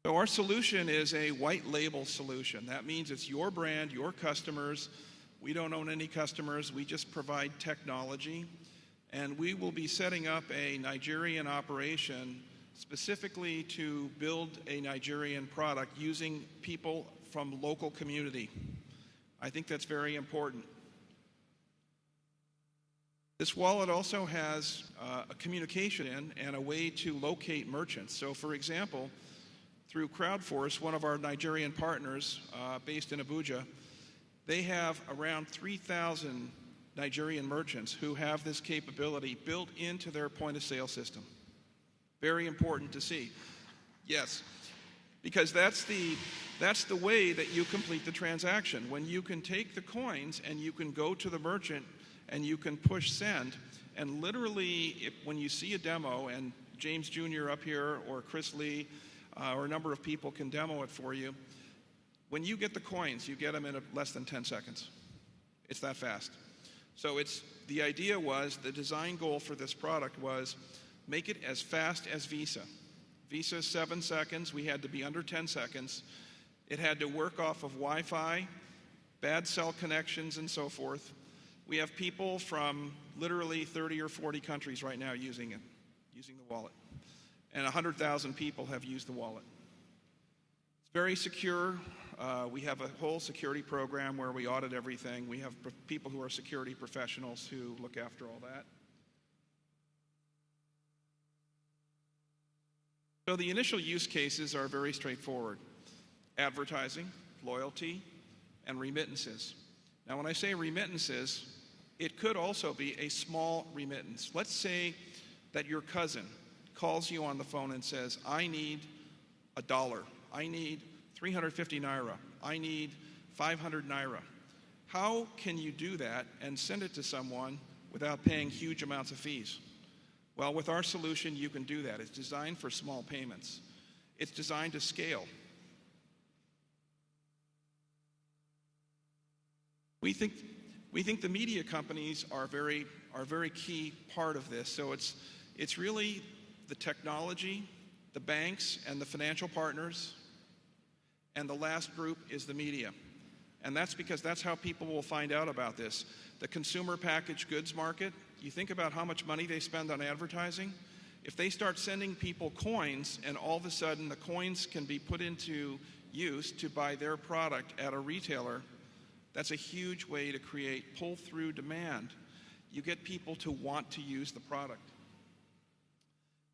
So our solution is a white label solution. That means it's your brand, your customers. We don't own any customers. We just provide technology. And we will be setting up a Nigerian operation specifically to build a Nigerian product using people from local community. I think that's very important. This wallet also has a communication in and a way to locate merchants. So for example, through Crowdforce, one of our Nigerian partners based in Abuja, they have around 3,000 Nigerian merchants who have this capability built into their point-of-sale system. Very important to see. Yes, because that's the way that you complete the transaction. When you can take the coins and you can go to the merchant and you can push send, and literally when you see a demo, and James Jr. up here or Chris Lee or a number of people can demo it for you, when you get the coins, you get them in less than 10 seconds. It's that fast. So the idea was, the design goal for this product was, make it as fast as Visa. Visa 7 seconds, we had to be under 10 seconds. It had to work off of Wi-Fi, bad cell connections, and so forth. We have people from literally 30 or 40 countries right now using it, using the wallet. And 100,000 people have used the wallet. It's very secure. We have a whole security program where we audit everything. We have people who are security professionals who look after all that. So the initial use cases are very straightforward. Advertising, loyalty, and remittances. Now when I say remittances, it could also be a small remittance. Let's say that your cousin calls you on the phone and says, I need $1, I need 350 naira, I need 500 naira. How can you do that and send it to someone without paying huge amounts of fees? Well, with our solution, you can do that. It's designed for small payments. It's designed to scale. We think the media companies are a very key part of this. So it's really the technology, the banks, and the financial partners, and the last group is the media. And that's because that's how people will find out about this. The consumer packaged goods market, you think about how much money they spend on advertising. If they start sending people coins and all of a sudden the coins can be put into use to buy their product at a retailer, that's a huge way to create pull-through demand. You get people to want to use the product.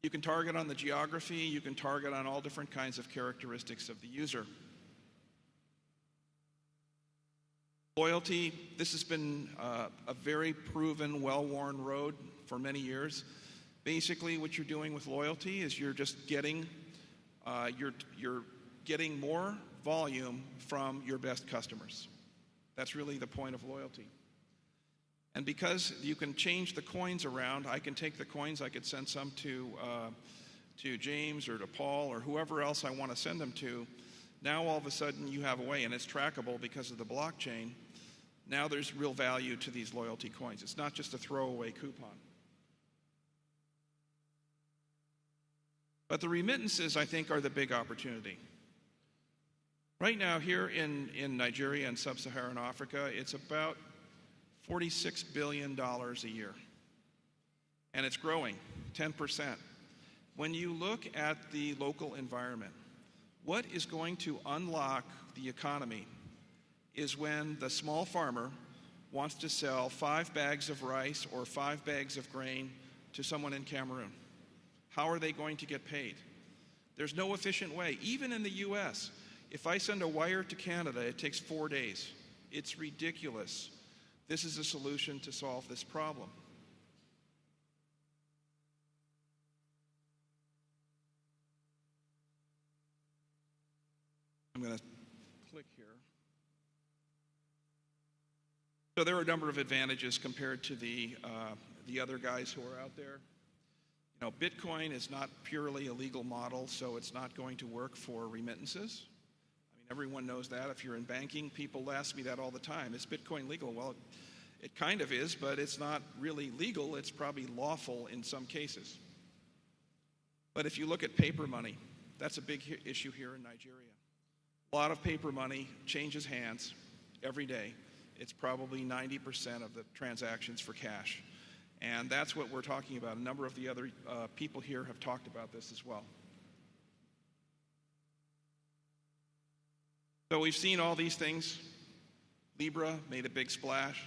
You can target on the geography, you can target on all different kinds of characteristics of the user. Loyalty, this has been a very proven, well-worn road for many years. Basically, what you're doing with loyalty is you're just getting, you're getting more volume from your best customers. That's really the point of loyalty. And because you can change the coins around, I can take the coins, I could send some to James or to Paul or whoever else I want to send them to. Now all of a sudden you have a way, and it's trackable because of the blockchain. Now there's real value to these loyalty coins. It's not just a throwaway coupon. But the remittances, I think, are the big opportunity. Right now here in Nigeria and sub-Saharan Africa, it's about $46 billion a year. And it's growing, 10%. When you look at the local environment, what is going to unlock the economy is when the small farmer wants to sell 5 bags of rice or 5 bags of grain to someone in Cameroon. How are they going to get paid? There's no efficient way. Even in the US, if I send a wire to Canada, it takes 4 days. It's ridiculous. This is a solution to solve this problem. I'm going to click here. So there are a number of advantages compared to the other guys who are out there. You know, Bitcoin is not purely a legal model, so it's not going to work for remittances. I mean, everyone knows that. If you're in banking, people ask me that all the time. Is Bitcoin legal? Well, it kind of is, but it's not really legal. It's probably lawful in some cases. But if you look at paper money, that's a big issue here in Nigeria. A lot of paper money changes hands every day. It's probably 90% of the transactions for cash. And that's what we're talking about. A number of the other people here have talked about this as well. So we've seen all these things. Libra made a big splash.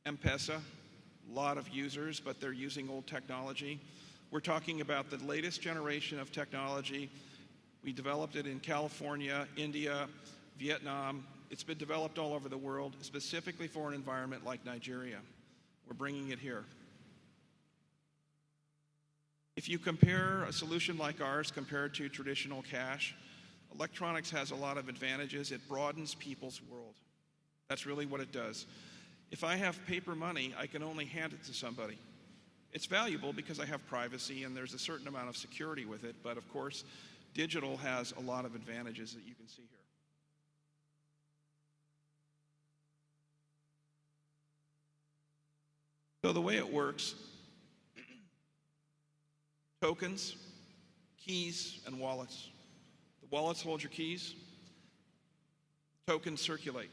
M-Pesa, a lot of users, but they're using old technology. We're talking about the latest generation of technology. We developed it in California, India, Vietnam. It's been developed all over the world, specifically for an environment like Nigeria. We're bringing it here. If you compare a solution like ours compared to traditional cash, electronics has a lot of advantages. It broadens people's world. That's really what it does. If I have paper money, I can only hand it to somebody. It's valuable because I have privacy and there's a certain amount of security with it, but of course, digital has a lot of advantages that you can see here. So the way it works, tokens, keys, and wallets. The wallets hold your keys. Tokens circulate.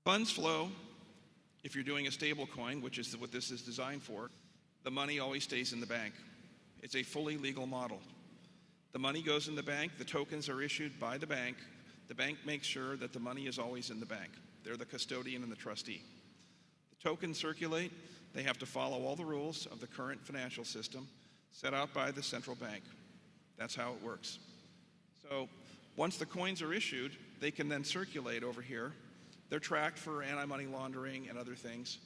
Funds flow. If you're doing a stable coin, which is what this is designed for, the money always stays in the bank. It's a fully legal model. The money goes in the bank, the tokens are issued by the bank makes sure that the money is always in the bank. They're the custodian and the trustee. The tokens circulate, they have to follow all the rules of the current financial system set out by the central bank. That's how it works. So once the coins are issued, they can then circulate over here. They're tracked for anti-money laundering and other things.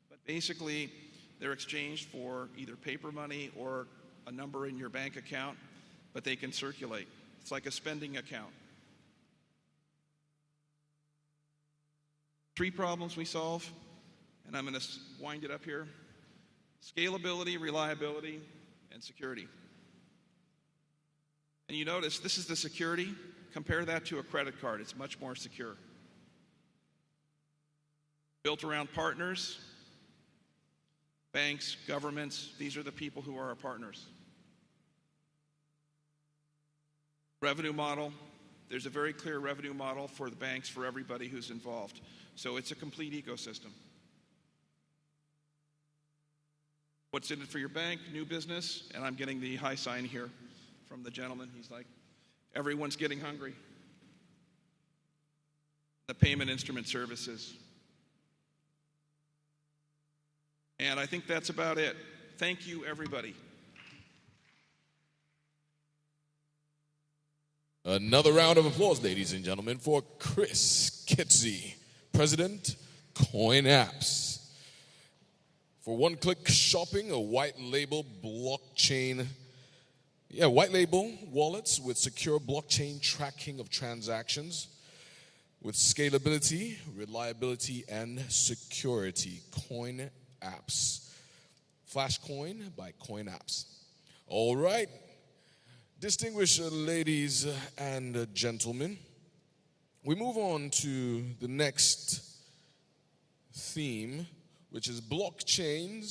But basically, they're exchanged for either paper money or a number in your bank account, but they can circulate. It's like a spending account. 3 problems we solve, and I'm going to wind it up here. Scalability, reliability, and security. And you notice this is the security. Compare that to a credit card. It's much more secure. Built around partners, banks, governments. These are the people who are our partners. Revenue model. There's a very clear revenue model for the banks, for everybody who's involved. So it's a complete ecosystem. What's in it for your bank? New business. And I'm getting the high sign here from the gentleman. He's like, everyone's getting hungry. The payment instrument services. And I think that's about it. Thank you, everybody. Another round of applause, ladies and gentlemen, for Chris Kitsey, President, Coin Apps. For one-click shopping, a white label blockchain, white label wallets with secure blockchain tracking of transactions with scalability, reliability, and security. Coin Apps. Flashcoin by Coin Apps. All right. Distinguished ladies and gentlemen, we move on to the next theme, which is blockchain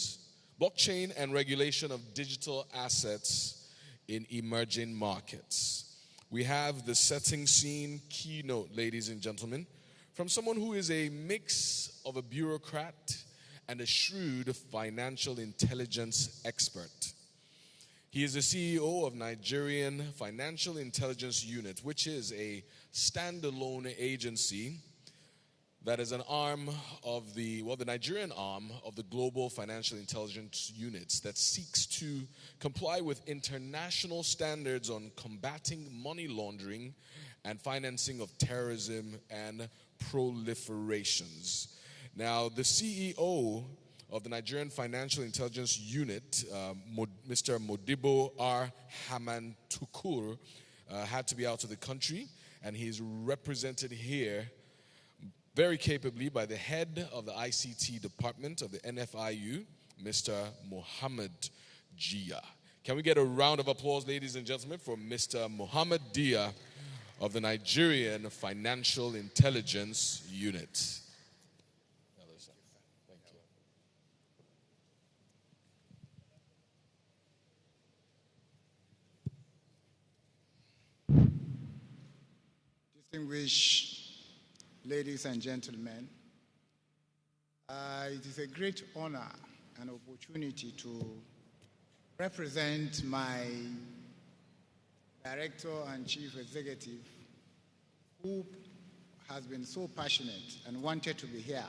and regulation of digital assets in emerging markets. We have the setting scene keynote, ladies and gentlemen, from someone who is a mix of a bureaucrat and a shrewd financial intelligence expert. He is the CEO of Nigerian Financial Intelligence Unit, which is a standalone agency that is an arm of the Nigerian arm of the Global Financial Intelligence Units that seeks to comply with international standards on combating money laundering and financing of terrorism and proliferations. Now, the CEO of the Nigerian Financial Intelligence Unit, Mr. Modibo R. Hamantukur, had to be out of the country, and he's represented here very capably by the head of the ICT department of the NFIU, Mr. Mohammed Jia. Can we get a round of applause, ladies and gentlemen, for Mr. Mohammed Jia of the Nigerian Financial Intelligence Unit? Distinguished ladies and gentlemen, it is a great honor and opportunity to represent my director and chief executive, who has been so passionate and wanted to be here.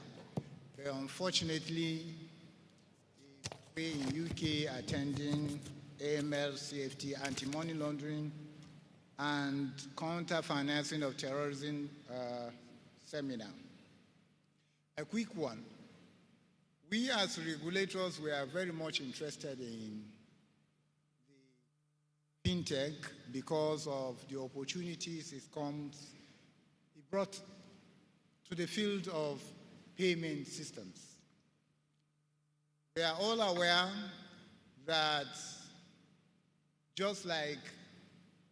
But unfortunately, we in UK attending AML, CFT, anti-money laundering, and counter-financing of terrorism seminar. A quick one. We as regulators, we are very much interested in the fintech because of the opportunities it brought to the field of payment systems. We are all aware that just like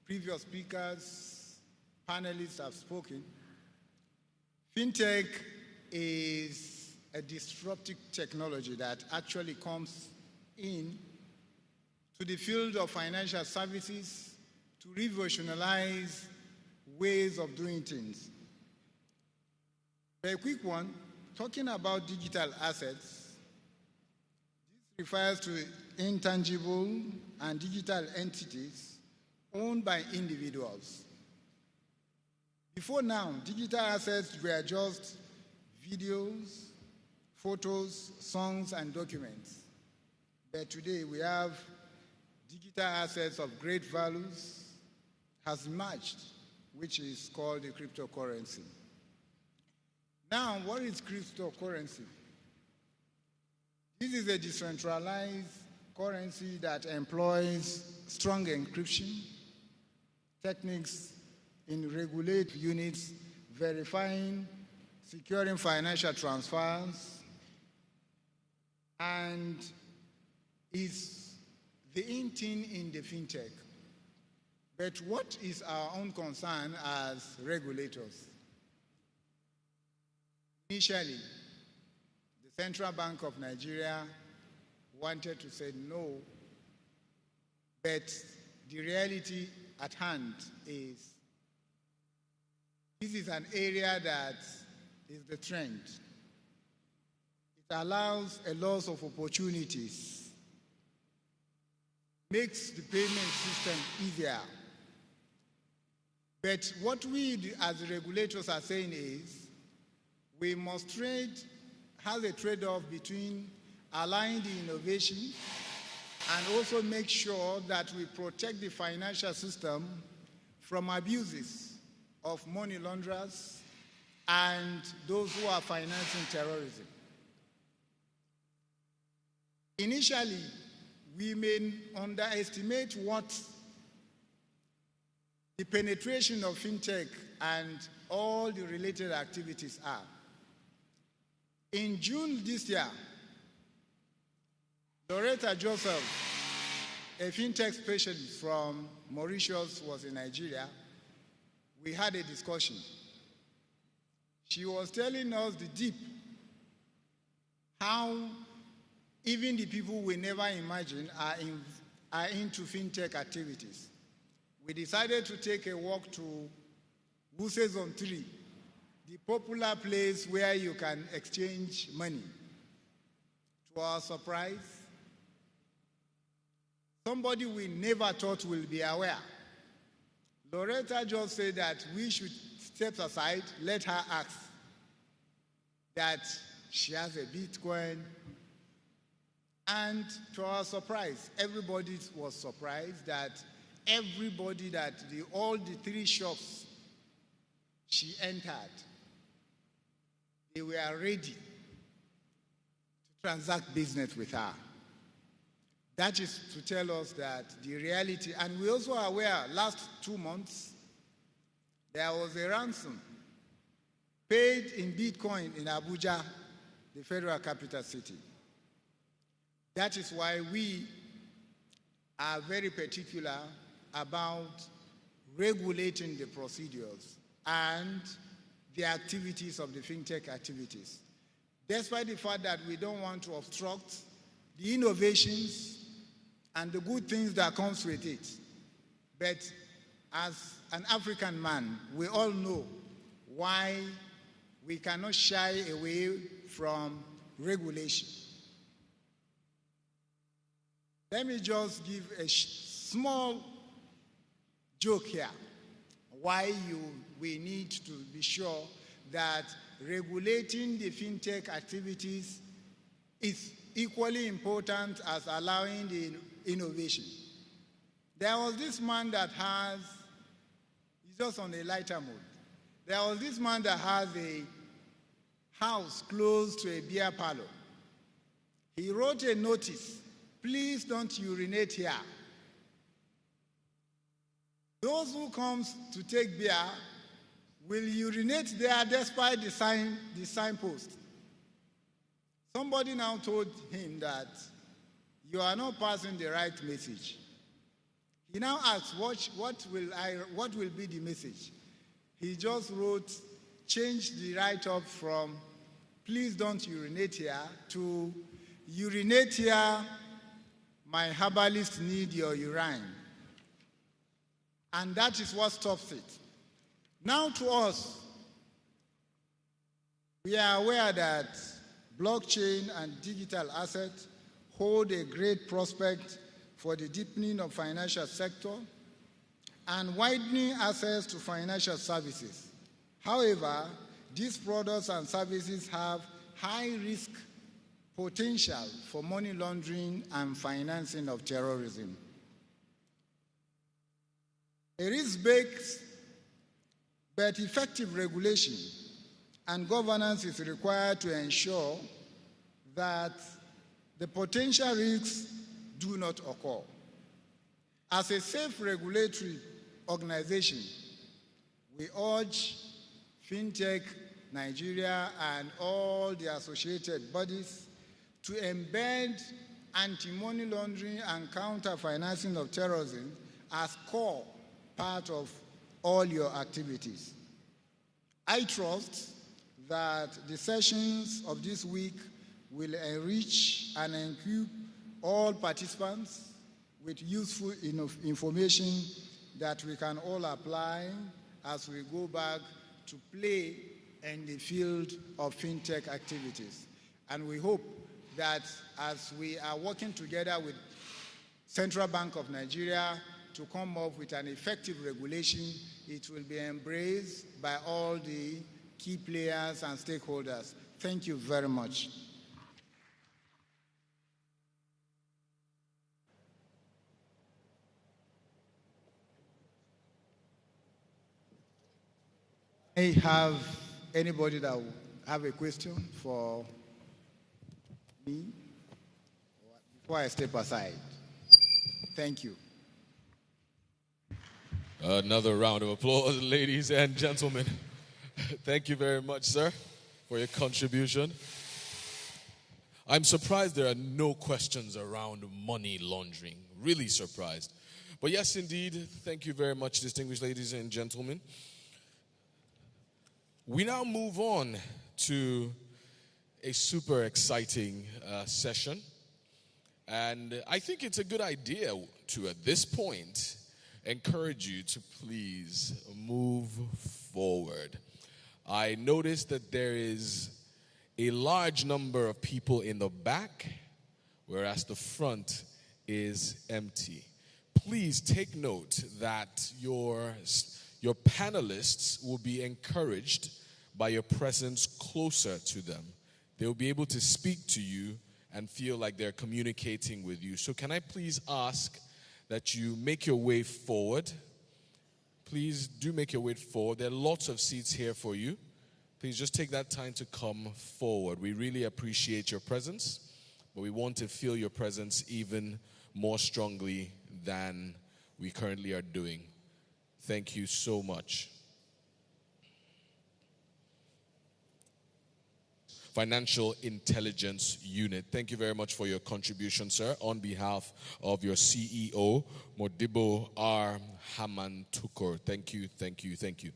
previous speakers, panelists have spoken, fintech is a disruptive technology that actually comes in to the field of financial services to revolutionize ways of doing things. A quick one, talking about digital assets, this refers to intangible and digital entities owned by individuals. Before now, digital assets were just videos, photos, songs, and documents. But today we have digital assets of great values has emerged, which is called the cryptocurrency. Now, what is cryptocurrency? This is a decentralized currency that employs strong encryption techniques in regulated units, verifying, securing financial transfers, and is the in thing in the fintech. But what is our own concern as regulators? Initially, the Central Bank of Nigeria wanted to say no, but the reality at hand is this is an area that is the trend. It allows a loss of opportunities, makes the payment system easier. But what we as regulators are saying is we must have a trade-off between allowing the innovation and also make sure that we protect the financial system from abuses of money launderers and those who are financing terrorism. Initially, we may underestimate what the penetration of fintech and all the related activities are. In June this year, Loretta Joseph, a fintech specialist from Mauritius, was in Nigeria. We had a discussion. She was telling us the deep, how even the people we never imagined are into fintech activities. We decided to take a walk to Wuse Zone 3, the popular place where you can exchange money. To our surprise, somebody we never thought will be aware. Loretta just said that we should step aside, let her ask that she has a Bitcoin. And to our surprise, everybody was surprised that all the three shops she entered, they were ready to transact business with her. That is to tell us that the reality, and we also are aware, last 2 months, there was a ransom paid in Bitcoin in Abuja, the federal capital city. That is why we are very particular about regulating the procedures and the activities of the fintech activities. Despite the fact that we don't want to obstruct the innovations and the good things that comes with it. But as an African man, we all know why we cannot shy away from regulation. Let me just give a small joke here. Why we need to be sure that regulating the fintech activities is equally important as allowing the innovation. There was this man that he's just on a lighter mode. There was this man that has a house close to a beer parlor. He wrote a notice, please don't urinate here. Those who comes to take beer will urinate there despite the signpost. Somebody now told him that you are not passing the right message. He now asks, what will be the message? He just wrote, change the write-up from please don't urinate here to urinate here, my herbalist need your urine. And that is what stops it. Now to us, we are aware that blockchain and digital assets hold a great prospect for the deepening of financial sector and widening access to financial services. However, these products and services have high risk potential for money laundering and financing of terrorism. A risk-based but effective regulation and governance is required to ensure that the potential risks do not occur. As a safe regulatory organization, we urge Fintech Nigeria and all the associated bodies to embed anti-money laundering and counter-financing of terrorism as core part of all your activities. I trust that the sessions of this week will enrich and equip all participants with useful information that we can all apply as we go back to play in the field of fintech activities. And we hope that as we are working together with Central Bank of Nigeria to come up with an effective regulation, it will be embraced by all the key players and stakeholders. Thank you very much. I have anybody that will have a question for me before I step aside? Thank you. Another round of applause, ladies and gentlemen. Thank you very much, sir, for your contribution. I'm surprised there are no questions around money laundering. Really surprised. But yes, indeed, thank you very much, distinguished ladies and gentlemen. We now move on to a super exciting session. And I think it's a good idea to, at this point, encourage you to please move forward. I noticed that there is a large number of people in the back, whereas the front is empty. Please take note that your panelists will be encouraged by your presence closer to them. They'll be able to speak to you and feel like they're communicating with you. So can I please ask that you make your way forward? Please do make your way forward. There are lots of seats here for you. Please just take that time to come forward. We really appreciate your presence, but we want to feel your presence even more strongly than we currently are doing. Thank you so much. Financial Intelligence Unit. Thank you very much for your contribution, sir. On behalf of your CEO, Modibo R. Hamantukur. Thank you, thank you, thank you.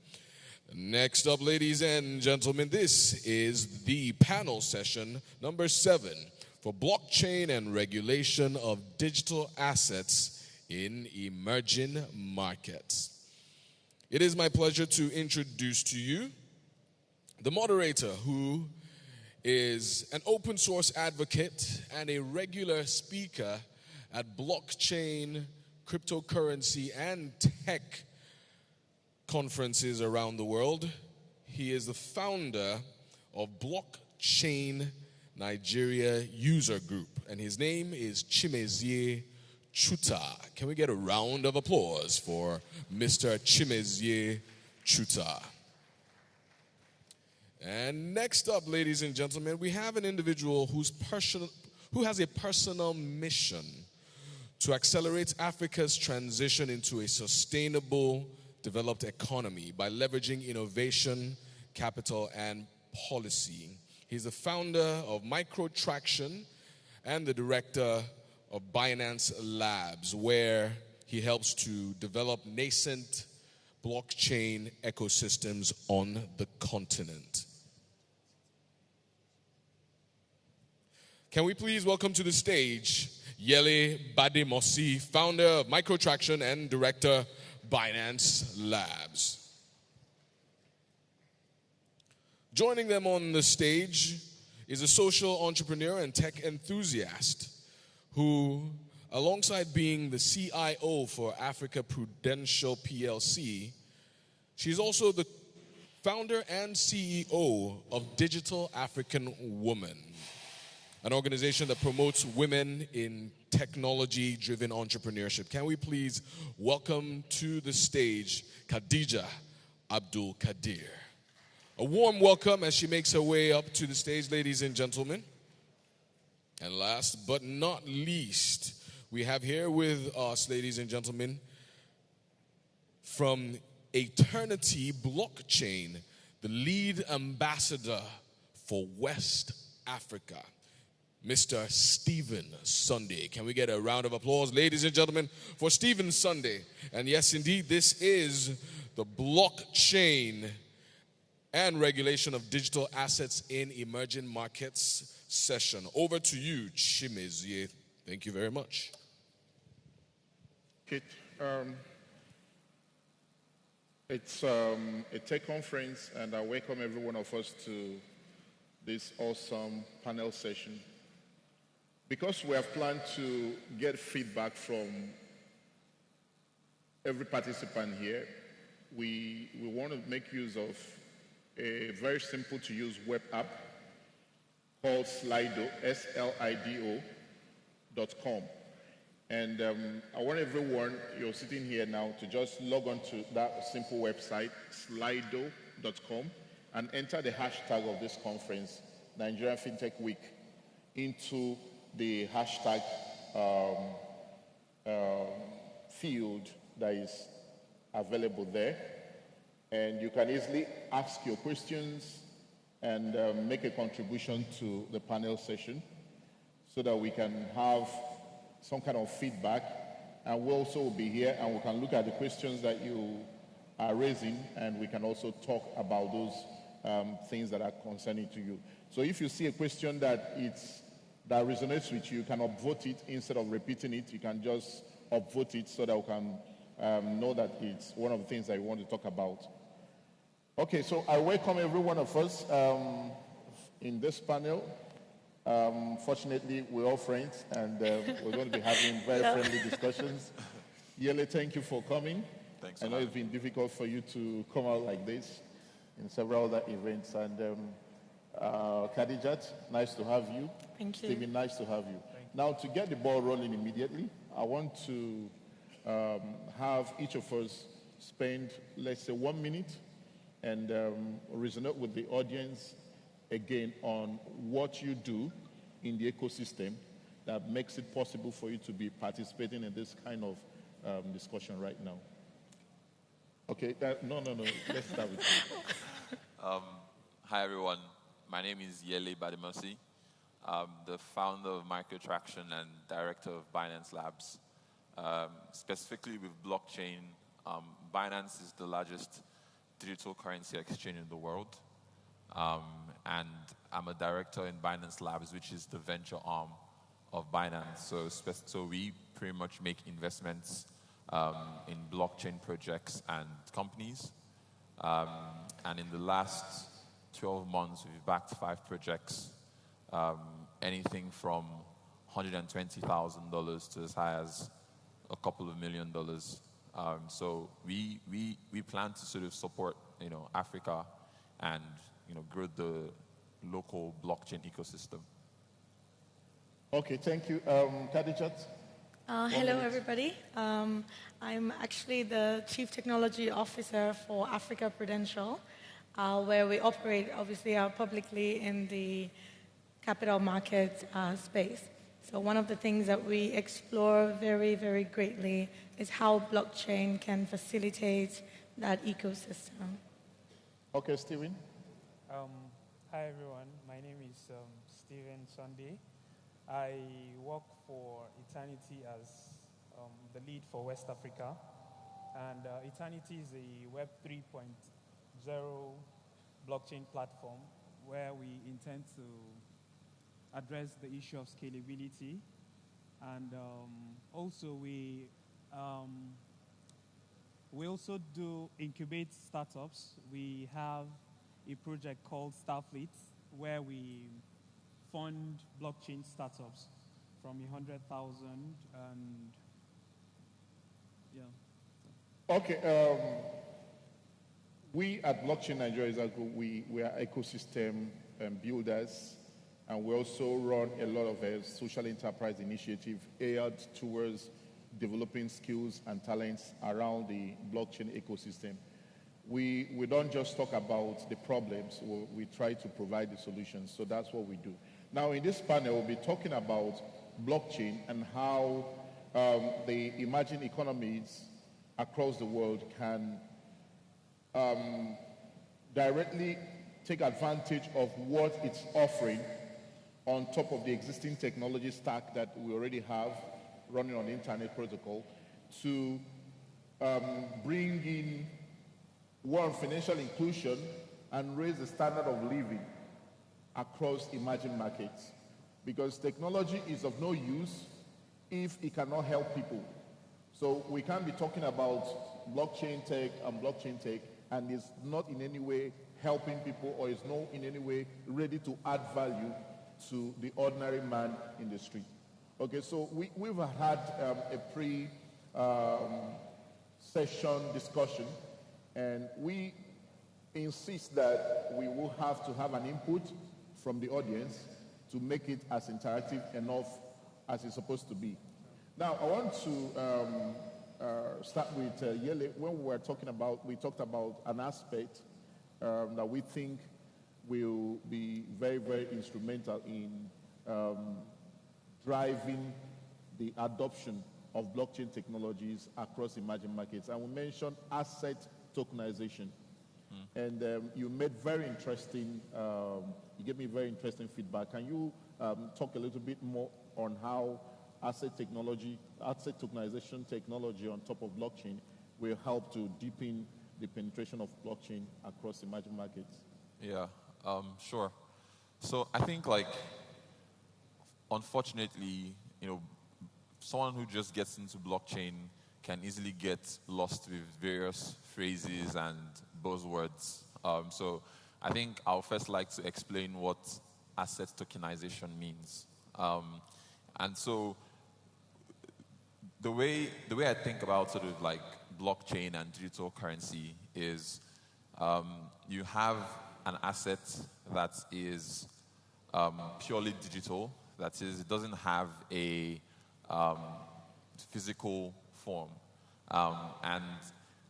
Next up, ladies and gentlemen, this is the panel session number 7 for blockchain and regulation of digital assets in emerging markets. It is my pleasure to introduce to you the moderator, who is an open source advocate and a regular speaker at blockchain, cryptocurrency, and tech conferences around the world. He is the founder of Blockchain Nigeria User Group, and his name is Chimezie Chuta. Can we get a round of applause for Mr. Chimezie Chuta? And next up, ladies and gentlemen, we have an individual who has a personal mission to accelerate Africa's transition into a sustainable, developed economy by leveraging innovation, capital, and policy. He's the founder of Microtraction and the director of Binance Labs, where he helps to develop nascent blockchain ecosystems on the continent. Can we please welcome to the stage Yele Bademosi, founder of Microtraction and director Binance Labs. Joining them on the stage is a social entrepreneur and tech enthusiast who, alongside being the CIO for Africa Prudential PLC, she's also the founder and CEO of Digital African Woman, an organization that promotes women in technology-driven entrepreneurship. Can we please welcome to the stage Khadija Abdul Kadir. A warm welcome as she makes her way up to the stage, ladies and gentlemen. And last but not least, we have here with us, ladies and gentlemen, from Eternity Blockchain, the lead ambassador for West Africa, Mr. Stephen Sunday. Can we get a round of applause, ladies and gentlemen, for Stephen Sunday? And yes, indeed, this is the Blockchain and Regulation of Digital Assets in Emerging Markets session. Over to you, Chimezie. Thank you very much. Okay. It's a tech conference, and I welcome every one of us to this awesome panel session. Because we have planned to get feedback from every participant here, we want to make use of a very simple to use web app called Slido, SLIDO.com. And I want everyone, you're sitting here now, to just log on to that simple website, slido.com, and enter the hashtag of this conference, Nigerian Fintech Week, into the hashtag field that is available there. And you can easily ask your questions and make a contribution to the panel session so that we can have some kind of feedback. And we also will be here and we can look at the questions that you are raising, and we can also talk about those things that are concerning to you. So if you see a question that resonates with you, you can upvote it instead of repeating it. You can just upvote it so that we can know that it's one of the things that we want to talk about. Okay, so I welcome every one of us in this panel. Fortunately, we're all friends, and we're going to be having very friendly discussions. Yele, thank you for coming. Thanks. I know it's been difficult for you to come out like this in several other events. And Khadijat, nice to have you. Thank you. Stephen, nice to have you. Now, to get the ball rolling immediately, I want to have each of us spend, let's say, 1 minute and resonate with the audience again on what you do in the ecosystem that makes it possible for you to be participating in this kind of discussion right now. Okay, no. Let's start with you. Hi, everyone. My name is Yele Bademosi. I'm the founder of Microtraction and director of Binance Labs. Specifically with blockchain, Binance is the largest digital currency exchange in the world. And I'm a director in Binance Labs, which is the venture arm of Binance. So we pretty much make investments in blockchain projects and companies. And in the last 12 months, we've backed 5 projects, anything from $120,000 to as high as a couple of $1 million. So we plan to sort of support, Africa and, grow the local blockchain ecosystem. Okay, thank you. Khadijat? Hello, everybody. I'm actually the Chief Technology Officer for Africa Prudential, where we operate, obviously, publicly in the capital market space. So one of the things that we explore very, very greatly is how blockchain can facilitate that ecosystem. Okay, Steven. Hi, everyone. My name is Steven Sunday. I work for Eternity as the lead for West Africa. And Eternity is a Web 3.0 blockchain platform where we intend to address the issue of scalability. And also we also do incubate startups. We have a project called Starfleet where we fund blockchain startups from 100,000 and yeah. Okay. We at Blockchain Nigeria is a group. We are ecosystem builders, and we also run a lot of social enterprise initiative aimed towards developing skills and talents around the blockchain ecosystem. We don't just talk about the problems, we try to provide the solutions, so that's what we do. Now in this panel, we'll be talking about blockchain and how the emerging economies across the world can directly take advantage of what it's offering on top of the existing technology stack that we already have running on the internet protocol to bring in one, financial inclusion and raise the standard of living across emerging markets. Because technology is of no use if it cannot help people. So we can't be talking about blockchain tech and it's not in any way helping people or is not in any way ready to add value to the ordinary man in the street. Okay, so we've had a pre-session discussion, and we insist that we will have to have an input from the audience to make it as interactive enough as it's supposed to be. Now, I want to start with Yele. When we talked about an aspect that we think will be very, very instrumental in driving the adoption of blockchain technologies across emerging markets. And we mentioned asset tokenization. And you made very interesting, you gave me very interesting feedback. Can you talk a little bit more on how asset tokenization technology on top of blockchain will help to deepen the penetration of blockchain across emerging markets? Yeah, sure. So I think, unfortunately, someone who just gets into blockchain can easily get lost with various phrases and buzzwords. So I think I'll first like to explain what asset tokenization means. And so the way I think about sort of like blockchain and digital currency is you have an asset that is purely digital. That is, it doesn't have a physical form. And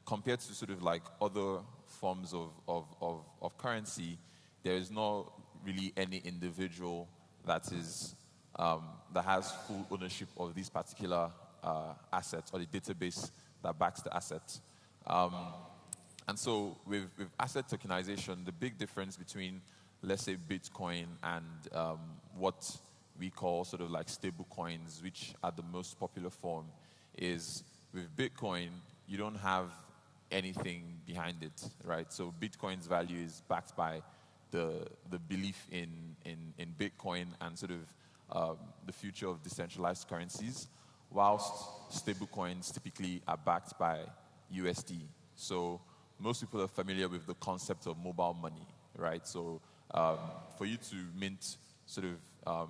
compared to sort of like other forms of currency, there is not really any individual that is that has full ownership of this particular asset or the database that backs the asset. And so with asset tokenization, the big difference between, let's say, Bitcoin and what we call sort of like stable coins, which are the most popular form, is with Bitcoin, you don't have anything behind it, right? So Bitcoin's value is backed by the belief in Bitcoin and sort of the future of decentralized currencies, whilst stable coins typically are backed by USD. So most people are familiar with the concept of mobile money, right? So for you to mint sort of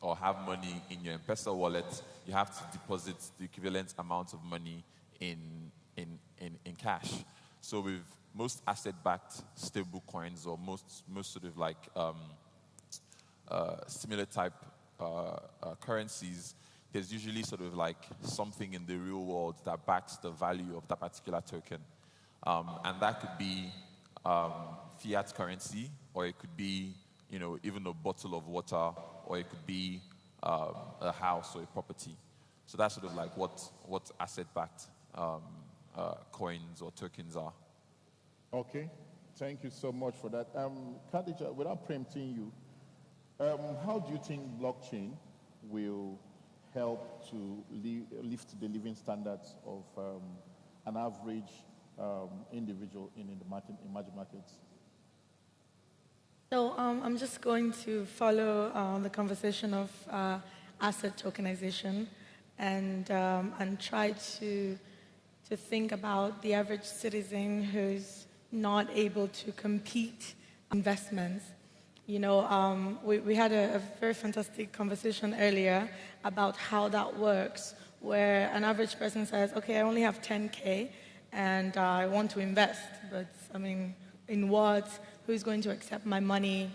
or have money in your M-Pesa wallet, you have to deposit the equivalent amount of money in cash. So with most asset-backed stable coins, or most sort of like similar type currencies, there's usually sort of like something in the real world that backs the value of that particular token. And that could be fiat currency, or it could be, even a bottle of water, or it could be a house or a property. So that's sort of like what asset-backed coins or tokens are. Okay, thank you so much for that. Khadija, without preempting you, how do you think blockchain will help to lift the living standards of an average individual in emerging markets? So I'm just going to follow the conversation of asset tokenization and try to think about the average citizen who's not able to compete investments. We had a very fantastic conversation earlier about how that works, where an average person says, okay, I only have 10K and I want to invest, but I mean, in what? Who's going to accept my money?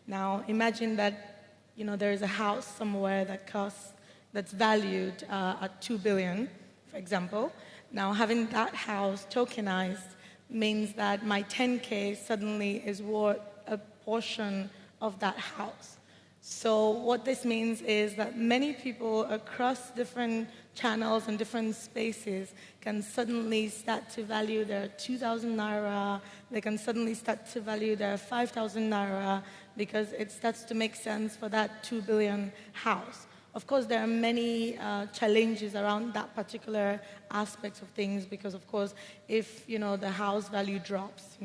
Now, imagine that, there is a house somewhere that's valued at 2 billion, for example. Now, having that house tokenized means that my 10K suddenly is worth a portion of that house. So what this means is that many people across different channels and different spaces can suddenly start to value their 2,000 naira, they can suddenly start to value their 5,000 naira, because it starts to make sense for that 2 billion house. Of course, there are many challenges around that particular aspect of things, because, of course, if, the house value drops,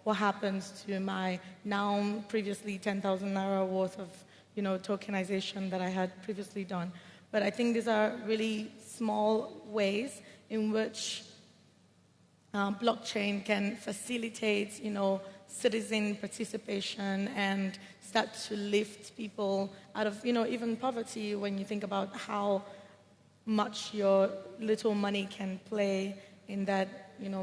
what happens to my now previously 10,000 naira worth of, tokenization that I had previously done. But I think these are really small ways in which blockchain can facilitate, citizen participation and start to lift people out of, even poverty, when you think about how much your little money can play in that,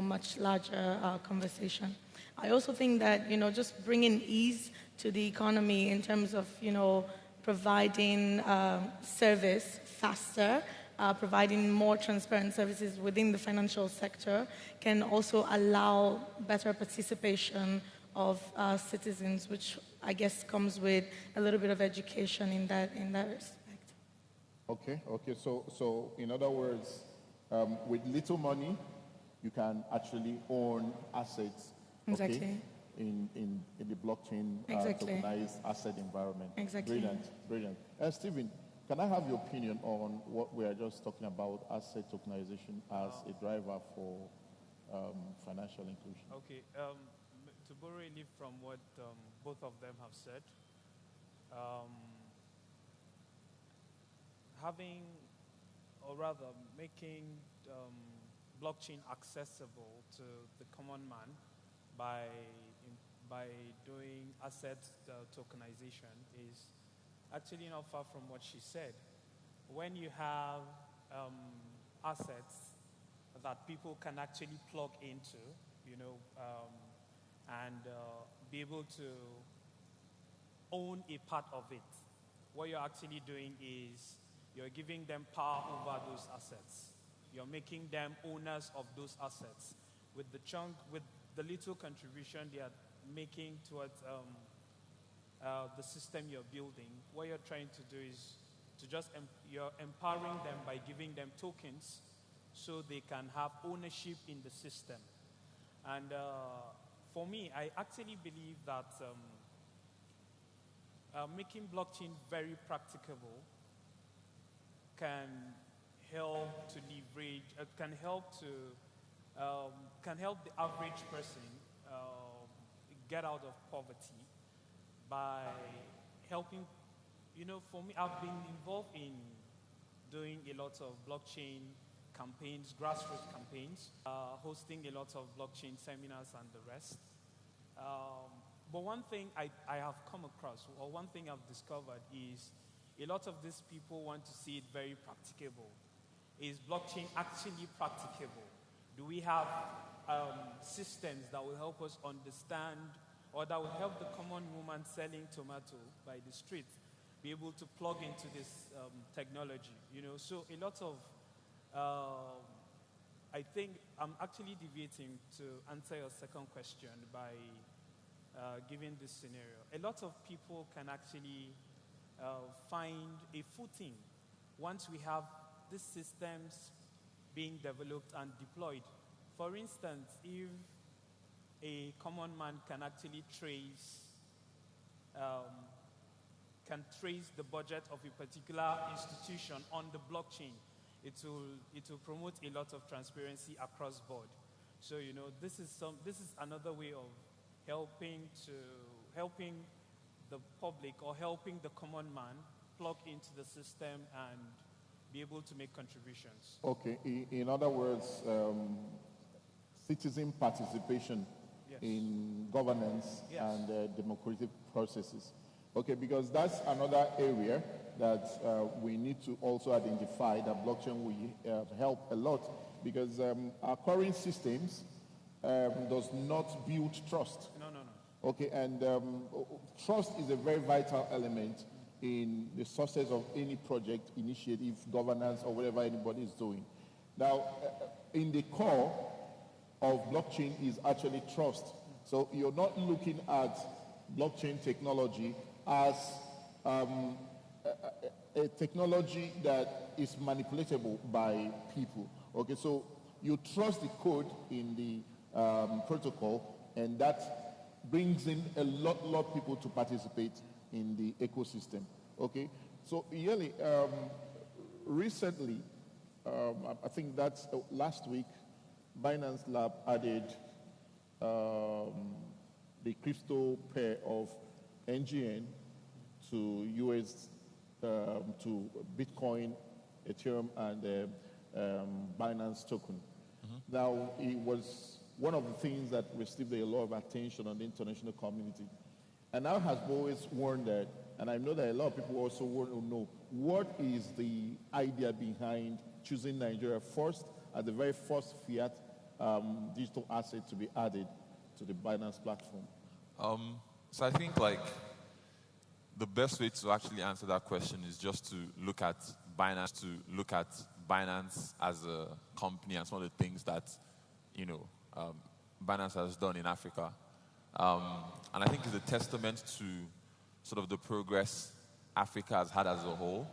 much larger conversation. I also think that, just bringing ease to the economy in terms of, providing service faster, providing more transparent services within the financial sector can also allow better participation of citizens, which I guess comes with a little bit of education in that respect. Okay. So in other words, with little money, you can actually own assets. Exactly. Okay, in the blockchain tokenized asset environment. Exactly. Brilliant. Stephen, can I have your opinion on what we are just talking about, asset tokenization as a driver for financial inclusion? Okay. To borrow a leaf from what both of them have said, having, or rather making blockchain accessible to the common man by doing asset tokenization is actually not far from what she said. When you have assets that people can actually plug into, and be able to own a part of it, what you're actually doing is you're giving them power over those assets. You're making them owners of those assets with the little contribution they are making towards the system you're building. What you're trying to do is you're empowering them by giving them tokens so they can have ownership in the system. And for me, I actually believe that making blockchain very practicable can help to leverage, can help the average person get out of poverty by helping. For me, I've been involved in doing a lot of blockchain campaigns, grassroots campaigns, hosting a lot of blockchain seminars and the rest. But one thing I have come across, or one thing I've discovered is a lot of these people want to see it very practicable. Is blockchain actually practicable? Do we have systems that will help us understand, or that will help the common woman selling tomato by the street be able to plug into this technology? So a lot of, I think I'm actually deviating to answer your second question by giving this scenario. A lot of people can actually find a footing once we have these systems being developed and deployed. For instance, if a common man can actually trace the budget of a particular institution on the blockchain, it will promote a lot of transparency across board. So this is another way of helping the public, or helping the common man plug into the system and be able to make contributions. Okay. In other words, citizen participation in governance and democratic processes. Okay, because that's another area that we need to also identify that blockchain will help a lot, because our current systems does not build trust. No. Okay, and trust is a very vital element in the success of any project, initiative, governance, or whatever anybody is doing. Now, in the core of blockchain is actually trust. So you're not looking at blockchain technology as a technology that is manipulatable by people. Okay, so you trust the code in the protocol, and that brings in a lot of people to participate in the ecosystem. Okay, so really, recently, I think that's last week, Binance Lab added the crypto pair of NGN to US, to Bitcoin, Ethereum, and Binance token. Now, it was one of the things that received a lot of attention on the international community. And I have always wondered, and I know that a lot of people also want to know, what is the idea behind choosing Nigeria first, as the very first fiat digital asset to be added to the Binance platform? So I think the best way to actually answer that question is just to look at Binance as a company and some of the things that Binance has done in Africa. And I think it's a testament to sort of the progress Africa has had as a whole,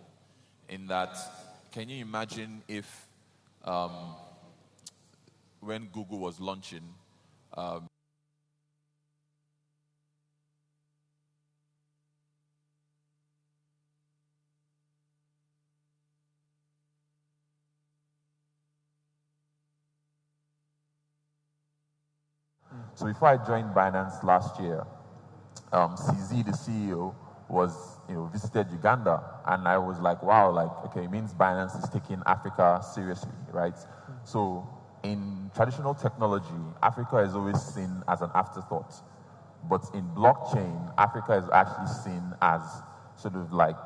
in that, can you imagine if when Google was launching, so before I joined Binance last year, CZ, the CEO, visited Uganda, and I was like, wow, okay, it means Binance is taking Africa seriously, right? So in traditional technology, Africa is always seen as an afterthought, but in blockchain, Africa is actually seen as sort of like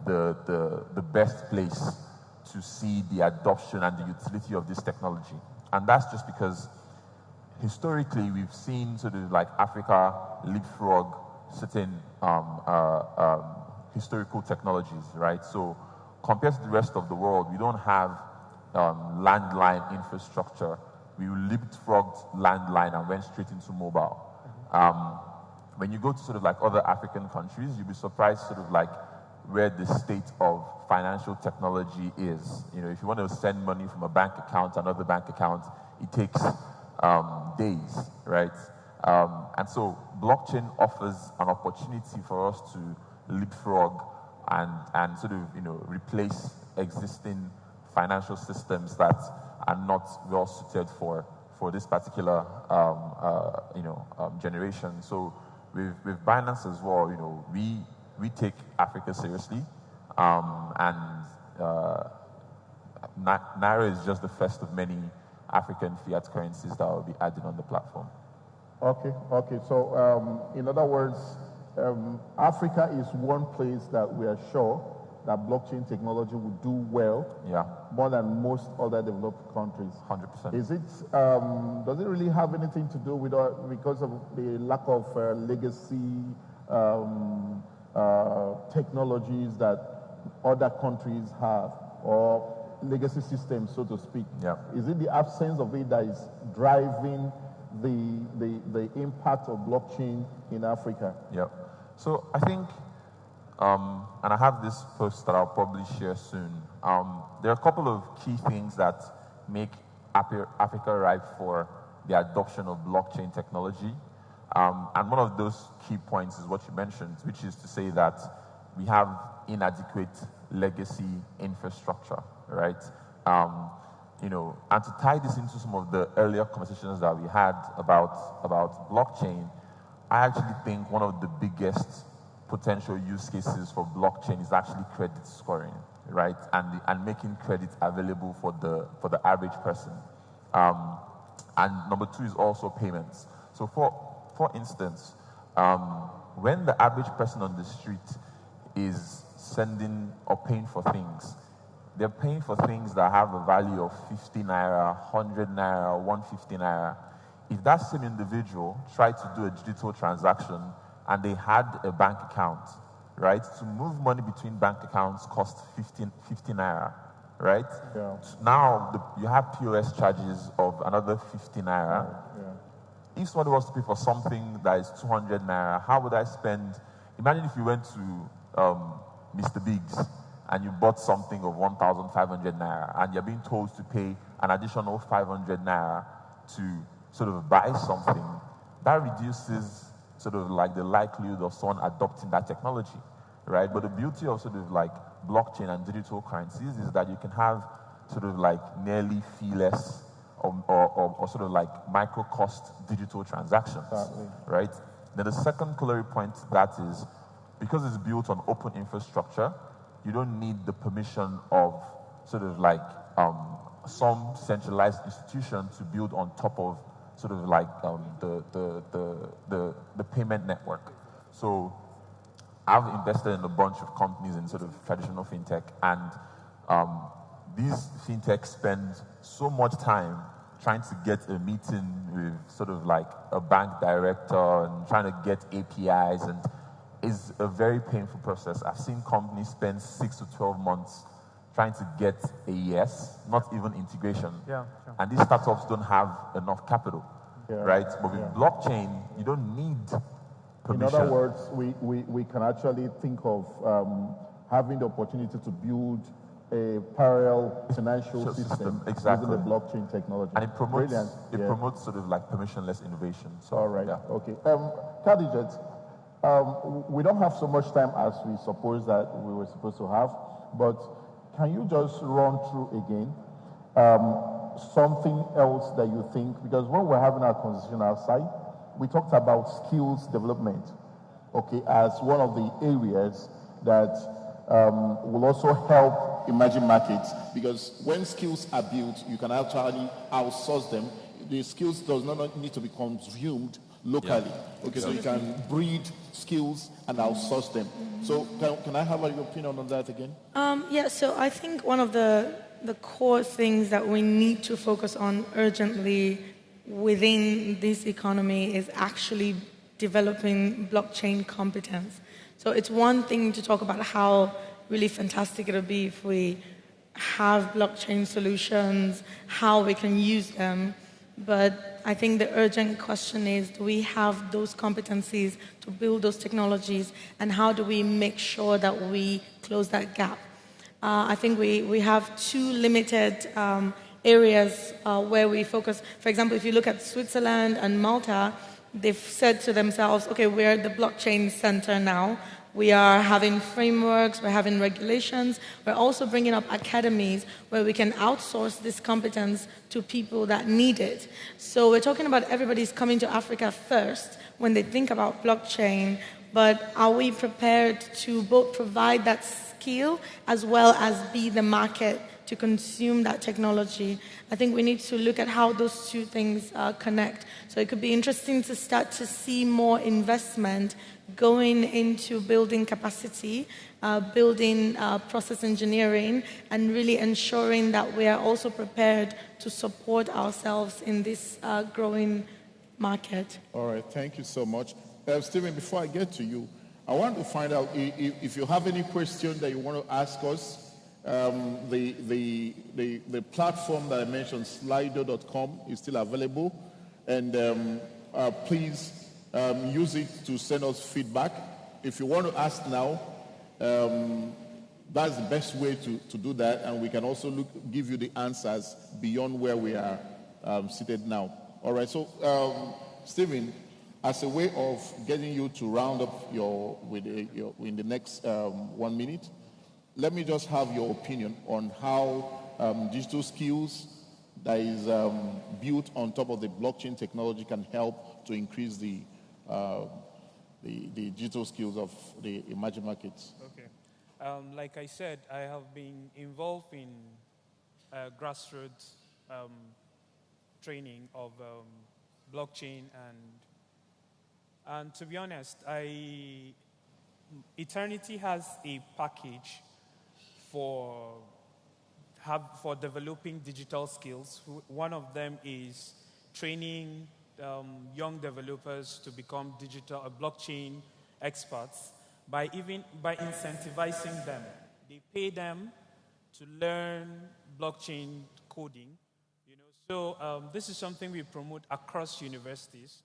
the best place to see the adoption and the utility of this technology. And that's just because historically, we've seen sort of like Africa leapfrog certain historical technologies, right? So compared to the rest of the world, we don't have landline infrastructure. We leapfrogged landline and went straight into mobile. When you go to sort of like other African countries, you'll be surprised sort of like where the state of financial technology is. If you want to send money from a bank account to another bank account, it takes days, right? And so blockchain offers an opportunity for us to leapfrog and sort of replace existing financial systems that are not well suited for this particular generation. So with Binance as well, we take Africa seriously, and Naira is just the first of many African fiat currencies that will be added on the platform. Okay. So in other words, Africa is one place that we are sure that blockchain technology would do well, more than most other developed countries. 100%. Is it? Does it really have anything to do with because of the lack of legacy technologies that other countries have, or legacy systems, so to speak? Is it the absence of it that is driving the impact of blockchain in Africa? So I think, and I have this post that I'll probably share soon. There are a couple of key things that make Africa ripe for the adoption of blockchain technology. And one of those key points is what you mentioned, which is to say that we have inadequate legacy infrastructure, right? And to tie this into some of the earlier conversations that we had about blockchain, I actually think one of the biggest potential use cases for blockchain is actually credit scoring, right? And making credit available for the average person. And number two is also payments. So for instance, when the average person on the street is sending or paying for things, they're paying for things that have a value of 50 naira, 100 naira, 150 naira. If that same individual tried to do a digital transaction and they had a bank account, right? To move money between bank accounts cost 50 naira, right? Now you have POS charges of another 50 naira. If somebody wants to pay for something that is 200 naira, how would I spend? Imagine if you went to Mr. Biggs and you bought something of 1,500 naira and you're being told to pay an additional 500 naira to sort of buy something, that reduces sort of like the likelihood of someone adopting that technology, right? But the beauty of sort of like blockchain and digital currencies is that you can have sort of like nearly feeless or sort of like micro cost digital transactions, right? Then the second corollary point to that is, because it's built on open infrastructure, you don't need the permission of sort of like some centralized institution to build on top of sort of like the payment network. So I've invested in a bunch of companies in sort of traditional fintech, and these fintechs spend so much time trying to get a meeting with sort of like a bank director and trying to get APIs, and it's a very painful process. I've seen companies spend 6 to 12 months trying to get a yes, not even integration. And these startups don't have enough capital, right? But with blockchain, you don't need permission. In other words, we can actually think of having the opportunity to build a parallel financial system using the blockchain technology. And it promotes sort of like permissionless innovation. So, all right, okay. Khadijat, we don't have so much time as we suppose that we were supposed to have, but can you just run through again something else that you think, because when we're having our conversation outside, we talked about skills development, okay, as one of the areas that will also help emerging markets, because when skills are built, you can actually outsource them. The skills does not need to be consumed locally. Okay, so you can breed skills and outsource them. So can I have your opinion on that again? So I think one of the core things that we need to focus on urgently within this economy is actually developing blockchain competence. So it's one thing to talk about how really fantastic it'll be if we have blockchain solutions, how we can use them. But I think the urgent question is, do we have those competencies to build those technologies, and how do we make sure that we close that gap? I think we have two limited areas where we focus. For example, if you look at Switzerland and Malta, they've said to themselves, okay, we're the blockchain center now. We are having frameworks, we're having regulations. We're also bringing up academies where we can outsource this competence to people that need it. So we're talking about everybody's coming to Africa first when they think about blockchain, but are we prepared to both provide that skill as well as be the market to consume that technology. I think we need to look at how those two things connect. So it could be interesting to start to see more investment going into building capacity, building process engineering, and really ensuring that we are also prepared to support ourselves in this growing market. All right, thank you so much. Stephen, before I get to you, I want to find out if you have any question that you want to ask us. The platform that I mentioned, slido.com, is still available. And please use it to send us feedback. If you want to ask now, that's the best way to do that. And we can also give you the answers beyond where we are seated now. All right, so Stephen, as a way of getting you to round up in the next 1 minute, let me just have your opinion on how digital skills that is built on top of the blockchain technology can help to increase the digital skills of the emerging markets. Okay. Like I said, I have been involved in grassroots training of blockchain and to be honest, Eternity has a package for developing digital skills. One of them is training young developers to become digital blockchain experts by incentivizing them. They pay them to learn blockchain coding. So this is something we promote across universities.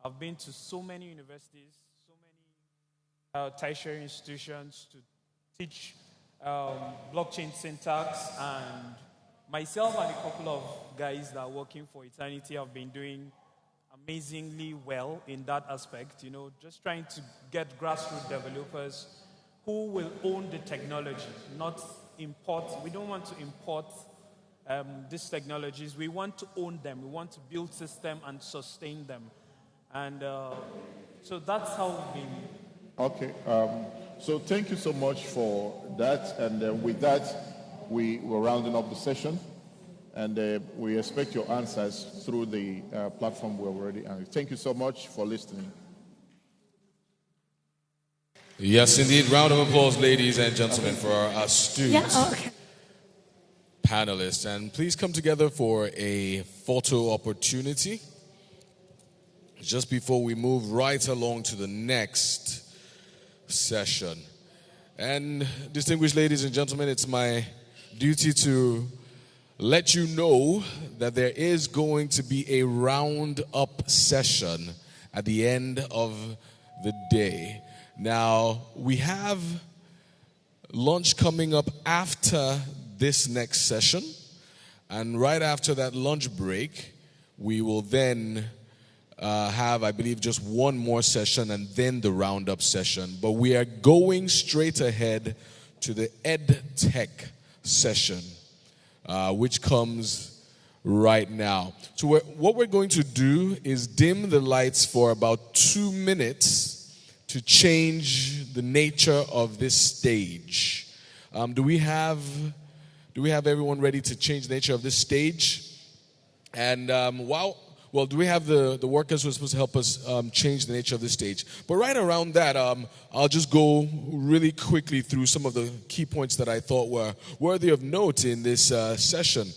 I've been to so many universities, so many tertiary institutions to teach blockchain syntax, and myself and a couple of guys that are working for Eternity have been doing amazingly well in that aspect, just trying to get grassroots developers who will own the technology, not import. We don't want to import these technologies. We want to own them. We want to build system and sustain them. And so that's how we've been. Okay. So thank you so much for that. And with that, we're rounding up the session. And we expect your answers through the platform we're already on. Thank you so much for listening. Yes, indeed. Round of applause, ladies and gentlemen, for our astute panelists. And please come together for a photo opportunity just before we move right along to the next session. And distinguished ladies and gentlemen, it's my duty to let you know that there is going to be a round-up session at the end of the day. Now, we have lunch coming up after this next session, and right after that lunch break, we will then have, I believe, just one more session and then the roundup session. But we are going straight ahead to the EdTech session, which comes right now. So what we're going to do is dim the lights for about 2 minutes to change the nature of this stage. Do we have everyone ready to change the nature of this stage? And do we have the workers who are supposed to help us change the nature of this stage? But right around that, I'll just go really quickly through some of the key points that I thought were worthy of note in this session.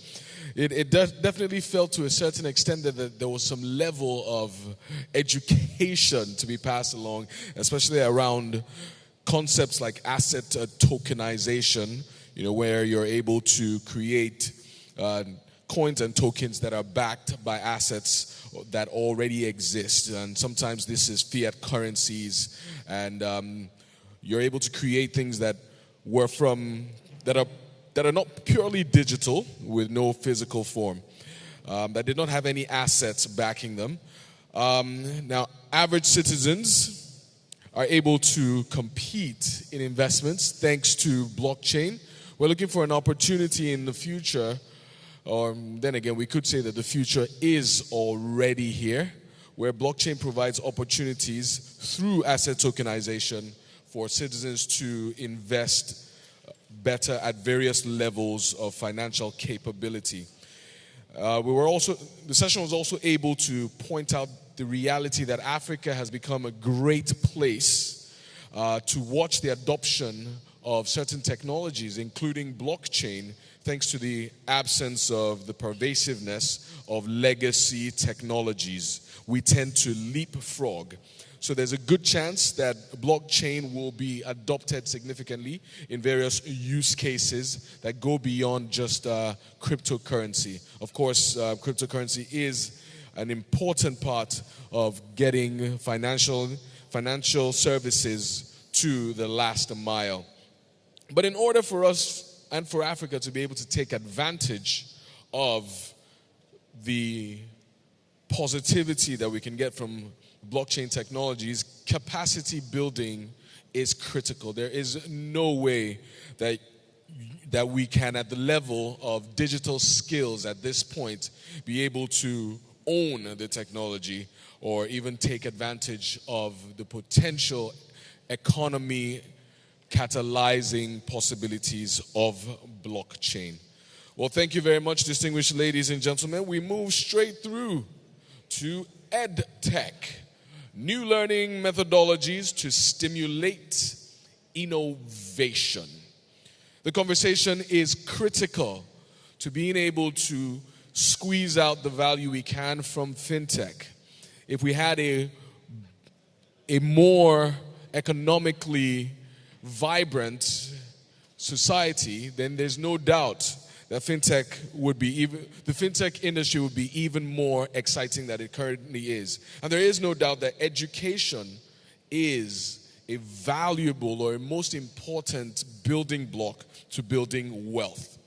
It definitely felt to a certain extent that there was some level of education to be passed along, especially around concepts like asset tokenization, where you're able to create coins and tokens that are backed by assets that already exist. And sometimes this is fiat currencies, and you're able to create things that are not purely digital with no physical form, that did not have any assets backing them. Now, average citizens are able to compete in investments thanks to blockchain. We're looking for an opportunity in the future, or then again, we could say that the future is already here, where blockchain provides opportunities through asset tokenization for citizens to invest better at various levels of financial capability. The session was also able to point out the reality that Africa has become a great place to watch the adoption of certain technologies, including blockchain, thanks to the absence of the pervasiveness of legacy technologies. We tend to leapfrog. So there's a good chance that blockchain will be adopted significantly in various use cases that go beyond just cryptocurrency. Of course, cryptocurrency is an important part of getting financial services to the last mile. But in order for us and for Africa to be able to take advantage of the positivity that we can get from blockchain technologies, capacity building is critical. There is no way that we can, at the level of digital skills at this point, be able to own the technology or even take advantage of the potential economy catalyzing possibilities of blockchain. Well, thank you very much, distinguished ladies and gentlemen. We move straight through to EdTech, new learning methodologies to stimulate innovation. The conversation is critical to being able to squeeze out the value we can from fintech. If we had a more economically vibrant society, then there's no doubt that the fintech industry would be even more exciting than it currently is. And there is no doubt that education is a valuable or a most important building block to building wealth.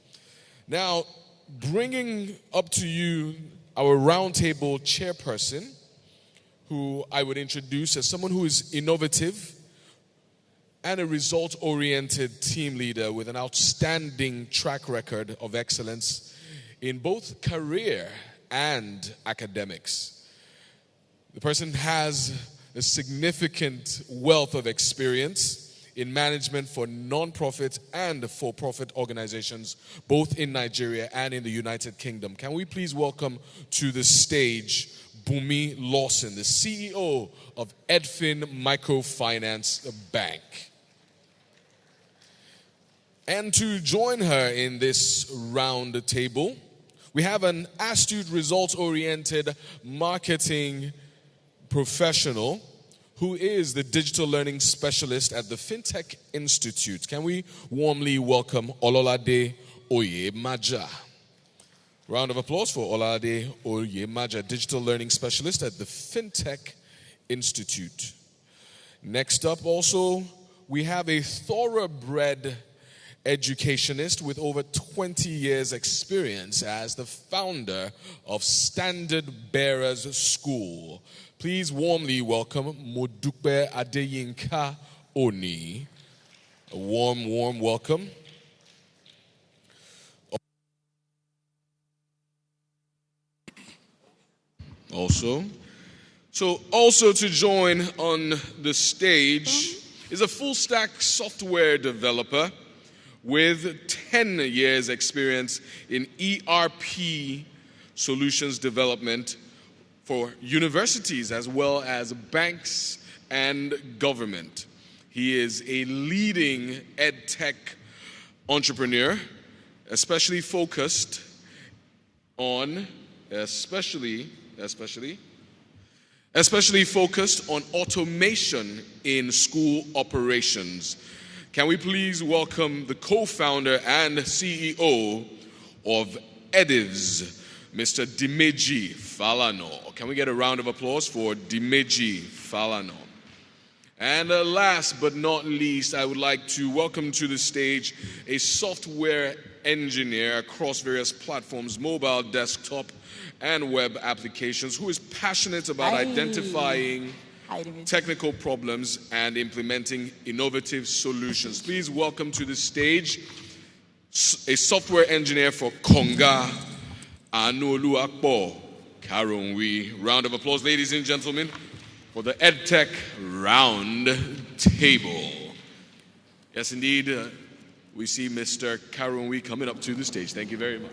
Now, bringing up to you our roundtable chairperson, who I would introduce as someone who is innovative and a result-oriented team leader with an outstanding track record of excellence in both career and academics. The person has a significant wealth of experience in management for non-profit and for-profit organizations, both in Nigeria and in the United Kingdom. Can we please welcome to the stage Bumi Lawson, the CEO of Edfin Microfinance Bank. And to join her in this round table, we have an astute, results-oriented marketing professional who is the digital learning specialist at the Fintech Institute. Can we warmly welcome Ololade Oyemaja? Round of applause for Ololade Oyemaja, digital learning specialist at the Fintech Institute. Next up also, we have a thoroughbred educationist with over 20 years experience as the founder of Standard Bearers School. Please warmly welcome Modupe Adeyinka Oni. A warm welcome. Also to join on the stage is a full-stack software developer with 10 years experience in ERP solutions development for universities as well as banks and government. He is a leading EdTech entrepreneur, especially focused on automation in school operations. Can we please welcome the co-founder and CEO of Edivs, Mr. Dimeji Falano. Can we get a round of applause for Dimeji Falano? And last but not least, I would like to welcome to the stage a software engineer across various platforms, mobile, desktop, and web applications, who is passionate about identifying technical problems and implementing innovative solutions. Please welcome to the stage a software engineer for Konga, Anolu Akpo Karunwi. Round of applause, ladies and gentlemen, for the EdTech Round Table. Yes, indeed, we see Mr. Karunwi coming up to the stage. Thank you very much.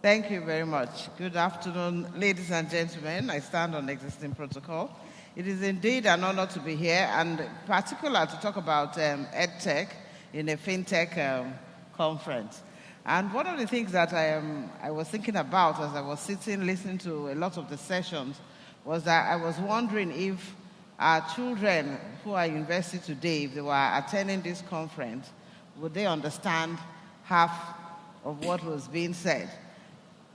Thank you very much. Good afternoon, ladies and gentlemen. I stand on existing protocol. It is indeed an honor to be here, and in particular to talk about EdTech in a FinTech conference. And one of the things that I was thinking about as I was sitting listening to a lot of the sessions was that I was wondering if our children who are in university today, if they were attending this conference, would they understand half of what was being said?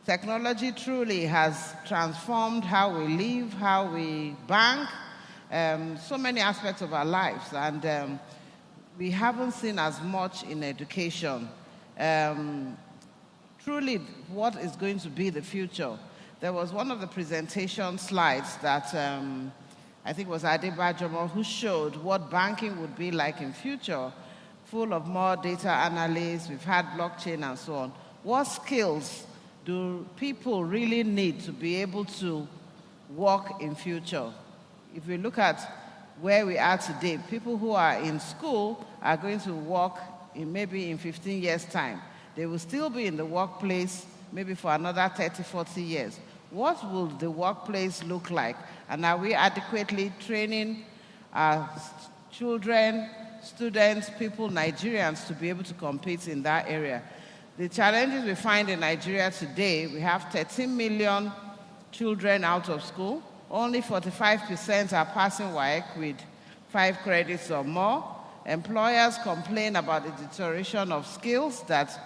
Technology truly has transformed how we live, how we bank, so many aspects of our lives, and we haven't seen as much in education. Truly, what is going to be the future? There was one of the presentation slides that I think was Adebajomo who showed what banking would be like in future, full of more data analysts, we've had blockchain and so on. What skills do people really need to be able to work in future? If we look at where we are today, people who are in school are going to work maybe in 15 years' time. They will still be in the workplace maybe for another 30, 40 years. What will the workplace look like? And are we adequately training our children, students, people, Nigerians to be able to compete in that area? The challenges we find in Nigeria today, we have 13 million children out of school. Only 45% are passing WAEC with 5 credits or more. Employers complain about the deterioration of skills, that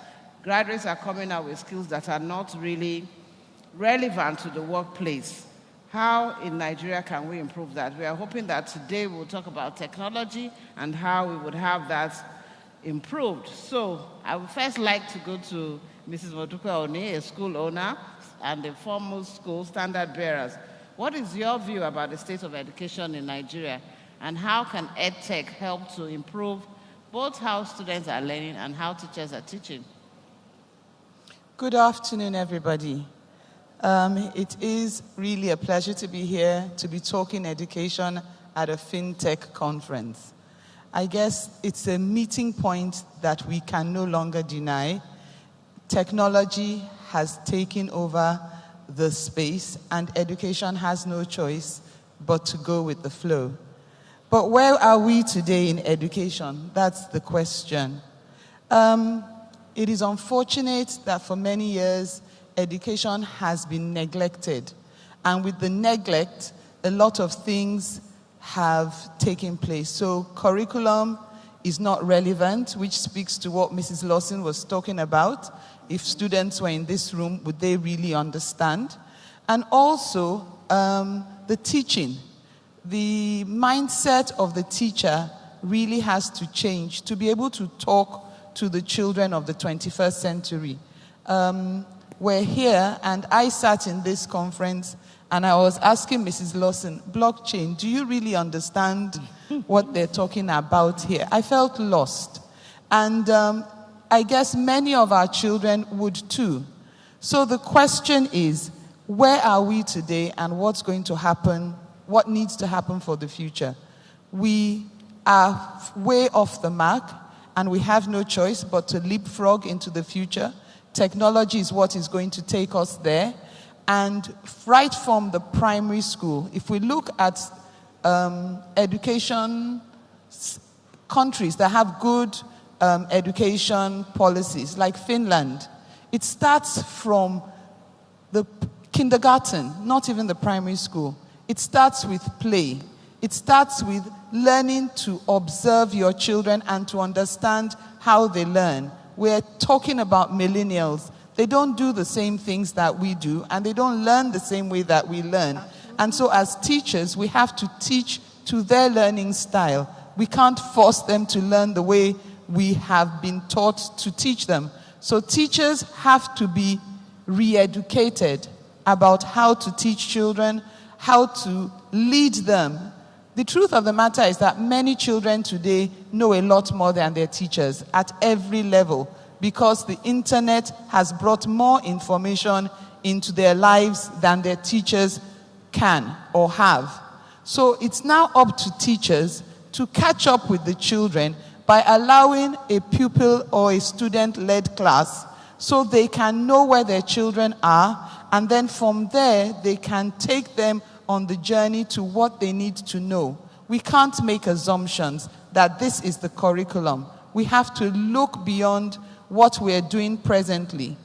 graduates are coming out with skills that are not really relevant to the workplace. How in Nigeria can we improve that? We are hoping that today we'll talk about technology and how we would have that improved. So I would first like to go to Mrs. Modupe Oni, a school owner and the foremost school standard bearers. What is your view about the state of education in Nigeria, and how can EdTech help to improve both how students are learning and how teachers are teaching? Good afternoon, everybody. It is really a pleasure to be here to be talking education at a FinTech conference. I guess it's a meeting point that we can no longer deny. Technology has taken over the space, and education has no choice but to go with the flow. But where are we today in education? That's the question. It is unfortunate that for many years, education has been neglected. And with the neglect, a lot of things have taken place. So curriculum is not relevant, which speaks to what Mrs. Lawson was talking about. If students were in this room, would they really understand? And also the teaching. The mindset of the teacher really has to change to be able to talk to the children of the 21st century. We're here, and I sat in this conference and I was asking Mrs. Lawson, blockchain, do you really understand what they're talking about here? I felt lost. And I guess many of our children would too. So the question is, where are we today and what's going to happen? What needs to happen for the future? We are way off the mark, and we have no choice but to leapfrog into the future. Technology is what is going to take us there. And right from the primary school, if we look at education countries that have good education policies, like Finland, it starts from the kindergarten, not even the primary school. It starts with play. It starts with learning to observe your children and to understand how they learn. We're talking about millennials. They don't do the same things that we do, and they don't learn the same way that we learn. And so as teachers, we have to teach to their learning style. We can't force them to learn the way we have been taught to teach them. So teachers have to be re-educated about how to teach children, how to lead them. The truth of the matter is that many children today know a lot more than their teachers at every level, because the internet has brought more information into their lives than their teachers can or have. So it's now up to teachers to catch up with the children by allowing a pupil or a student-led class so they can know where their children are, and then from there they can take them on the journey to what they need to know. We can't make assumptions that this is the curriculum. We have to look beyond what we're doing presently.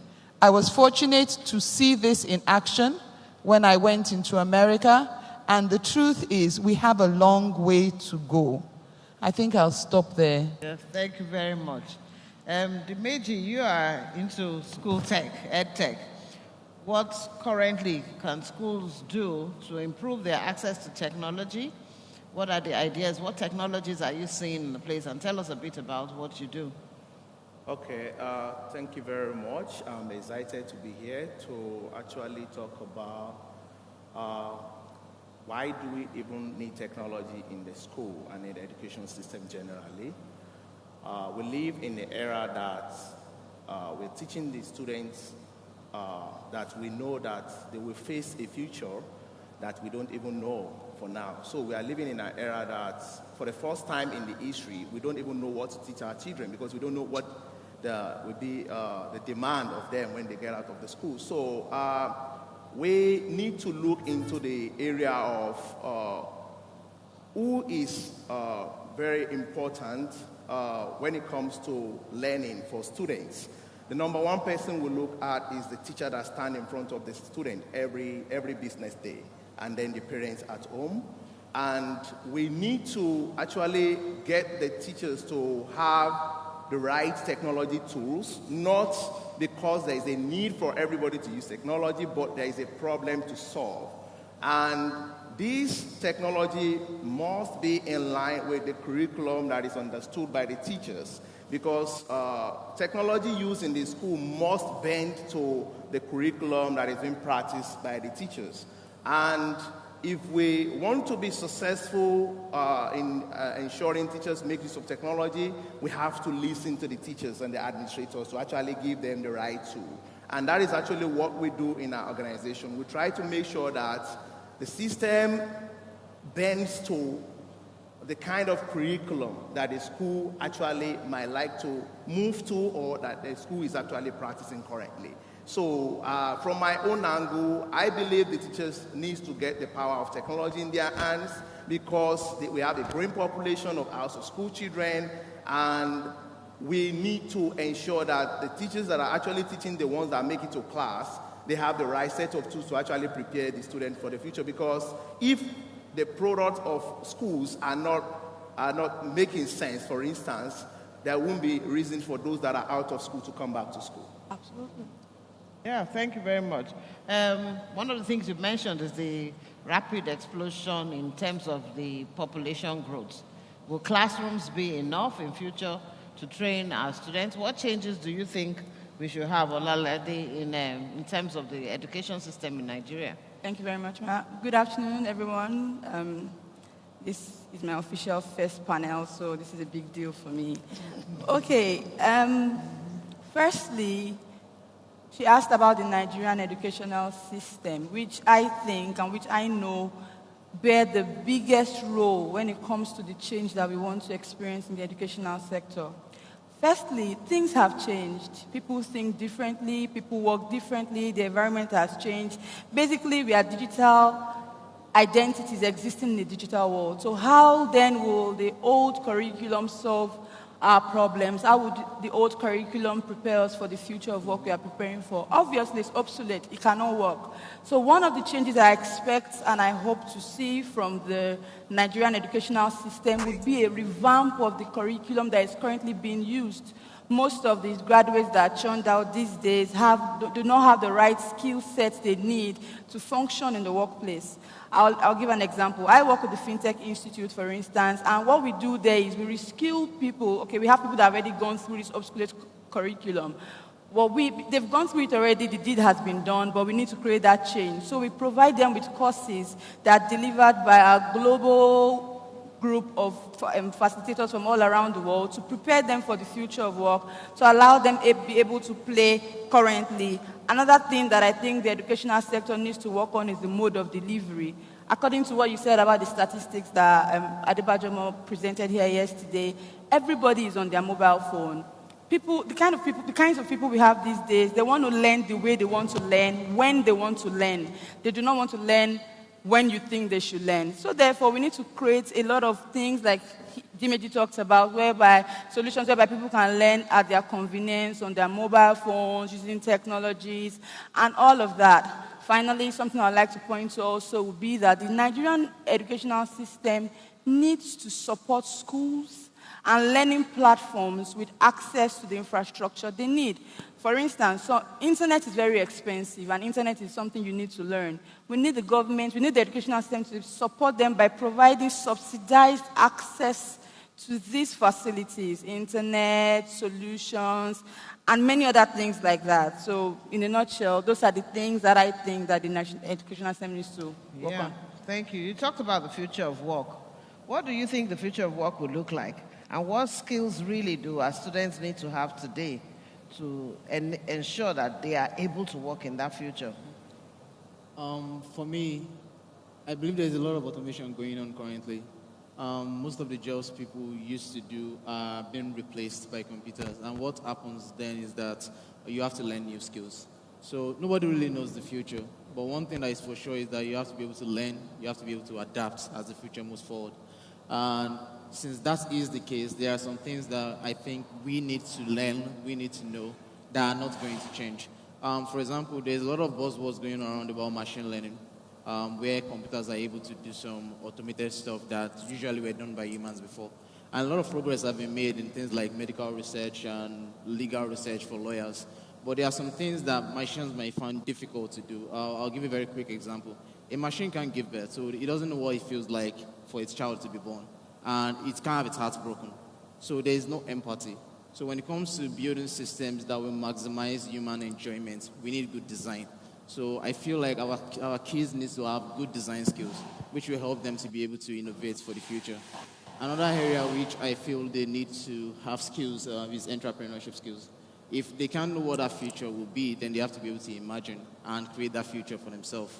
I was fortunate to see this in action when I went into America, and the truth is we have a long way to go. I think I'll stop there. Yes, thank you very much. Dimeji, you are into school tech, ed tech. What currently can schools do to improve their access to technology? What are the ideas? What technologies are you seeing in the place? And tell us a bit about what you do. Okay, thank you very much. I'm excited to be here to actually talk about why do we even need technology in the school and in the education system generally. We live in an era that we're teaching the students that we know that they will face a future that we don't even know for now. So we are living in an era that for the first time in the history, we don't even know what to teach our children because we don't know what will be the demand of them when they get out of the school. So we need to look into the area of who is very important when it comes to learning for students. The number one person we look at is the teacher that stands in front of the student every business day, and then the parents at home. And we need to actually get the teachers to have the right technology tools, not because there is a need for everybody to use technology, but there is a problem to solve. And this technology must be in line with the curriculum that is understood by the teachers, because technology used in the school must bend to the curriculum that is being practiced by the teachers. And if we want to be successful in ensuring teachers make use of technology, we have to listen to the teachers and the administrators to actually give them the right tool. And that is actually what we do in our organization. We try to make sure that the system bends to the kind of curriculum that the school actually might like to move to, or that the school is actually practicing correctly. So from my own angle, I believe the teachers need to get the power of technology in their hands, because we have a growing population of out-of-school children, and we need to ensure that the teachers that are actually teaching the ones that make it to class, they have the right set of tools to actually prepare the student for the future. Because if the product of schools are not making sense, for instance, there won't be reason for those that are out of school to come back to school. Absolutely. Yeah, thank you very much. One of the things you mentioned is the rapid explosion in terms of the population growth. Will classrooms be enough in future to train our students? What changes do you think we should have, Olalede, in terms of the education system in Nigeria? Thank you very much. Good afternoon, everyone. This is my official first panel, so this is a big deal for me. Okay, firstly, she asked about the Nigerian educational system, which I think and which I know bear the biggest role when it comes to the change that we want to experience in the educational sector. Firstly, things have changed. People think differently, people work differently, the environment has changed. Basically, we are digital identities existing in the digital world. So how then will the old curriculum solve our problems? How would the old curriculum prepare us for the future of what we are preparing for? Obviously, it's obsolete. It cannot work. So one of the changes I expect and I hope to see from the Nigerian educational system would be a revamp of the curriculum that is currently being used. Most of these graduates that are churned out these days do not have the right skill sets they need to function in the workplace. I'll give an example. I work with the Fintech Institute, for instance, and what we do there is we reskill people. Okay, we have people that have already gone through this obsolete curriculum. Well, they've gone through it already, the deed has been done, but we need to create that change. So we provide them with courses that are delivered by our global group of facilitators from all around the world to prepare them for the future of work, to allow them to be able to play currently. Another thing that I think the educational sector needs to work on is the mode of delivery. according to what you said about the statistics that Adebajomo presented here yesterday, everybody is on their mobile phone. The kinds of people we have these days, they want to learn the way they want to learn, when they want to learn. They do not want to learn when you think they should learn. So therefore, we need to create a lot of things like Dimeji talked about, solutions whereby people can learn at their convenience on their mobile phones, using technologies, and all of that. Finally, something I'd like to point to also would be that the Nigerian educational system needs to support schools and learning platforms with access to the infrastructure they need. For instance, internet is very expensive, and internet is something you need to learn. We need the government, we need the educational system to support them by providing subsidized access to these facilities, internet, solutions, and many other things like that. So, in a nutshell, those are the things that I think that the national educational system needs to work on. Thank you. You talked about the future of work. What do you think the future of work will look like? And what skills really do our students need to have today to ensure that they are able to work in that future? For me, I believe there's a lot of automation going on currently. Most of the jobs people used to do are being replaced by computers. And what happens then is that you have to learn new skills. So nobody really knows the future. But one thing that is for sure is that you have to be able to learn, you have to be able to adapt as the future moves forward. And since that is the case, there are some things that I think we need to learn, we need to know, that are not going to change. For example, there's a lot of buzzwords going around about machine learning, where computers are able to do some automated stuff that usually were done by humans before. And a lot of progress have been made in things like medical research and legal research for lawyers. But there are some things that machines might find difficult to do. I'll give you a very quick example. A machine can't give birth, so it doesn't know what it feels like for its child to be born. And it can't have its heart broken. So there is no empathy. So when it comes to building systems that will maximize human enjoyment, we need good design. So I feel like our kids need to have good design skills, which will help them to be able to innovate for the future. Another area which I feel they need to have skills is entrepreneurship skills. If they can't know what that future will be, then they have to be able to imagine and create that future for themselves.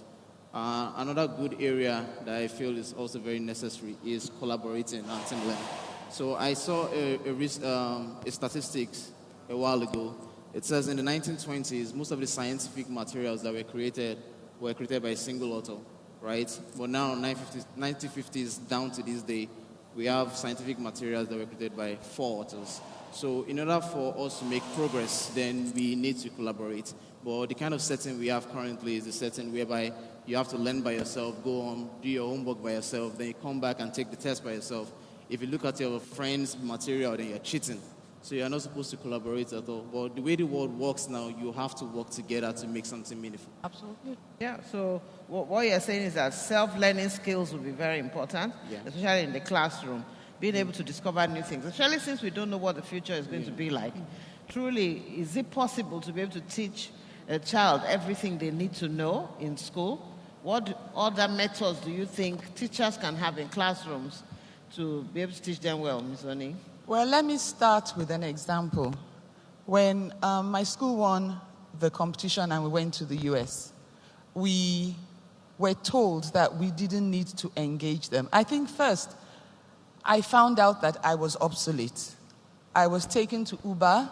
Another good area that I feel is also very necessary is collaborating and team learning. So I saw a statistics a while ago. It says in the 1920s, most of the scientific materials that were created by a single author, right? But now, 1950s down to this day, we have scientific materials that were created by 4 authors. So in order for us to make progress, then we need to collaborate. But the kind of setting we have currently is a setting whereby you have to learn by yourself, go on, do your homework by yourself, then you come back and take the test by yourself. If you look at your friend's material, then you're cheating. So you're not supposed to collaborate at all. But the way the world works now, you have to work together to make something meaningful. Absolutely. Yeah, so what you're saying is that self-learning skills will be very important, especially in the classroom. Being able to discover new things, especially since we don't know what the future is going to be like. Truly, is it possible to be able to teach a child everything they need to know in school? What other methods do you think teachers can have in classrooms to be able to teach them well, Ms. Oni? Well, let me start with an example. When my school won the competition and we went to the US, we were told that we didn't need to engage them. I think first, I found out that I was obsolete. I was taken to Uber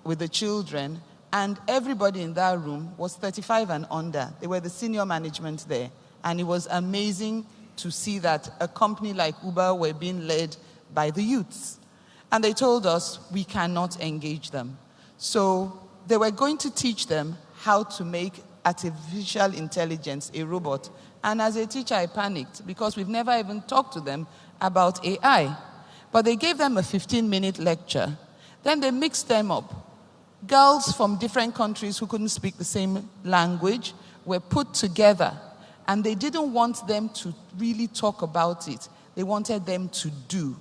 with the children, and everybody in that room was 35 and under. They were the senior management there. And it was amazing to see that a company like Uber were being led by the youths. And they told us we cannot engage them. So they were going to teach them how to make artificial intelligence a robot. And as a teacher, I panicked because we've never even talked to them about AI. But they gave them a 15-minute lecture. Then they mixed them up. Girls from different countries who couldn't speak the same language were put together. And they didn't want them to really talk about it. They wanted them to do.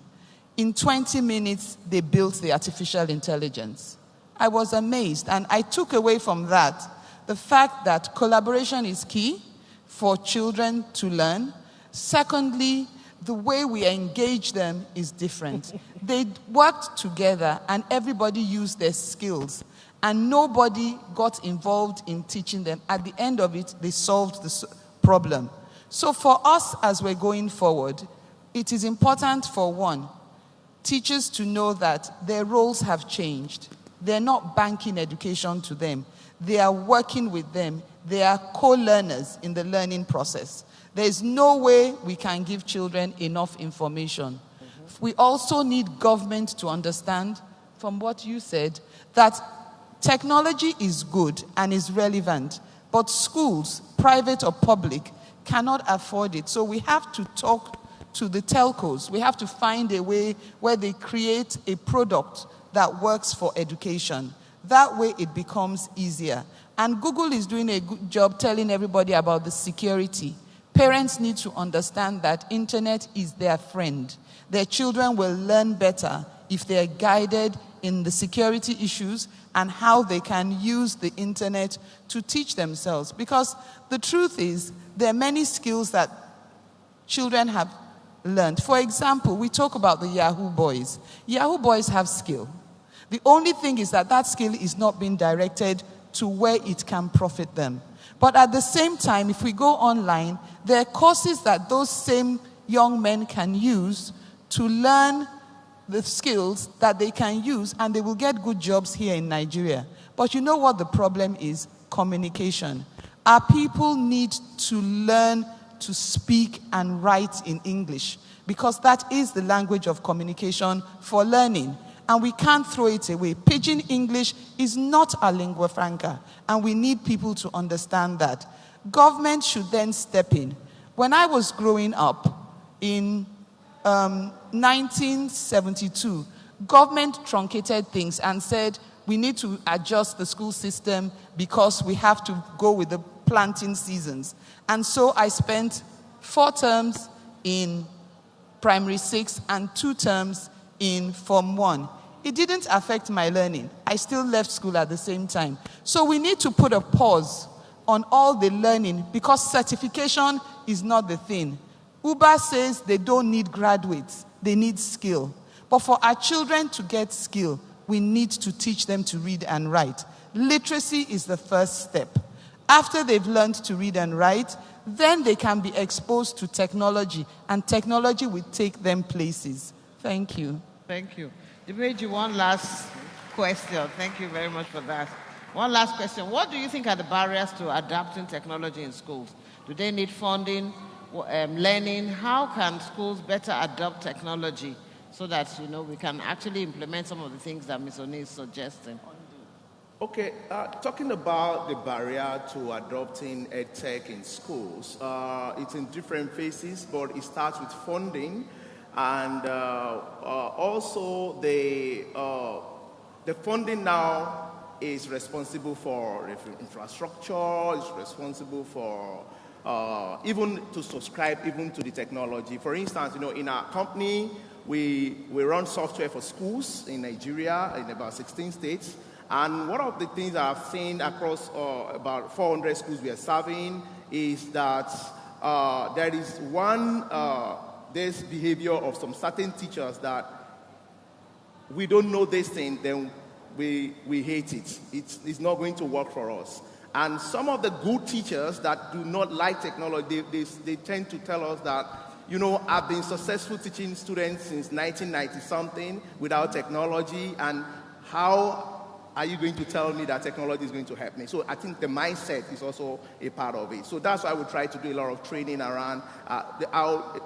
In 20 minutes, they built the artificial intelligence. I was amazed. And I took away from that the fact that collaboration is key for children to learn. Secondly, the way we engage them is different. They worked together and everybody used their skills. And nobody got involved in teaching them. At the end of it, they solved the problem. So for us, as we're going forward, it is important for one, teachers to know that their roles have changed. They're not banking education to them. They are working with them. They are co-learners in the learning process. There is no way we can give children enough information. We also need government to understand, from what you said, that technology is good and is relevant, but schools, private or public, cannot afford it. So we have to talk to the telcos. We have to find a way where they create a product that works for education. That way it becomes easier. And Google is doing a good job telling everybody about the security. Parents need to understand that internet is their friend. Their children will learn better if they are guided in the security issues and how they can use the internet to teach themselves. Because the truth is, there are many skills that children have learned. For example, we talk about the Yahoo boys. Yahoo boys have skill. The only thing is that that skill is not being directed to where it can profit them. But at the same time, if we go online, there are courses that those same young men can use to learn the skills that they can use, and they will get good jobs here in Nigeria. But you know what the problem is? Communication. Our people need to learn to speak and write in English, because that is the language of communication for learning. And we can't throw it away. Pidgin English is not a lingua franca, and we need people to understand that. Government should then step in. When I was growing up in 1972, government truncated things and said we need to adjust the school system because we have to go with the planting seasons. And so I spent 4 terms in primary 6 and 2 terms in Form 1. It didn't affect my learning. I still left school at the same time. So we need to put a pause on all the learning, because certification is not the thing. Uber says they don't need graduates, they need skill. But for our children to get skill, we need to teach them to read and write. Literacy is the first step. After they've learned to read and write, then they can be exposed to technology, and technology will take them places. Thank you. Thank you. Dimeji, one last question. Thank you very much for that. One last question. What do you think are the barriers to adapting technology in schools? Do they need funding, learning? How can schools better adopt technology so that, we can actually implement some of the things that Ms. Oni is suggesting? Okay, talking about the barrier to adopting EdTech in schools, it's in different phases, but it starts with funding, and also the funding now is responsible for infrastructure, is responsible for even to subscribe even to the technology. For instance, in our company, we run software for schools in Nigeria in about 16 states. And one of the things I've seen across about 400 schools we are serving is that there is this behavior of some certain teachers that we don't know this thing, then we hate it. It's not going to work for us. And some of the good teachers that do not like technology, they tend to tell us that, I've been successful teaching students since 1990-something without technology, and how are you going to tell me that technology is going to help me? So I think the mindset is also a part of it. So that's why we try to do a lot of training around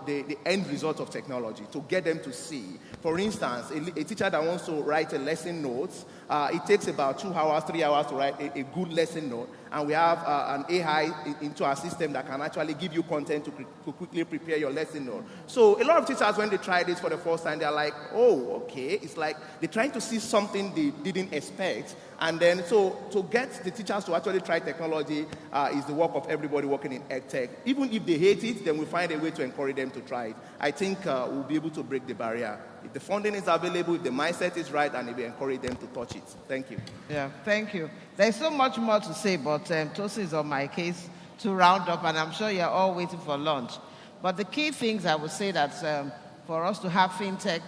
the end result of technology, to get them to see. For instance, a teacher that wants to write a lesson notes, it takes about 2 hours, 3 hours to write a good lesson note. And we have an AI into our system that can actually give you content to quickly prepare your lesson note. So a lot of teachers, when they try this for the first time, they're like, oh, okay. It's like they're trying to see something they didn't expect. And then, so to get the teachers to actually try technology is the work of everybody working in EdTech. Even if they hate it, then we find a way to encourage them to try it. I think we'll be able to break the barrier. If the funding is available, if the mindset is right, and if we encourage them to touch it. Thank you. Yeah, thank you. There's so much more to say, but Tosi is on my case to round up, and I'm sure you're all waiting for lunch. But the key things I would say that for us to have fintech,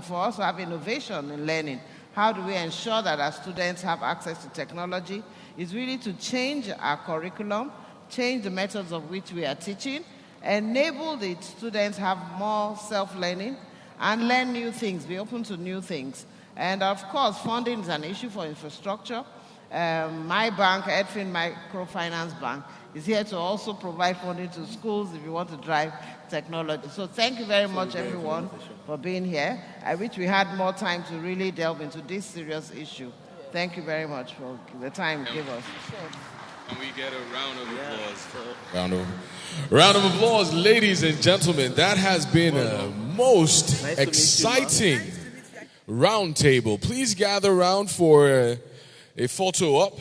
for us to have innovation in learning, how do we ensure that our students have access to technology, is really to change our curriculum change the methods of which we are teaching, enable the students have more self-learning, and learn new things, be open to new things. And of course, funding is an issue for infrastructure. My bank, Edfin Microfinance Bank, is here to also provide funding to schools if you want to drive technology. So thank you very much, everyone, for being here. I wish we had more time to really delve into this serious issue. Thank you very much for the time you give us. Can we get a round of applause? Round of applause, ladies and gentlemen. That has been a most exciting roundtable. Please gather around for a photo op.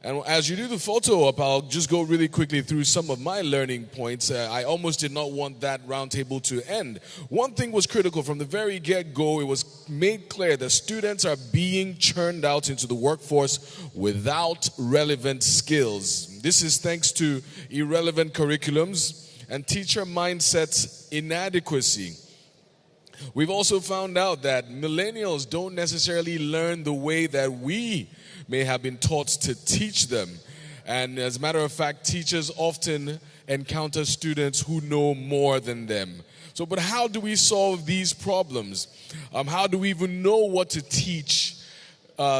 And as you do the photo op, I'll just go really quickly through some of my learning points. I almost did not want that roundtable to end. One thing was critical from the very get-go. It was made clear that students are being churned out into the workforce without relevant skills. This is thanks to irrelevant curriculums and teacher mindset inadequacy. We've also found out that millennials don't necessarily learn the way that we may have been taught to teach them. And as a matter of fact, teachers often encounter students who know more than them. So, but how do we solve these problems? How do we even know what to teach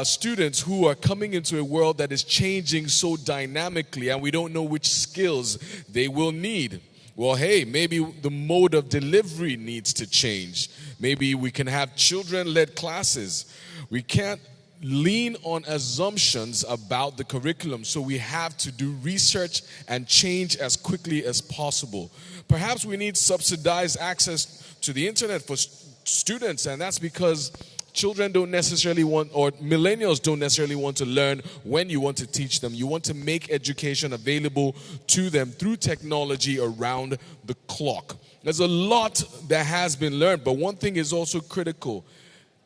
students who are coming into a world that is changing so dynamically and we don't know which skills they will need? Well, hey, maybe the mode of delivery needs to change. Maybe we can have children-led classes. We can't lean on assumptions about the curriculum, so we have to do research and change as quickly as possible. Perhaps we need subsidized access to the internet for students, and that's because children don't necessarily want, or millennials don't necessarily want to learn when you want to teach them. You want to make education available to them through technology around the clock. There's a lot that has been learned, but one thing is also critical.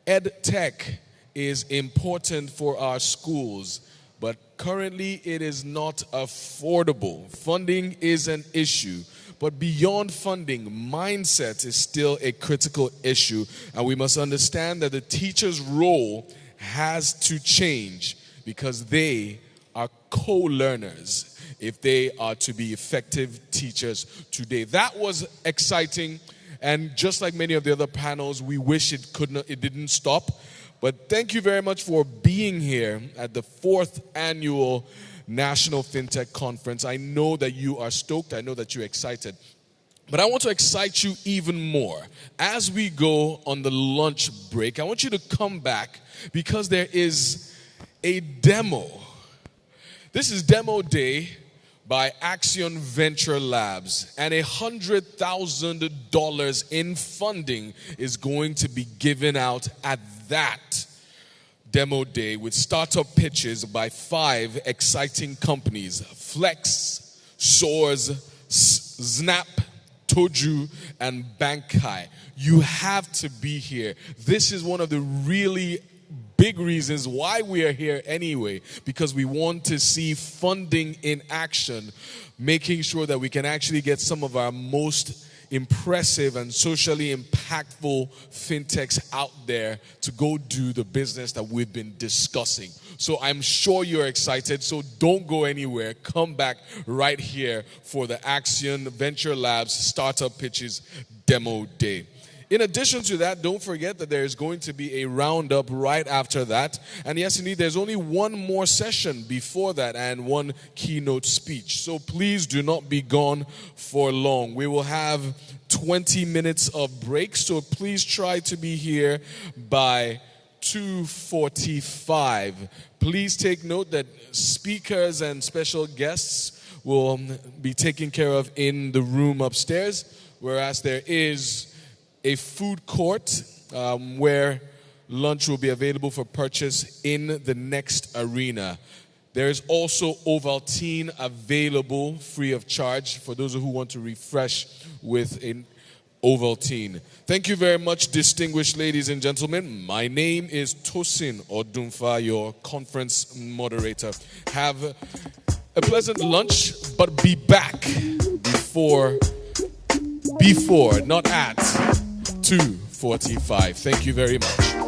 Ed tech is important for our schools, but currently it is not affordable. Funding is an issue. But beyond funding, mindset is still a critical issue, and we must understand that the teacher's role has to change because they are co-learners if they are to be effective teachers today. That was exciting, and just like many of the other panels, we wish it didn't stop. But thank you very much for being here at the 4th annual National Fintech Conference. I know that you are stoked. I know that you're excited. But I want to excite you even more. As we go on the lunch break, I want you to come back because there is a demo. This is Demo Day by Axion Venture Labs, and $100,000 in funding is going to be given out at that Demo Day with startup pitches by 5 exciting companies: Flex, Soars, Snap, Toju, and Bankai. You have to be here. This is one of the really big reasons why we are here anyway, because we want to see funding in action, making sure that we can actually get some of our most impressive and socially impactful fintechs out there to go do the business that we've been discussing. So I'm sure you're excited, so don't go anywhere. Come back right here for the Axion Venture Labs Startup Pitches Demo Day. In addition to that, don't forget that there is going to be a roundup right after that. And yes, indeed, there's only one more session before that and one keynote speech. So please do not be gone for long. We will have 20 minutes of break, so please try to be here by 2:45. Please take note that speakers and special guests will be taken care of in the room upstairs, whereas there is a food court where lunch will be available for purchase in the next arena. There is also Ovaltine available free of charge for those who want to refresh with an Ovaltine. Thank you very much, distinguished ladies and gentlemen. My name is Tosin Odunfa, your conference moderator. Have a pleasant lunch, but be back before, not at 2:45. Thank you very much.